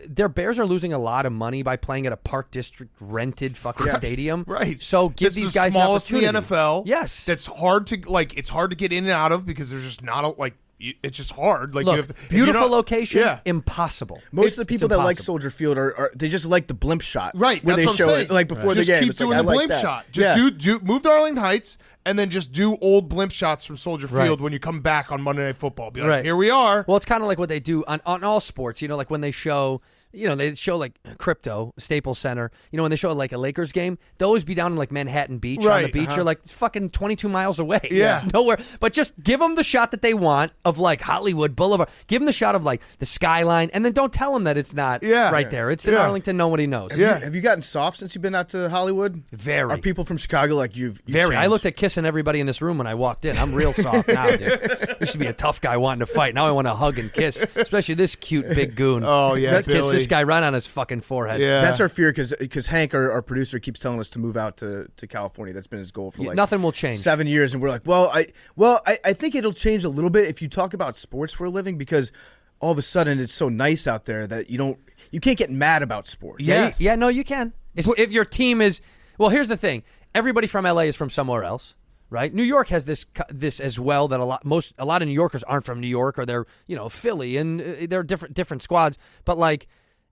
their Bears are losing a lot of money by playing at a Park District rented fucking stadium. Right. So give these guys an smallest in opportunity. the NFL. Yes. That's hard to it's hard to get in and out of because there's just not it's just hard. Like, Look, you have to, beautiful location, Yeah. impossible. Most of the people that like impossible. Soldier Field are they just like the blimp shot, Right, Where that's they what I'm show saying. it like before the Just game. keep It's like, doing I the like blimp that. shot. Just do move to Arlington Heights and then just do old blimp shots from Soldier Right. Field when you come back on Monday Night Football. Be like, Right. here we are. Well, it's kind of like what they do on all sports. Like when they show. They show like crypto, Staples Center. When they show like a Lakers game, they'll always be down in like Manhattan Beach on the Right, beach. You're like, it's fucking 22 miles away. Yeah. It's nowhere. But just give them the shot that they want of like Hollywood Boulevard. Give them the shot of like the skyline, and then don't tell them that it's not right there. It's in Arlington. Nobody knows. Have you gotten soft since you've been out to Hollywood? Very. Are people from Chicago like you've Very. I changed? looked at kissing everybody in this room when I walked in. I'm real soft now, dude. Used to be a tough guy wanting to fight. Now I want to hug and kiss, especially this cute big goon. Oh, yeah, Kiss Billy. this guy right on his fucking forehead. Yeah. That's our fear because Hank, our producer, keeps telling us to move out to California. That's been his goal for like Nothing will change. 7 years, and we're like, I think it'll change a little bit if you talk about sports for a living because all of a sudden it's so nice out there that you can't get mad about sports. Yes. Yeah, no, you can. If your team is well, here's the thing. Everybody from LA is from somewhere else, right? New York has this as well that a lot of New Yorkers aren't from New York or they're, Philly and they're different squads, but like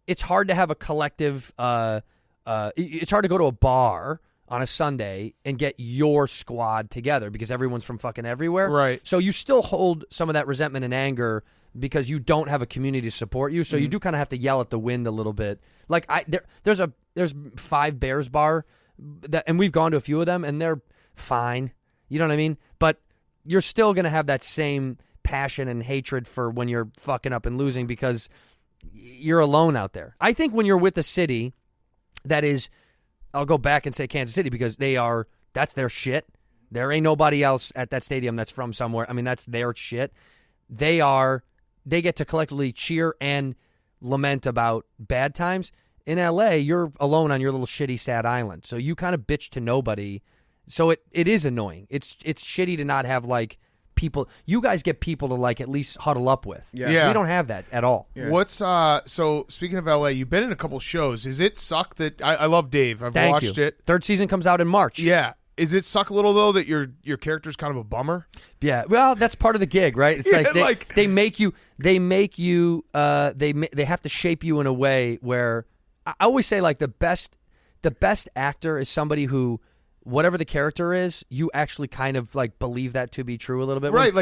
it's hard to have a collective it's hard to go to a bar on a Sunday and get your squad together because everyone's from fucking everywhere. Right. So you still hold some of that resentment and anger because you don't have a community to support you. So you do kind of have to yell at the wind a little bit. Like there's 5 Bears bar and we've gone to a few of them and they're fine. You know what I mean? But you're still going to have that same passion and hatred for when you're fucking up and losing because you're alone out there. I think when you're with a city that is, I'll go back and say Kansas City because that's their shit. There ain't nobody else at that stadium that's from somewhere. I mean, that's their shit. They get to collectively cheer and lament about bad times. In LA, you're alone on your little shitty sad island. So you kind of bitch to nobody. So it is annoying. It's shitty to not have like people. You guys get people to like at least huddle up with. Yeah. We don't have that at all. Yeah. What's so speaking of LA, you've been in a couple shows. Is it suck that I love Dave? I've Thank watched you. it. 3rd season comes out in March. Yeah. Is it suck a little though that your character's kind of a bummer? Yeah, well, that's part of the gig, right? It's Yeah, like they make you they have to shape you in a way where I always say like the best actor is somebody who whatever the character is, you actually kind of like believe that to be true a little bit. Right,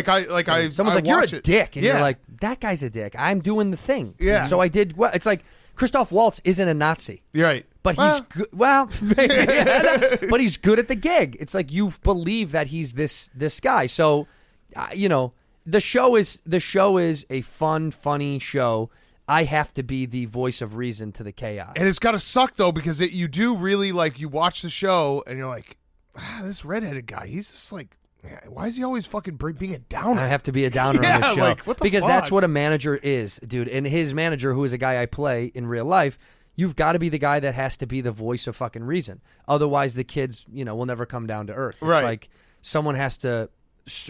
Someone's like, you're a dick, and you're like, that guy's a dick. I'm doing the thing. Yeah. So I did well. It's like Christoph Waltz isn't a Nazi. You're right. But he's good. Well, but he's good at the gig. It's like you believe that he's this guy. So, the show is a fun, funny show. I have to be the voice of reason to the chaos. And it's got to suck though because you do really like you watch the show and you're like, this redheaded guy, he's just like, why is he always fucking being a downer? I have to be a downer Yeah, on this show like, what the because fuck? that's what a manager is, dude. And his manager, who is a guy I play in real life, you've got to be the guy that has to be the voice of fucking reason. Otherwise, the kids, will never come down to earth. It's Right. like someone has to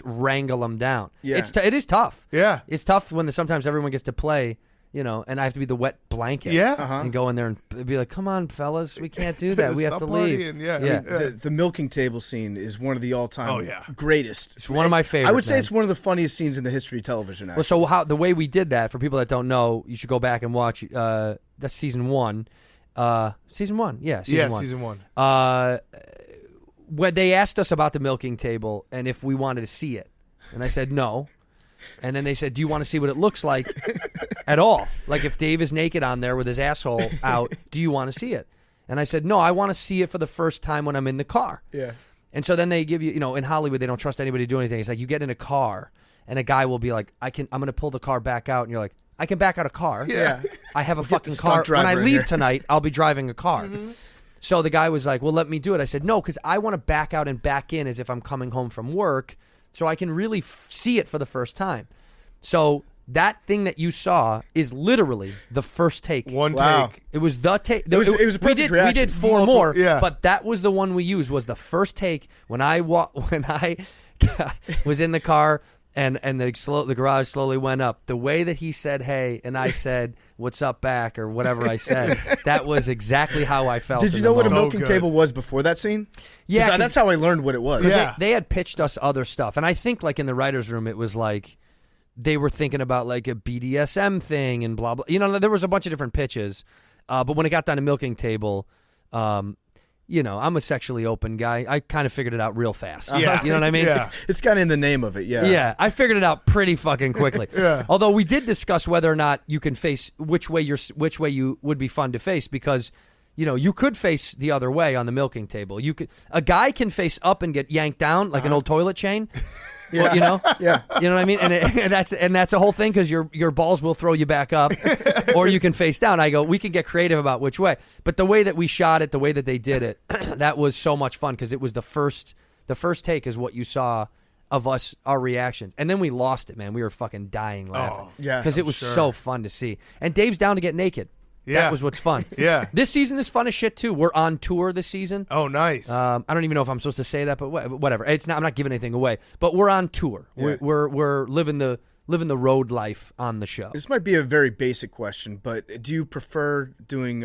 wrangle them them. Yeah. It is tough. Yeah. It's tough when sometimes everyone gets to play. And I have to be the wet blanket. Yeah. And go in there and be like, "Come on, fellas, we can't do that. We have Stop to leave." partying, yeah. Yeah. The milking table scene is one of the all-time greatest. It's one of my favorites. I would say man. it's one of the funniest scenes in the history of television. Actually. Well, so the way we did that, for people that don't know, you should go back and watch. That's season 1. Season 1, yeah, season 1. Season 1. When they asked us about the milking table and if we wanted to see it, and I said no. And then they said, do you want to see what it looks like at all? Like if Dave is naked on there with his asshole out, do you want to see it? And I said, no, I want to see it for the first time when I'm in the car. Yeah. And so then they give you, in Hollywood, they don't trust anybody to do anything. It's like you get in a car and a guy will be like, I'm going to pull the car back out. And you're like, I can back out a car. Yeah. I have a Get the fucking stunt car. driver When I in leave here. tonight, I'll be driving a car. So the guy was like, well, let me do it. I said, no, because I want to back out and back in as if I'm coming home from work so I can really see it for the first time. So that thing that you saw is literally the first take. One Wow. take. It was the take. It was a perfect we reaction. did four Multiple- more, yeah. but that was the one we used. Was the first take when I was in the car and the garage slowly went up. The way that he said "Hey" and I said "What's up, back" or whatever I said, that was exactly how I felt. Did you in know the what a moment. So milking good. table was before that scene? Yeah, 'cause- that's how I learned what it was. Yeah. They had pitched us other stuff, and I think like in the writers' room, it was like they were thinking about like a BDSM thing and blah blah. There was a bunch of different pitches, but when it got down to milking table, I'm a sexually open guy. I kind of figured it out real fast. Yeah. You know what I mean? Yeah. It's kind of in the name of it. Yeah. Yeah, I figured it out pretty fucking quickly. Yeah. Although we did discuss whether or not you can face which way you would be fun to face because you could face the other way on the milking table. A guy can face up and get yanked down like an old toilet chain. Yeah. Yeah. You know what I mean? And that's a whole thing because your balls will throw you back up, or you can face down. I go, we can get creative about which way. But the way that we shot it, the way that they did it, that was so much fun because it was the first take is what you saw of us, our reactions, and then we lost it, man. We were fucking dying laughing. yeah, because it was sure. so fun to see. And Dave's down to get naked. Yeah. That was what's fun. Yeah. This season is fun as shit too. We're on tour this season. Oh, nice. I don't even know if I'm supposed to say that, but whatever. It's not. I'm not giving anything away. But we're on tour. Yeah. We're living the road life on the show. This might be a very basic question, but do you prefer doing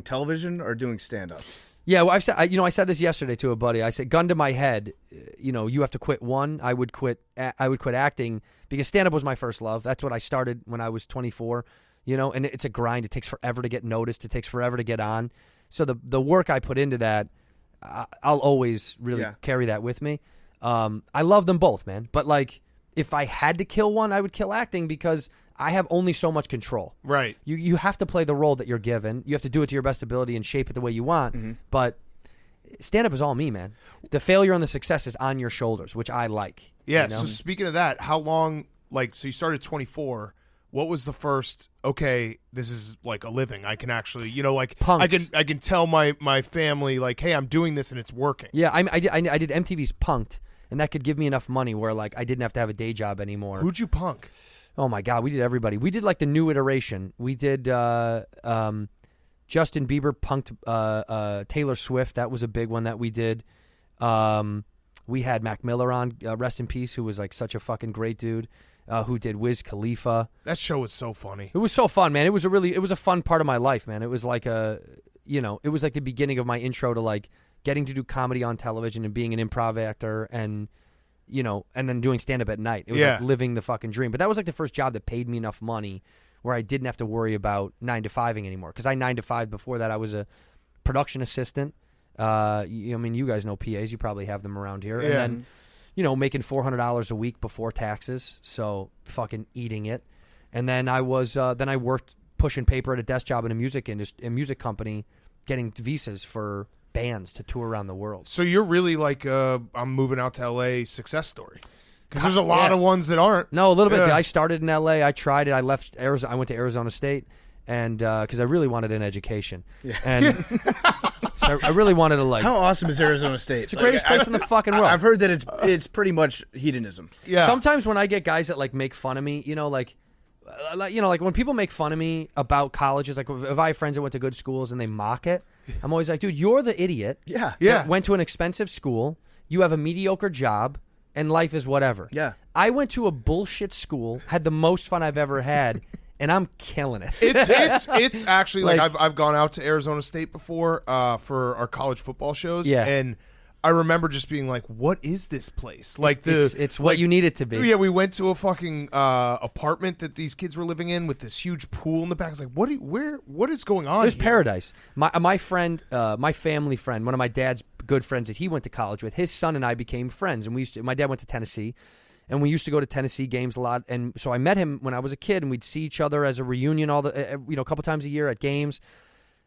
television or doing stand up? Yeah, well, I said this yesterday to a buddy. I said, gun to my head, you have to quit one. I would quit acting because stand up was my first love. That's what I started when I was 24. And it's a grind. It takes forever to get noticed. It takes forever to get on. So the work I put into that, I'll always really carry that with me. I love them both, man. But like, if I had to kill one, I would kill acting because I have only so much control. right. You have to play the role that you're given. You have to do it to your best ability and shape it the way you want. Mm-hmm. But stand-up is all me, man. The failure and the success is on your shoulders, which I like. Yeah. So speaking of that, how long? So you started 24. What was the first? Okay, this is like a living. I can actually, Punked. I can tell my family like, hey, I'm doing this and it's working. Yeah, I did MTV's Punked, and that could give me enough money where like I didn't have to have a day job anymore. Who'd you punk? Oh my God, we did everybody. We did like the new iteration. We did Justin Bieber punked Taylor Swift. That was a big one that we did. We had Mac Miller on, rest in peace, who was like such a fucking great dude. Who did Wiz Khalifa. That show was so funny. It was so fun, man. It was a fun part of my life, man. It was like it was like the beginning of my intro to like getting to do comedy on television and being an improv actor and then doing stand up at night. It was like living the fucking dream. But that was like the first job that paid me enough money where I didn't have to worry about 9 to 5ing anymore. Because I 9 to 5 before that I was a production assistant. You guys know PAs, you probably have them around here. Yeah. And then making $400 a week before taxes, so fucking eating it. And then I worked pushing paper at a desk job in a music company, getting visas for bands to tour around the world. So you're really like I'm moving out to LA success story. Because there's a lot of ones that aren't. No, a little bit. Yeah. I started in LA. I tried it. I left Arizona. I went to Arizona State, and because I really wanted an education. Yeah. And so I really wanted to like. How awesome is Arizona State? It's the greatest place in the fucking world. I've heard that it's pretty much hedonism. Yeah. Sometimes when I get guys that like make fun of me, like when people make fun of me about colleges, like if I have friends that went to good schools and they mock it, I'm always like, dude, you're the idiot. Yeah. that went to an expensive school. You have a mediocre job, and life is whatever. Yeah. I went to a bullshit school, had the most fun I've ever had, and I'm killing it. It's actually like I've gone out to Arizona State before for our college football shows. Yeah. And I remember just being like, what is this place? Like it's what you need it to be. Yeah, we went to a fucking apartment that these kids were living in with this huge pool in the back. It's like, what is going on? It was here? paradise. My friend, my family friend, one of my dad's good friends that he went to college with, his son and I became friends, and my dad went to Tennessee, and we used to go to Tennessee games a lot. And so I met him when I was a kid, and we'd see each other as a reunion a couple times a year at games.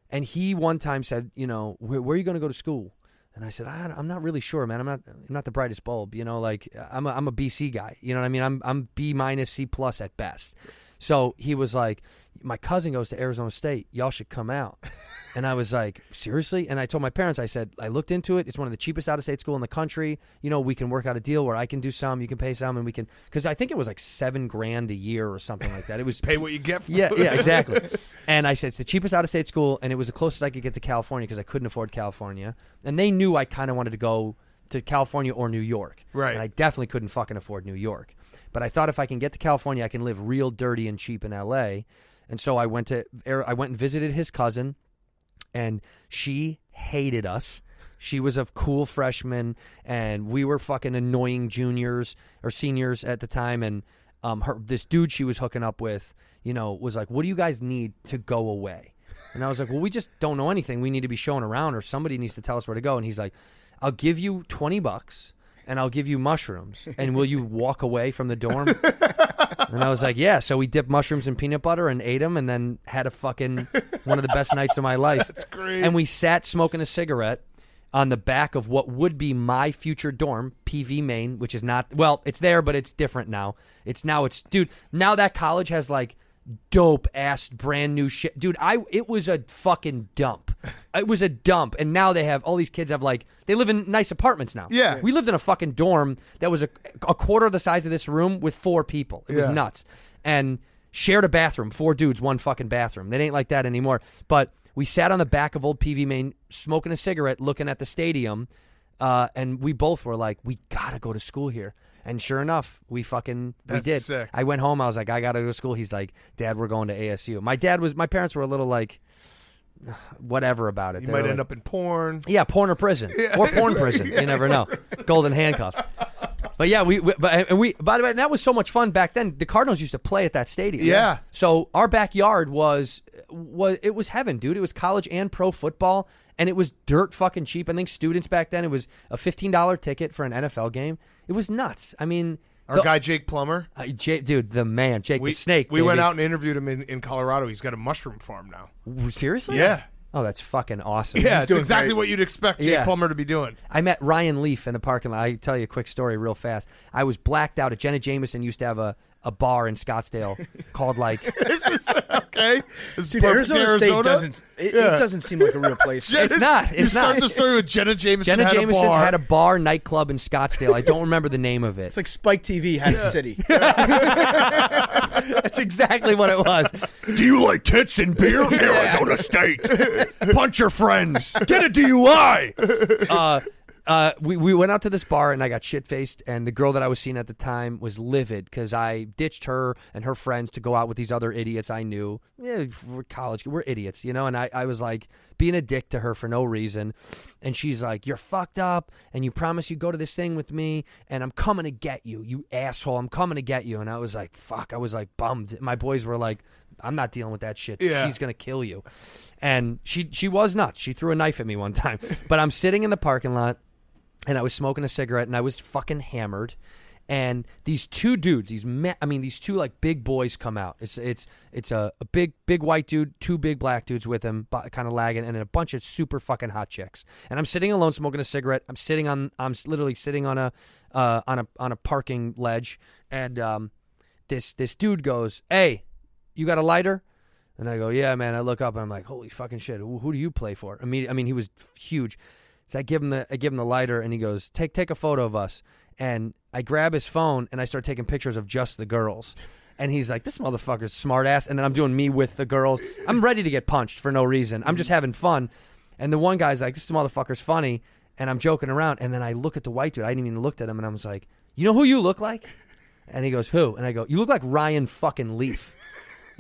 And he one time said, where are you going to go to school? And I said, I'm not really sure, man. I'm not the brightest bulb, like I'm a BC guy. You know what I mean? I'm B minus C plus at best. So he was like, my cousin goes to Arizona State. Y'all should come out. And I was like, seriously? And I told my parents, I said, I looked into it. It's one of the cheapest out-of-state school in the country. We can work out a deal where I can do some, you can pay some, and we can, because I think it was like $7,000 a year or something like that. It was pay what you get for yeah, exactly. And I said, it's the cheapest out-of-state school, and it was the closest I could get to California because I couldn't afford California. And they knew I kind of wanted to go to California or New York. Right. And I definitely couldn't fucking afford New York. But I thought if I can get to California, I can live real dirty and cheap in L.A. And so I went and visited his cousin, and she hated us. She was a cool freshman, and we were fucking annoying juniors or seniors at the time. And this dude she was hooking up with, was like, what do you guys need to go away? And I was like, well, we just don't know anything. We need to be shown around, or somebody needs to tell us where to go. And he's like, I'll give you $20 and I'll give you mushrooms, and will you walk away from the dorm? And I was like, yeah. So we dipped mushrooms in peanut butter and ate them, and then had a fucking one of the best nights of my life. That's great. And we sat smoking a cigarette on the back of what would be my future dorm, PV Main, which is not, well, it's there, but it's different now. Dude, now that college has like dope ass brand new shit. Dude, it was a fucking dump. It was a dump. And now all these kids have they live in nice apartments now. Yeah. We lived in a fucking dorm that was a quarter of the size of this room with 4 people. It was nuts. And shared a bathroom, 4 dudes, 1 fucking bathroom. They ain't like that anymore. But we sat on the back of old PV Main smoking a cigarette, looking at the stadium. And we both were like, we gotta go to school here. And sure enough, we did. Sick. I went home. I was like, I got to go to school. He's like, Dad, we're going to ASU. My parents were a little like, whatever about it. You might end up in porn. Yeah, porn or prison. Or porn prison. You never know. Golden handcuffs. But yeah, by the way, that was so much fun back then. The Cardinals used to play at that stadium. Yeah. So our backyard was heaven, dude. It was college and pro football, and it was dirt fucking cheap. I think students back then, it was a $15 ticket for an NFL game. It was nuts. I mean, Our guy Jake Plummer. Dude, the man, Jake the Snake. We went out and interviewed him in Colorado. He's got a mushroom farm now. Seriously? Yeah. Oh, that's fucking awesome. Yeah, it's exactly what you'd expect Jake Plummer to be doing. I met Ryan Leaf in the parking lot. I'll tell you a quick story real fast. I was blacked out. Jenna Jameson used to have a bar in Scottsdale called This is okay. This Dude, is Arizona State doesn't. It doesn't seem like a real place. It's not. You started the story with Jenna Jameson. Jenna Jameson a bar. had a bar nightclub in Scottsdale. I don't remember the name of it. It's like Spike TV had a city. That's exactly what it was. Do you like tits and beer? Arizona State. Punch your friends. Get a DUI. We went out to this bar, and I got shit-faced, and the girl that I was seeing at the time was livid because I ditched her and her friends to go out with these other idiots I knew. Yeah, we're college. We're idiots, and I was like being a dick to her for no reason. And she's like, you're fucked up, and you promised you'd go to this thing with me, and I'm coming to get you, you asshole. I'm coming to get you. And I was like, fuck. I was like bummed. My boys were like, I'm not dealing with that shit. Yeah. She's going to kill you. And she was nuts. She threw a knife at me one time. But I'm sitting in the parking lot, and I was smoking a cigarette, and I was fucking hammered. And these 2 dudes, these 2 like big boys come out. It's a big white dude, 2 big black dudes with him, kind of lagging, and then a bunch of super fucking hot chicks. And I'm sitting alone smoking a cigarette. I'm literally sitting on a parking ledge, and this dude goes, "Hey, you got a lighter?" And I go, "Yeah, man." I look up and I'm like, "Holy fucking shit! Who do you play for?" He was huge. So I give him the lighter, and he goes, take a photo of us. And I grab his phone, and I start taking pictures of just the girls. And he's like, this motherfucker's smart ass. And then I'm doing me with the girls. I'm ready to get punched for no reason. I'm just having fun. And the one guy's like, this motherfucker's funny. And I'm joking around. And then I look at the white dude. I didn't even look at him, and I was like, you know who you look like? And he goes, who? And I go, you look like Ryan fucking Leaf.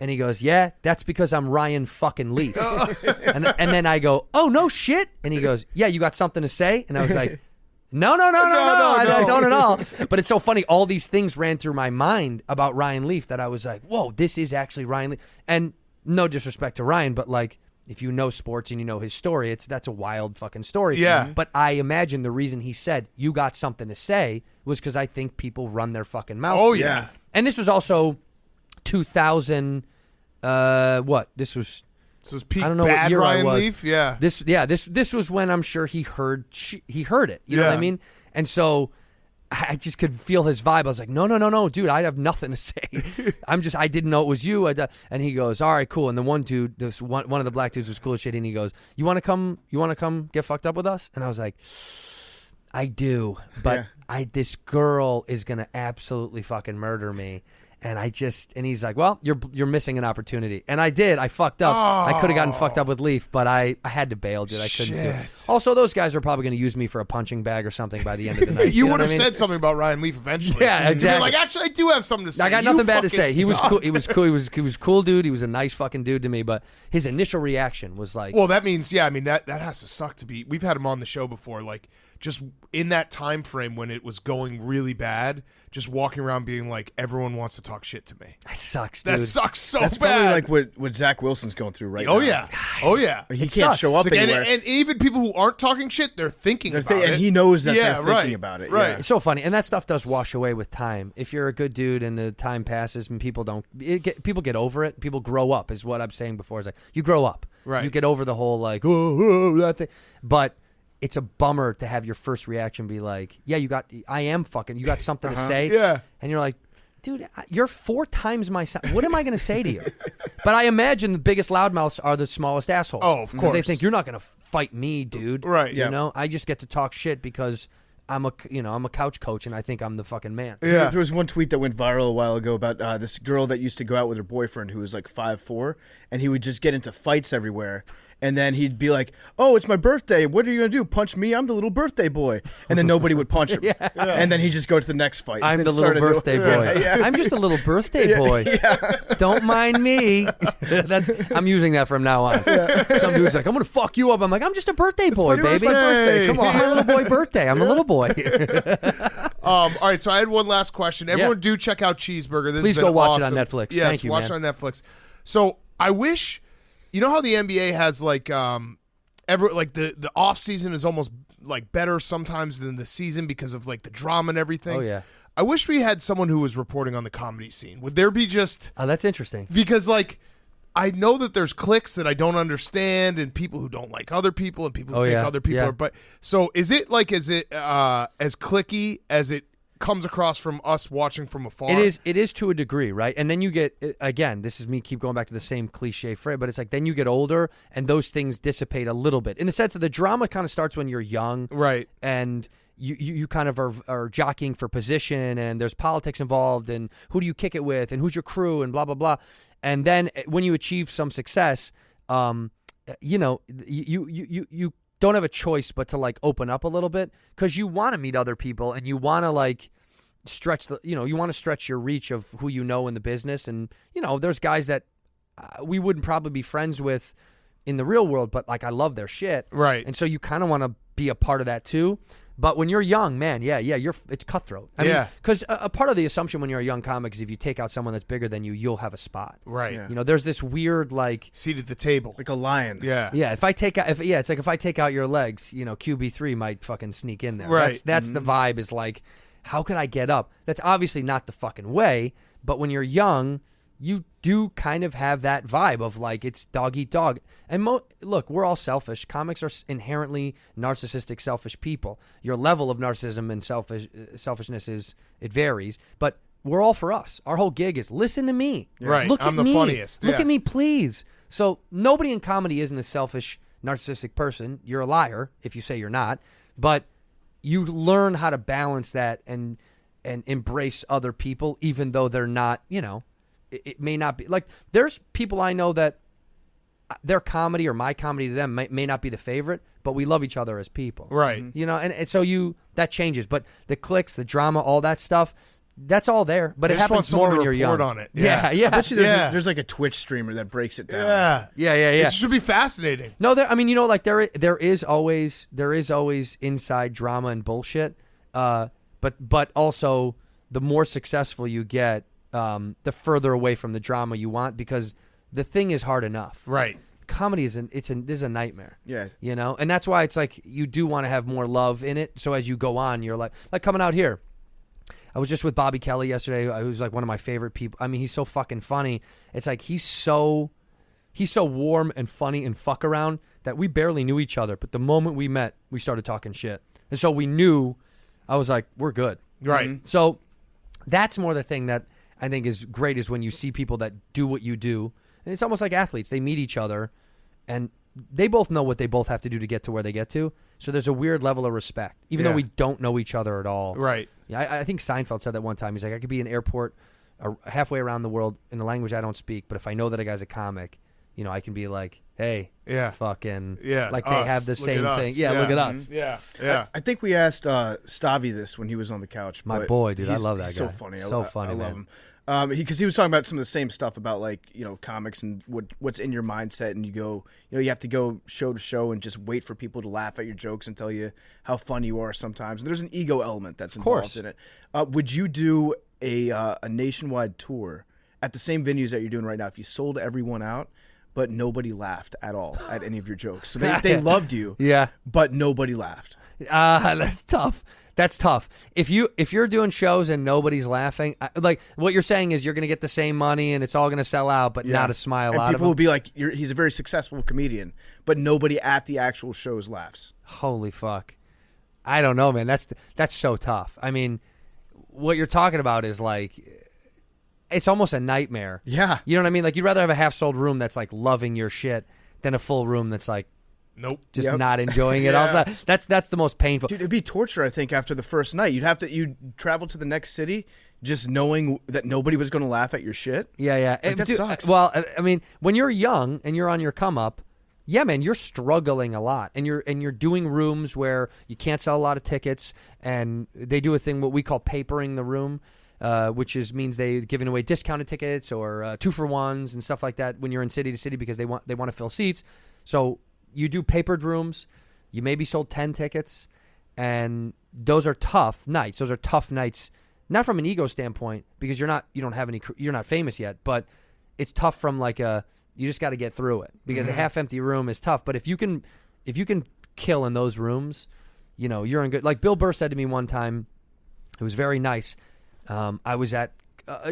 And he goes, yeah, that's because I'm Ryan fucking Leaf. and then I go, oh, no shit. And he goes, yeah, you got something to say? And I was like, no, I don't at all. But it's so funny. All these things ran through my mind about Ryan Leaf that I was like, whoa, this is actually Ryan Leaf. And no disrespect to Ryan, but if you know sports and you know his story, that's a wild fucking story. Yeah. But I imagine the reason he said you got something to say was because I think people run their fucking mouth. Oh yeah. And this was also 2000. What? This was peak I don't know bad what year Ryan I was. Leaf. Yeah. This was when I'm sure he heard it. You know what I mean? And so I just could feel his vibe. I was like, no, dude, I have nothing to say. I didn't know it was you. And he goes, all right, cool. And the one dude, one of the black dudes was cool as shit. And he goes, you want to come get fucked up with us? And I was like, I do, but this girl is gonna absolutely fucking murder me. And he's like, well, you're missing an opportunity. And I did. I fucked up. I could have gotten fucked up with Leaf, but I had to bail, dude. I couldn't do it. Also, those guys are probably going to use me for a punching bag or something by the end of the night. You would have said something about Ryan Leaf eventually. Yeah, exactly. Like, actually, I do have something to say. I got nothing bad to fucking say. He was suck. cool. He was cool. He was cool, dude. He was a nice fucking dude to me. But his initial reaction was like, well, that means, I mean, that has to suck to be. We've had him on the show before, like, just in that time frame when it was going really bad, just walking around being like, everyone wants to talk shit to me. that sucks, dude. That sucks so That's bad. probably like what Zach Wilson's going through right now. Oh yeah. He It can't sucks. show up It's like, anywhere. and even people who aren't talking shit, they're thinking about it. And he knows that Yeah, they're right, thinking about it. right. Yeah. It's so funny, and that stuff does wash away with time. If you're a good dude and the time passes and people get over it, people grow up. Is what I'm saying before. It's like you grow up, Right. You get over the whole like that thing, but. It's a bummer to have your first reaction be like, yeah, you got something to say. Yeah. And you're like, dude, you're 4 times my size. What am I going to say to you? But I imagine the biggest loudmouths are the smallest assholes. Oh, of Because they course. think you're not going to fight me, dude. Right. You Yeah. know, I just get to talk shit because I'm a couch coach and I think I'm the fucking man. Yeah. There was one tweet that went viral a while ago about this girl that used to go out with her boyfriend who was like 5'4", and he would just get into fights everywhere. And then he'd be like, "Oh, it's my birthday. What are you gonna do? Punch me? I'm the little birthday boy." And then nobody would punch him. And then he'd just go to the next fight. I'm And the little birthday boy. Yeah. I'm just a little birthday boy. Don't mind me. I'm using that from now on. Some dude's like, I'm going to fuck you up. I'm like, I'm just a birthday boy, It's baby. my birthday. Come It's on. my little boy birthday. I'm a little boy. All right, so I had one last question. Everyone do check out Cheeseburger. This Please has been go watch it awesome. on Netflix. Yes, Thank you, watch man. it on Netflix. So I wish, you know how the NBA has like the off season is almost like better sometimes than the season because of like the drama and everything. Oh, yeah. I wish we had someone who was reporting on the comedy scene. Would there be just Oh, that's interesting. because like I know that there's cliques that I don't understand and people who don't like other people and people who think other people are, but so is it as cliquey as it comes across from us watching from afar? It is to a degree, right? And then you get, again, this is me keep going back to the same cliche phrase, but it's like then you get older and those things dissipate a little bit in the sense that the drama kind of starts when you're young. Right. And you kind of are jockeying for position and there's politics involved and who do you kick it with and who's your crew and blah, blah, blah. And then when you achieve some success, you don't have a choice but to like open up a little bit because you want to meet other people and you want to like stretch you want to stretch your reach of who you know in the business. And, there's guys that we wouldn't probably be friends with in the real world, but like I love their shit. Right. And so you kind of want to be a part of that too. But when you're young, man, it's cutthroat. I mean, because a part of the assumption when you're a young comic is if you take out someone that's bigger than you, you'll have a spot. Right. Yeah. There's this weird like seat at the table. Like a lion. Yeah. Yeah, it's like if I take out your legs, QB3 might fucking sneak in there. Right. That's the vibe is like, how could I get up? That's obviously not the fucking way, but when you're young, you do kind of have that vibe of like it's dog eat dog. And look, we're all selfish. Comics are inherently narcissistic, selfish people. Your level of narcissism and selfishness it varies, but we're all for us. Our whole gig is listen to me. Right. Look I'm at the me. funniest. Look Yeah. at me, please. So nobody in comedy isn't a selfish, narcissistic person. You're a liar if you say you're not, but you learn how to balance that and embrace other people, even though they're not, it may not be like there's people I know that their comedy or my comedy to them may not be the favorite, but we love each other as people. Right. And so that changes, but the cliques, the drama, all that stuff, that's all there, but I it just want happens more someone when to you're young. report on it. Yeah. I bet you Yeah. there's like a Twitch streamer that breaks it down. Yeah. Yeah. It should be fascinating. No, there is always inside drama and bullshit. But also the more successful you get, the further away from the drama you want because the thing is hard enough. Right. comedy is this is a nightmare. Yeah. You know, and that's why it's like you do want to have more love in it. So as you go on, you're like coming out here. I was just with Bobby Kelly yesterday, who's like one of my favorite people. I mean, he's so fucking funny. It's like he's so warm and funny and fuck around that we barely knew each other. But the moment we met, we started talking shit. And so we knew, I was like, we're good. Right. So that's more the thing that I think is great is when you see people that do what you do. And it's almost like athletes. They meet each other and they both know what they both have to do to get to where they get to. So there's a weird level of respect, even though we don't know each other at all. Right. Yeah, I think Seinfeld said that one time. He's like, I could be in an airport halfway around the world in a language I don't speak, but if I know that a guy's a comic, you know, I can be like, hey, fucking, like they have the same thing. Yeah, look at us. Yeah. I think we asked Stavi this when he was on the couch. My but boy, dude, I he's- love that he's guy. so funny. So funny, I love man. him. Because he was talking about some of the same stuff about like, you know, comics and what's in your mindset, and you have to go show to show and just wait for people to laugh at your jokes and tell you how funny you are sometimes. And there's an ego element that's involved in it. Would you do a nationwide tour at the same venues that you're doing right now if you sold everyone out, but nobody laughed at all at any of your jokes? So they loved you, but nobody laughed. That's tough. That's tough. If you're doing shows and nobody's laughing, like what you're saying is you're going to get the same money and it's all going to sell out, but not a smile and out of people him. will be like, he's a very successful comedian, but nobody at the actual shows laughs. Holy fuck. I don't know, man. That's so tough. I mean, what you're talking about is like, it's almost a nightmare. Yeah. You know what I mean? Like you'd rather have a half-sold room that's like loving your shit than a full room that's like, nope, just not enjoying it. Also, that's the most painful. Dude, it'd be torture, I think, after the first night. You'd travel to the next city just knowing that nobody was going to laugh at your shit. Yeah. Like, that sucks. Well, I mean, when you're young and you're on your come up, yeah, man, you're struggling a lot, and you're doing rooms where you can't sell a lot of tickets, and they do a thing what we call papering the room, which means they're giving away discounted tickets or 2-for-1s and stuff like that when you're in city to city because they want to fill seats. So you do papered rooms. You maybe sold 10 tickets, and those are tough nights. Those are tough nights, not from an ego standpoint because you're not famous yet, but it's tough from like you just got to get through it because a half empty room is tough. But if you can kill in those rooms, you know, you're in good. Like Bill Burr said to me one time, it was very nice. I was at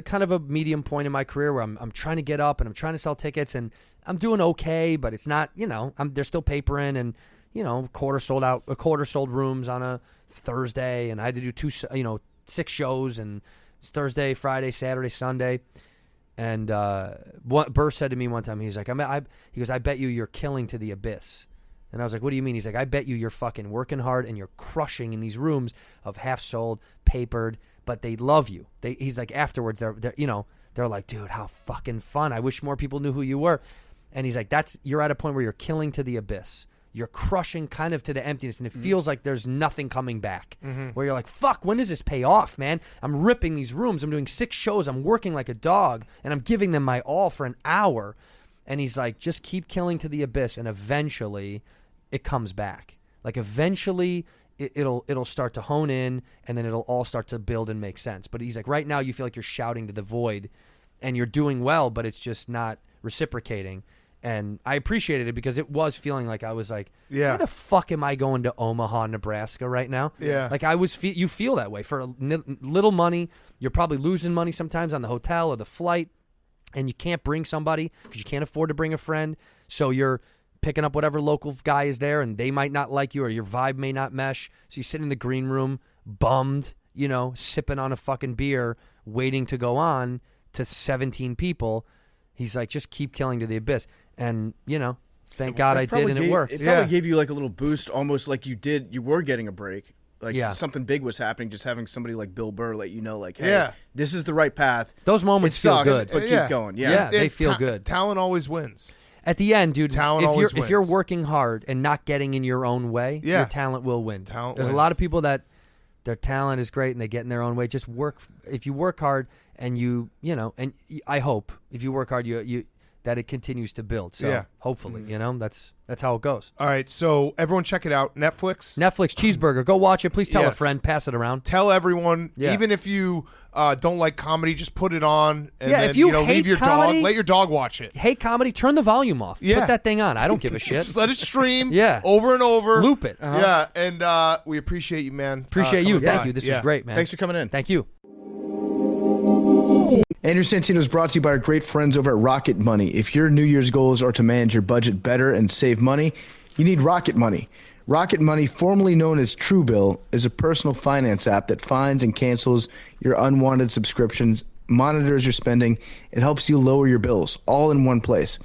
kind of a medium point in my career where I'm trying to get up and I'm trying to sell tickets and I'm doing okay, but it's not, you know, they're still papering and, you know, a quarter sold rooms on a Thursday, and I had to do 6 shows, and it's Thursday, Friday, Saturday, Sunday. And Burr said to me one time, he's like, he goes, I bet you're killing to the abyss. And I was like, what do you mean? He's like, I bet you're fucking working hard and you're crushing in these rooms of half sold, papered, but they love you. He's like, afterwards, they're like, dude, how fucking fun. I wish more people knew who you were. And he's like, you're at a point where you're killing to the abyss. You're crushing kind of to the emptiness, and it feels like there's nothing coming back. Where you're like, fuck, when does this pay off, man? I'm ripping these rooms. I'm doing 6 shows. I'm working like a dog, and I'm giving them my all for an hour. And he's like, just keep killing to the abyss, and eventually it comes back. Like eventually it'll start to hone in, and then it'll all start to build and make sense. But he's like, right now you feel like you're shouting to the void, and you're doing well, but it's just not reciprocating. And I appreciated it because it was feeling like I was like, why the fuck am I going to Omaha, Nebraska right now? Yeah. Like you feel that way for little money. You're probably losing money sometimes on the hotel or the flight, and you can't bring somebody because you can't afford to bring a friend. So you're picking up whatever local guy is there, and they might not like you or your vibe may not mesh. So you sit in the green room bummed, you know, sipping on a fucking beer, waiting to go on to 17 people. He's like, just keep killing to the abyss. And, you know, thank God I did, and it worked. It probably gave you like a little boost, almost like you were getting a break. Like something big was happening, just having somebody like Bill Burr let you know, like, hey, this is the right path. Those moments feel good. But keep going. Yeah, they feel good. Talent always wins. At the end, dude, if you're wins. working hard and not getting in your own way, your talent will win. There's a lot of people that their talent is great and they get in their own way. Just work. If you work hard and you know, and I hope if you work hard, that it continues to build. So Yeah. hopefully, that's how it goes. All right, so everyone check it out. Netflix. Netflix Cheeseburger. Go watch it. Please tell a Yes. friend. Pass it around. Tell everyone, Yeah. even if you don't like comedy, just put it on. And Yeah, then, if you leave hate your comedy- dog. Let your dog watch it. Hate comedy? Turn the volume off. Yeah. Put that thing on. I don't give a shit. Just let it stream. Yeah. Over and over. Loop it. Uh-huh. Yeah, and we appreciate you, man. Appreciate you. coming Thank by. you. This Yeah. is great, man. Thanks for coming in. Thank you. Andrew Santino is brought to you by our great friends over at Rocket Money. If your New Year's goals are to manage your budget better and save money, you need Rocket Money. Rocket Money, formerly known as Truebill, is a personal finance app that finds and cancels your unwanted subscriptions, monitors your spending, and helps you lower your bills, all in one place.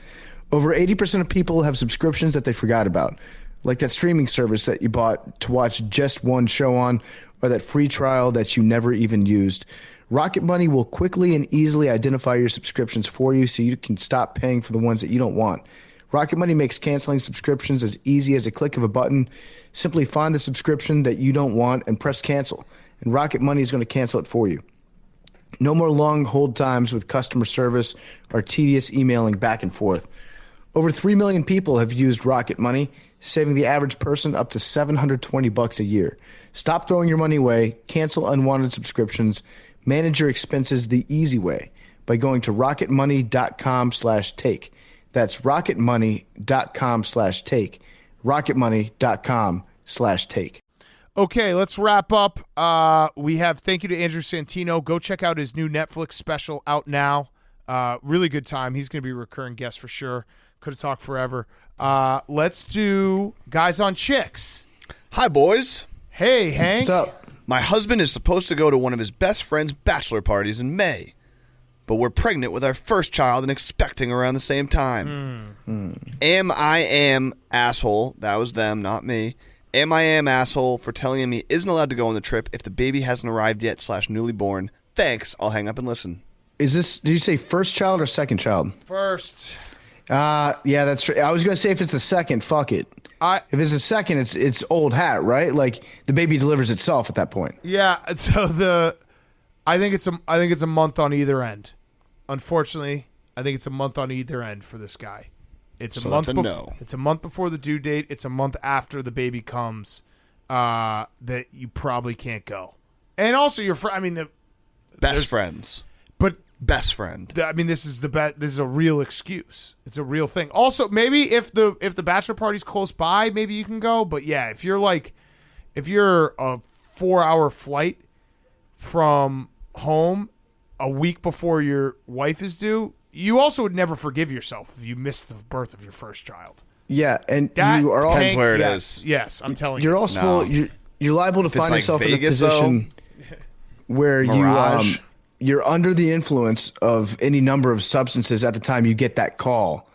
Over 80% of people have subscriptions that they forgot about, like that streaming service that you bought to watch just one show on, or that free trial that you never even used. Rocket Money will quickly and easily identify your subscriptions for you so you can stop paying for the ones that you don't want. Rocket Money makes canceling subscriptions as easy as a click of a button. Simply find the subscription that you don't want and press cancel, and Rocket Money is going to cancel it for you. No more long hold times with customer service or tedious emailing back and forth. Over 3 million people have used Rocket Money, saving the average person up to $720 a year. Stop throwing your money away, cancel unwanted subscriptions, manage your expenses the easy way by going to rocketmoney.com/take. That's rocketmoney.com/take. rocketmoney.com/take. Okay, let's wrap up. We have thank you to Andrew Santino. Go check out his new Netflix special out now. Really good time. He's going to be a recurring guest for sure. Could have talked forever. Let's do Guys on Chicks. Hi, boys. Hey, Hank. What's up? My husband is supposed to go to one of his best friend's bachelor parties in May, but we're pregnant with our first child and expecting around the same time. Am I asshole? That was them, not me. Am I asshole for telling him he isn't allowed to go on the trip if the baby hasn't arrived yet / newly born? Thanks. I'll hang up and listen. Is this, did you say first child or second child? First. Yeah, that's true. I was going to say if it's the second, fuck it. If it's a second, it's old hat, right? Like the baby delivers itself at that point. Yeah, so I think it's a month on either end. Unfortunately, I think it's a month on either end for this guy. It's a So month. that's a no. It's a month before the due date. It's a month after the baby comes. That you probably can't go. And also, your friend. I mean, Best friends. but Best friend. I mean, this is this is a real excuse. It's a real thing. Also, maybe if the bachelor party's close by, maybe you can go. But yeah, if you're a 4-hour flight from home a week before your wife is due, you also would never forgive yourself if you missed the birth of your first child. Yeah, and That you are all Depends where it yes, is. Yes, I'm telling you're you. also No. you're liable to it's find like yourself Vegas, in a position where Mirage. you're under the influence of any number of substances at the time you get that call,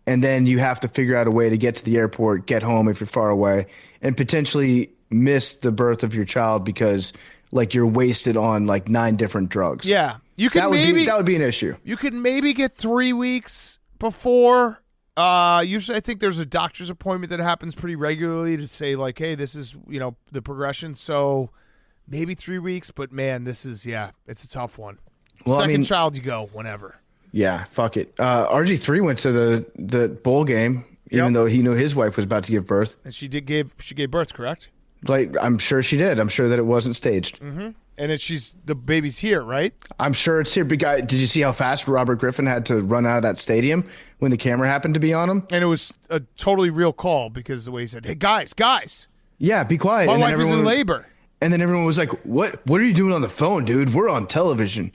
and then you have to figure out a way to get to the airport, get home if you're far away, and potentially miss the birth of your child because like you're wasted on like 9 different drugs. Yeah, you could that would maybe that would be an issue. You could maybe get 3 weeks before. Usually, I think there's a doctor's appointment that happens pretty regularly to say like, hey, this is the progression. So maybe 3 weeks, but man, this is it's a tough one. Well, Second I mean- child, you go whenever. Yeah, fuck it. RG3 went to the bowl game, even though he knew his wife was about to give birth. And she gave birth, correct? Like, I'm sure she did. I'm sure that it wasn't staged. Mm-hmm. And the baby's here, right? I'm sure it's here. Big guy, did you see how fast Robert Griffin had to run out of that stadium when the camera happened to be on him? And it was a totally real call because the way he said, "Hey guys, Yeah, be quiet. my And then wife is in everyone- labor." And then everyone was like, What are you doing on the phone, dude? We're on television.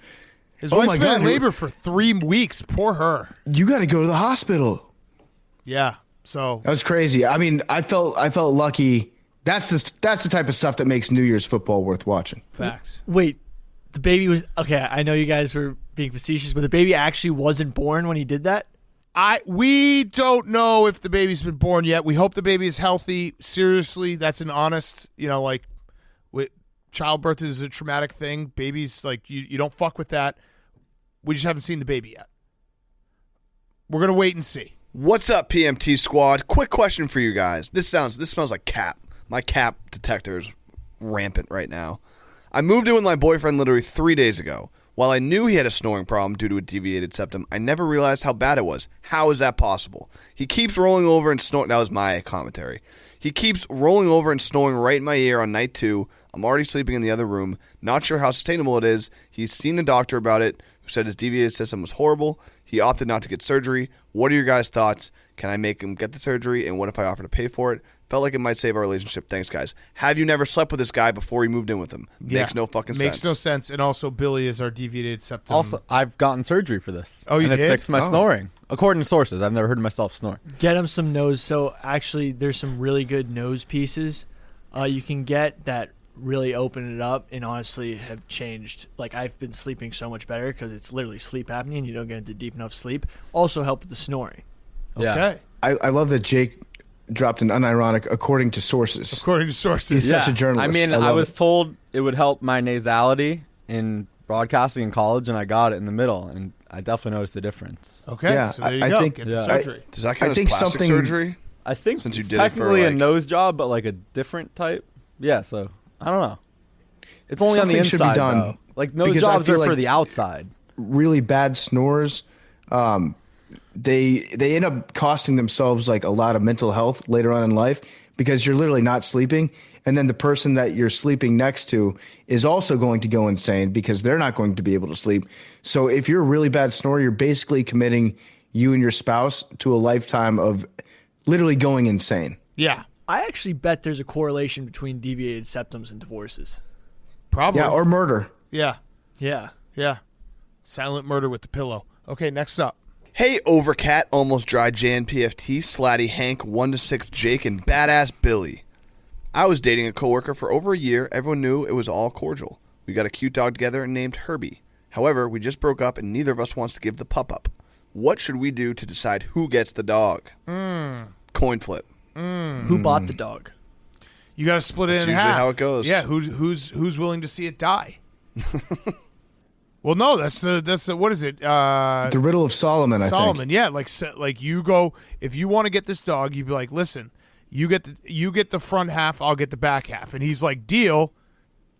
His Oh wife's my been God, in labor for 3 weeks. Poor her. You got to go to the hospital. Yeah. So That was crazy. I mean, I felt lucky. That's the type of stuff that makes New Year's football worth watching. facts. Wait, the baby was okay. I know you guys were being facetious, but the baby actually wasn't born when he did that. We don't know if the baby's been born yet. We hope the baby is healthy. Seriously, that's an honest, childbirth is a traumatic thing. Babies, like, you don't fuck with that. We just haven't seen the baby yet. We're going to wait and see. What's up, PMT squad? Quick question for you guys. This smells like cap. My cap detector is rampant right now. I moved in with my boyfriend literally 3 days ago. While I knew he had a snoring problem due to a deviated septum, I never realized how bad it was. How is that possible? He keeps rolling over and snoring. That was my commentary. He keeps rolling over and snoring right in my ear on night 2. I'm already sleeping in the other room. Not sure how sustainable it is. He's seen a doctor about it who said his deviated septum was horrible. He opted not to get surgery. What are your guys' thoughts? Can I make him get the surgery? And what if I offer to pay for it? Felt like it might save our relationship. Thanks, guys. Have you never slept with this guy before you moved in with him? Makes no fucking sense. Makes no sense. And also, Billy is our deviated septum. Also, I've gotten surgery for this. Oh, you and did? it fixed my snoring. According to sources. I've never heard myself snore. Get him some nose. So actually, there's some really good nose pieces you can get that really open it up and honestly have changed. Like, I've been sleeping so much better because it's literally sleep apnea and you don't get into deep enough sleep. Also help with the snoring. Okay. I love that Jake dropped an unironic according to sources. According to sources. He's such a journalist. I mean, I was told it would help my nasality in broadcasting in college, and I got it in the middle, and I definitely noticed the difference. Okay, Yeah, so there you I go. think- Get the Yeah. surgery. Does that count I think as plastic something- surgery? I think Since you it's did it for, technically a like- nose job, but like a different type. Yeah, so I don't know. It's only on the Something should be inside, done, though. Like, nose because I jobs are feel for like- the outside. really bad snores, they end up costing themselves like a lot of mental health later on in life because you're literally not sleeping, and then the person that you're sleeping next to is also going to go insane because they're not going to be able to sleep. So if you're a really bad snorer, you're basically committing you and your spouse to a lifetime of literally going insane. Yeah. I actually bet there's a correlation between deviated septums and divorces. Probably. Yeah, or murder. Yeah. Yeah. Yeah. Silent murder with the pillow. Okay, next up. Hey, Overcat, Almost Dry JNPFT, Slatty Hank, 1 to 6 Jake, and Badass Billy. I was dating a coworker for over a year. Everyone knew it was all cordial. We got a cute dog together and named Herbie. However, we just broke up and neither of us wants to give the pup up. What should we do to decide who gets the dog? Coin flip. Who bought the dog? You got to split it That's in usually half. how it goes. Yeah, who's willing to see it die? Well, no, that's the what is it? The Riddle of Solomon, I think. Solomon, yeah, like you go if you want to get this dog, you'd be like, listen, you get the front half, I'll get the back half, and he's like, deal.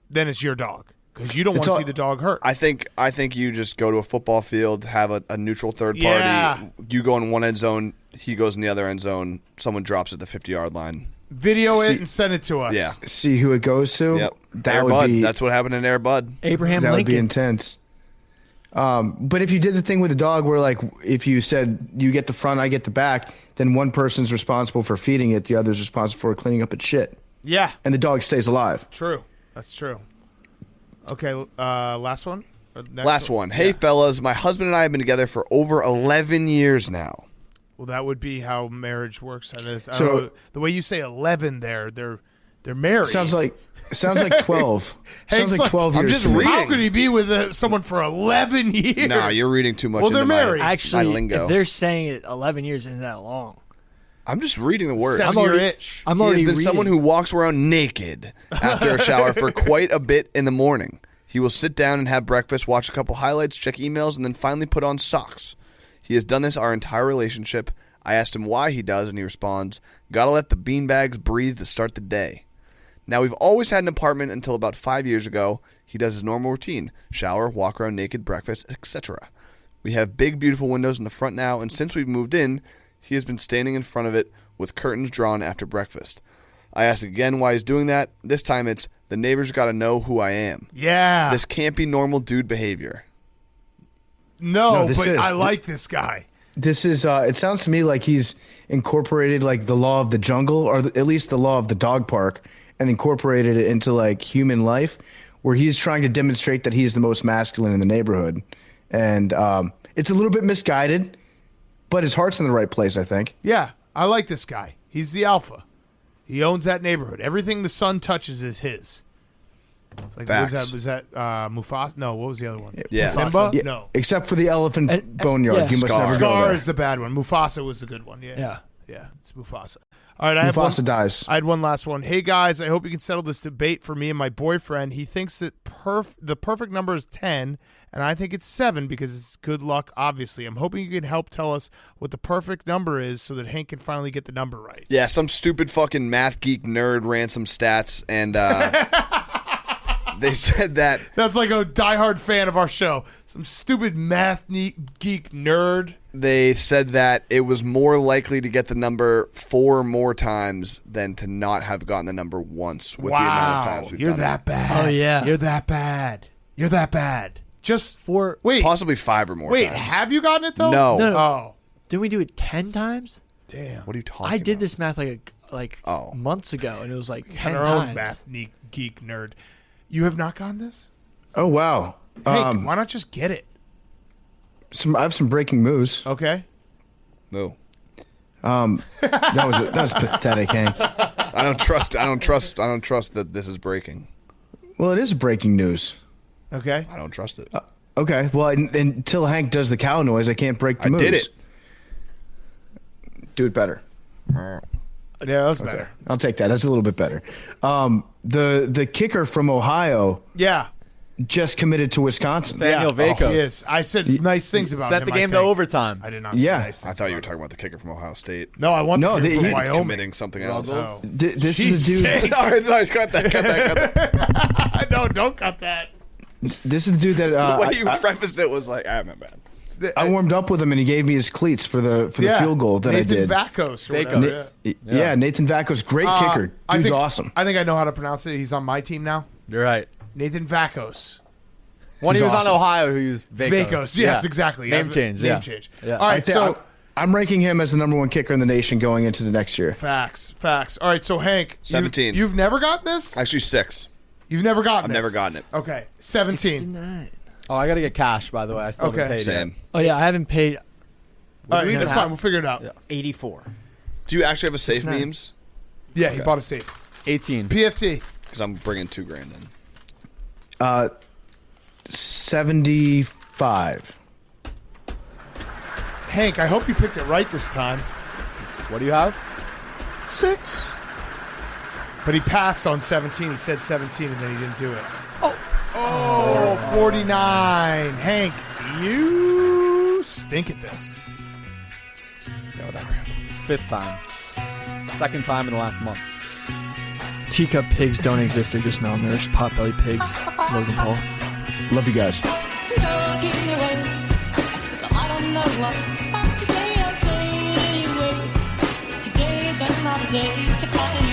Then it's your dog because you don't want to see the dog hurt. I think you just go to a football field, have a neutral third party. Yeah. You go in one end zone, he goes in the other end zone. Someone drops at the 50-yard line. Video it and send it to us. Yeah. See who it goes to. Yep. That Air would Bud. be That's what happened in Air Bud. Abraham that would be Lincoln. intense. But if you did the thing with the dog where, like, if you said you get the front, I get the back, then one person's responsible for feeding it, the other's responsible for cleaning up its shit. Yeah. And the dog stays alive. True. That's true. Okay, last one? Or next Last one. Hey, fellas, my husband and I have been together for over 11 years now. Well, that would be how marriage works. I don't So- know, the way you say 11 there, they're married. Sounds like 12. Hank's Sounds like 12 I'm years. just to me. reading. How could he be with someone for 11 years? No, you're reading too much Well, into they're my, married. my Actually, lingo. if they're saying it 11 years isn't that long. I'm just reading the words. 7-year itch. I'm He has already been reading. someone who walks around naked after a shower for quite a bit in the morning. He will sit down and have breakfast, watch a couple highlights, check emails, and then finally put on socks. He has done this our entire relationship. I asked him why he does, and he responds, "Gotta let the beanbags breathe to start the day." Now, we've always had an apartment until about 5 years ago. He does his normal routine: shower, walk around naked, breakfast, etc. We have big, beautiful windows in the front now, and since we've moved in, he has been standing in front of it with curtains drawn after breakfast. I asked again why he's doing that. This time it's, the neighbors got to know who I am. Yeah. This can't be normal dude behavior. No, this but is. I like this guy. This is, it sounds to me like he's incorporated like the law of the jungle, or at least the law of the dog park, and incorporated it into like human life, where he's trying to demonstrate that he's the most masculine in the neighborhood. And it's a little bit misguided, but his heart's in the right place, I think. Yeah, I like this guy. He's the alpha. He owns that neighborhood. Everything the sun touches is his. It's like, Facts. was that Mufasa? No, what was the other one? Yeah. Simba? Yeah, No. except for the elephant And- boneyard. yeah, you must Scar. never go Scar there. is the bad one. Mufasa was the good one. Yeah. Yeah. Yeah, it's Mufasa. All right, I have one. Mufasa dies. I had one last one. Hey, guys, I hope you can settle this debate for me and my boyfriend. He thinks that the perfect number is 10, and I think it's 7 because it's good luck, obviously. I'm hoping you can help tell us what the perfect number is so that Hank can finally get the number right. Yeah, some stupid fucking math geek nerd ran some stats, and They said that That's like a diehard fan of our show. Some stupid math geek nerd. they said that it was more likely to get the number 4 more times than to not have gotten the number once with the amount of times we've You're done that it. bad. Oh, yeah. You're that bad. You're that bad. Just For wait. Possibly 5 or more Wait, times. have you gotten it though? No. No, no. Oh, didn't we do it 10 times? damn. What are you talking I did about? this math Oh. months ago, and it was like 10 Our own times. math geek nerd. You have not gotten this? Oh wow. Hank, why not just get it? I have some breaking news. Okay. No. That was pathetic, Hank. I don't trust that this is breaking. Well, it is breaking news. Okay. I don't trust it. Okay. Well, until Hank does the cow noise, I can't break the I news. did it. Do it better. Yeah, that was better. I'll take that. That's a little bit better. The kicker from Ohio Yeah. just committed to Wisconsin. Daniel Vakos. He is. I said nice things about Sent him. the game I to think. overtime. I did not say Yeah. nice things I thought you were about talking about the kicker from Ohio State. him. No, I want No, the kid from he- Wyoming. Committing something else. Oh. This is the dude. All right, sorry, cut that. No, don't cut that. This is the dude that The way you prefaced it was like, my bad. I warmed up with him, and he gave me his cleats for the field goal that Nathan I did. Vakos. Or Vakos. whatever. Yeah, Nathan Vakos, great kicker. I Dude's think- awesome. I think I know how to pronounce it. He's on my team now. You're right. Nathan Vakos. When he He's was awesome. on Ohio, he was Vakos. Vakos. Yes, Yeah. exactly. Name Yeah, change. Name Yeah. change. Yeah. All right, so I'm ranking him as the number 1 kicker in the nation going into the next year. facts. All right, so Hank, 17. You've never gotten this? Actually, 6. You've never gotten I've this? never gotten it. Okay, 17. 69. Oh, I got to get cash, by the way. I still Okay. haven't paid Same. yet. Oh, yeah, I haven't paid. All right, do we that's have? fine. We'll figure it out. Yeah. 84. Do you actually have a safe 69. memes? Yeah, he bought a safe. 18. PFT. Because I'm bringing $2,000 in. 75. Hank, I hope you picked it right this time. What do you have? 6. But he passed on 17. He said 17, and then he didn't do it. Oh, 49. Hank, you stink at this. Yeah, whatever. 5th time. 2nd time in the last month. Teacup pigs don't exist. They're just malnourished potbelly pigs. Logan Paul. Love you guys. Today is another day to find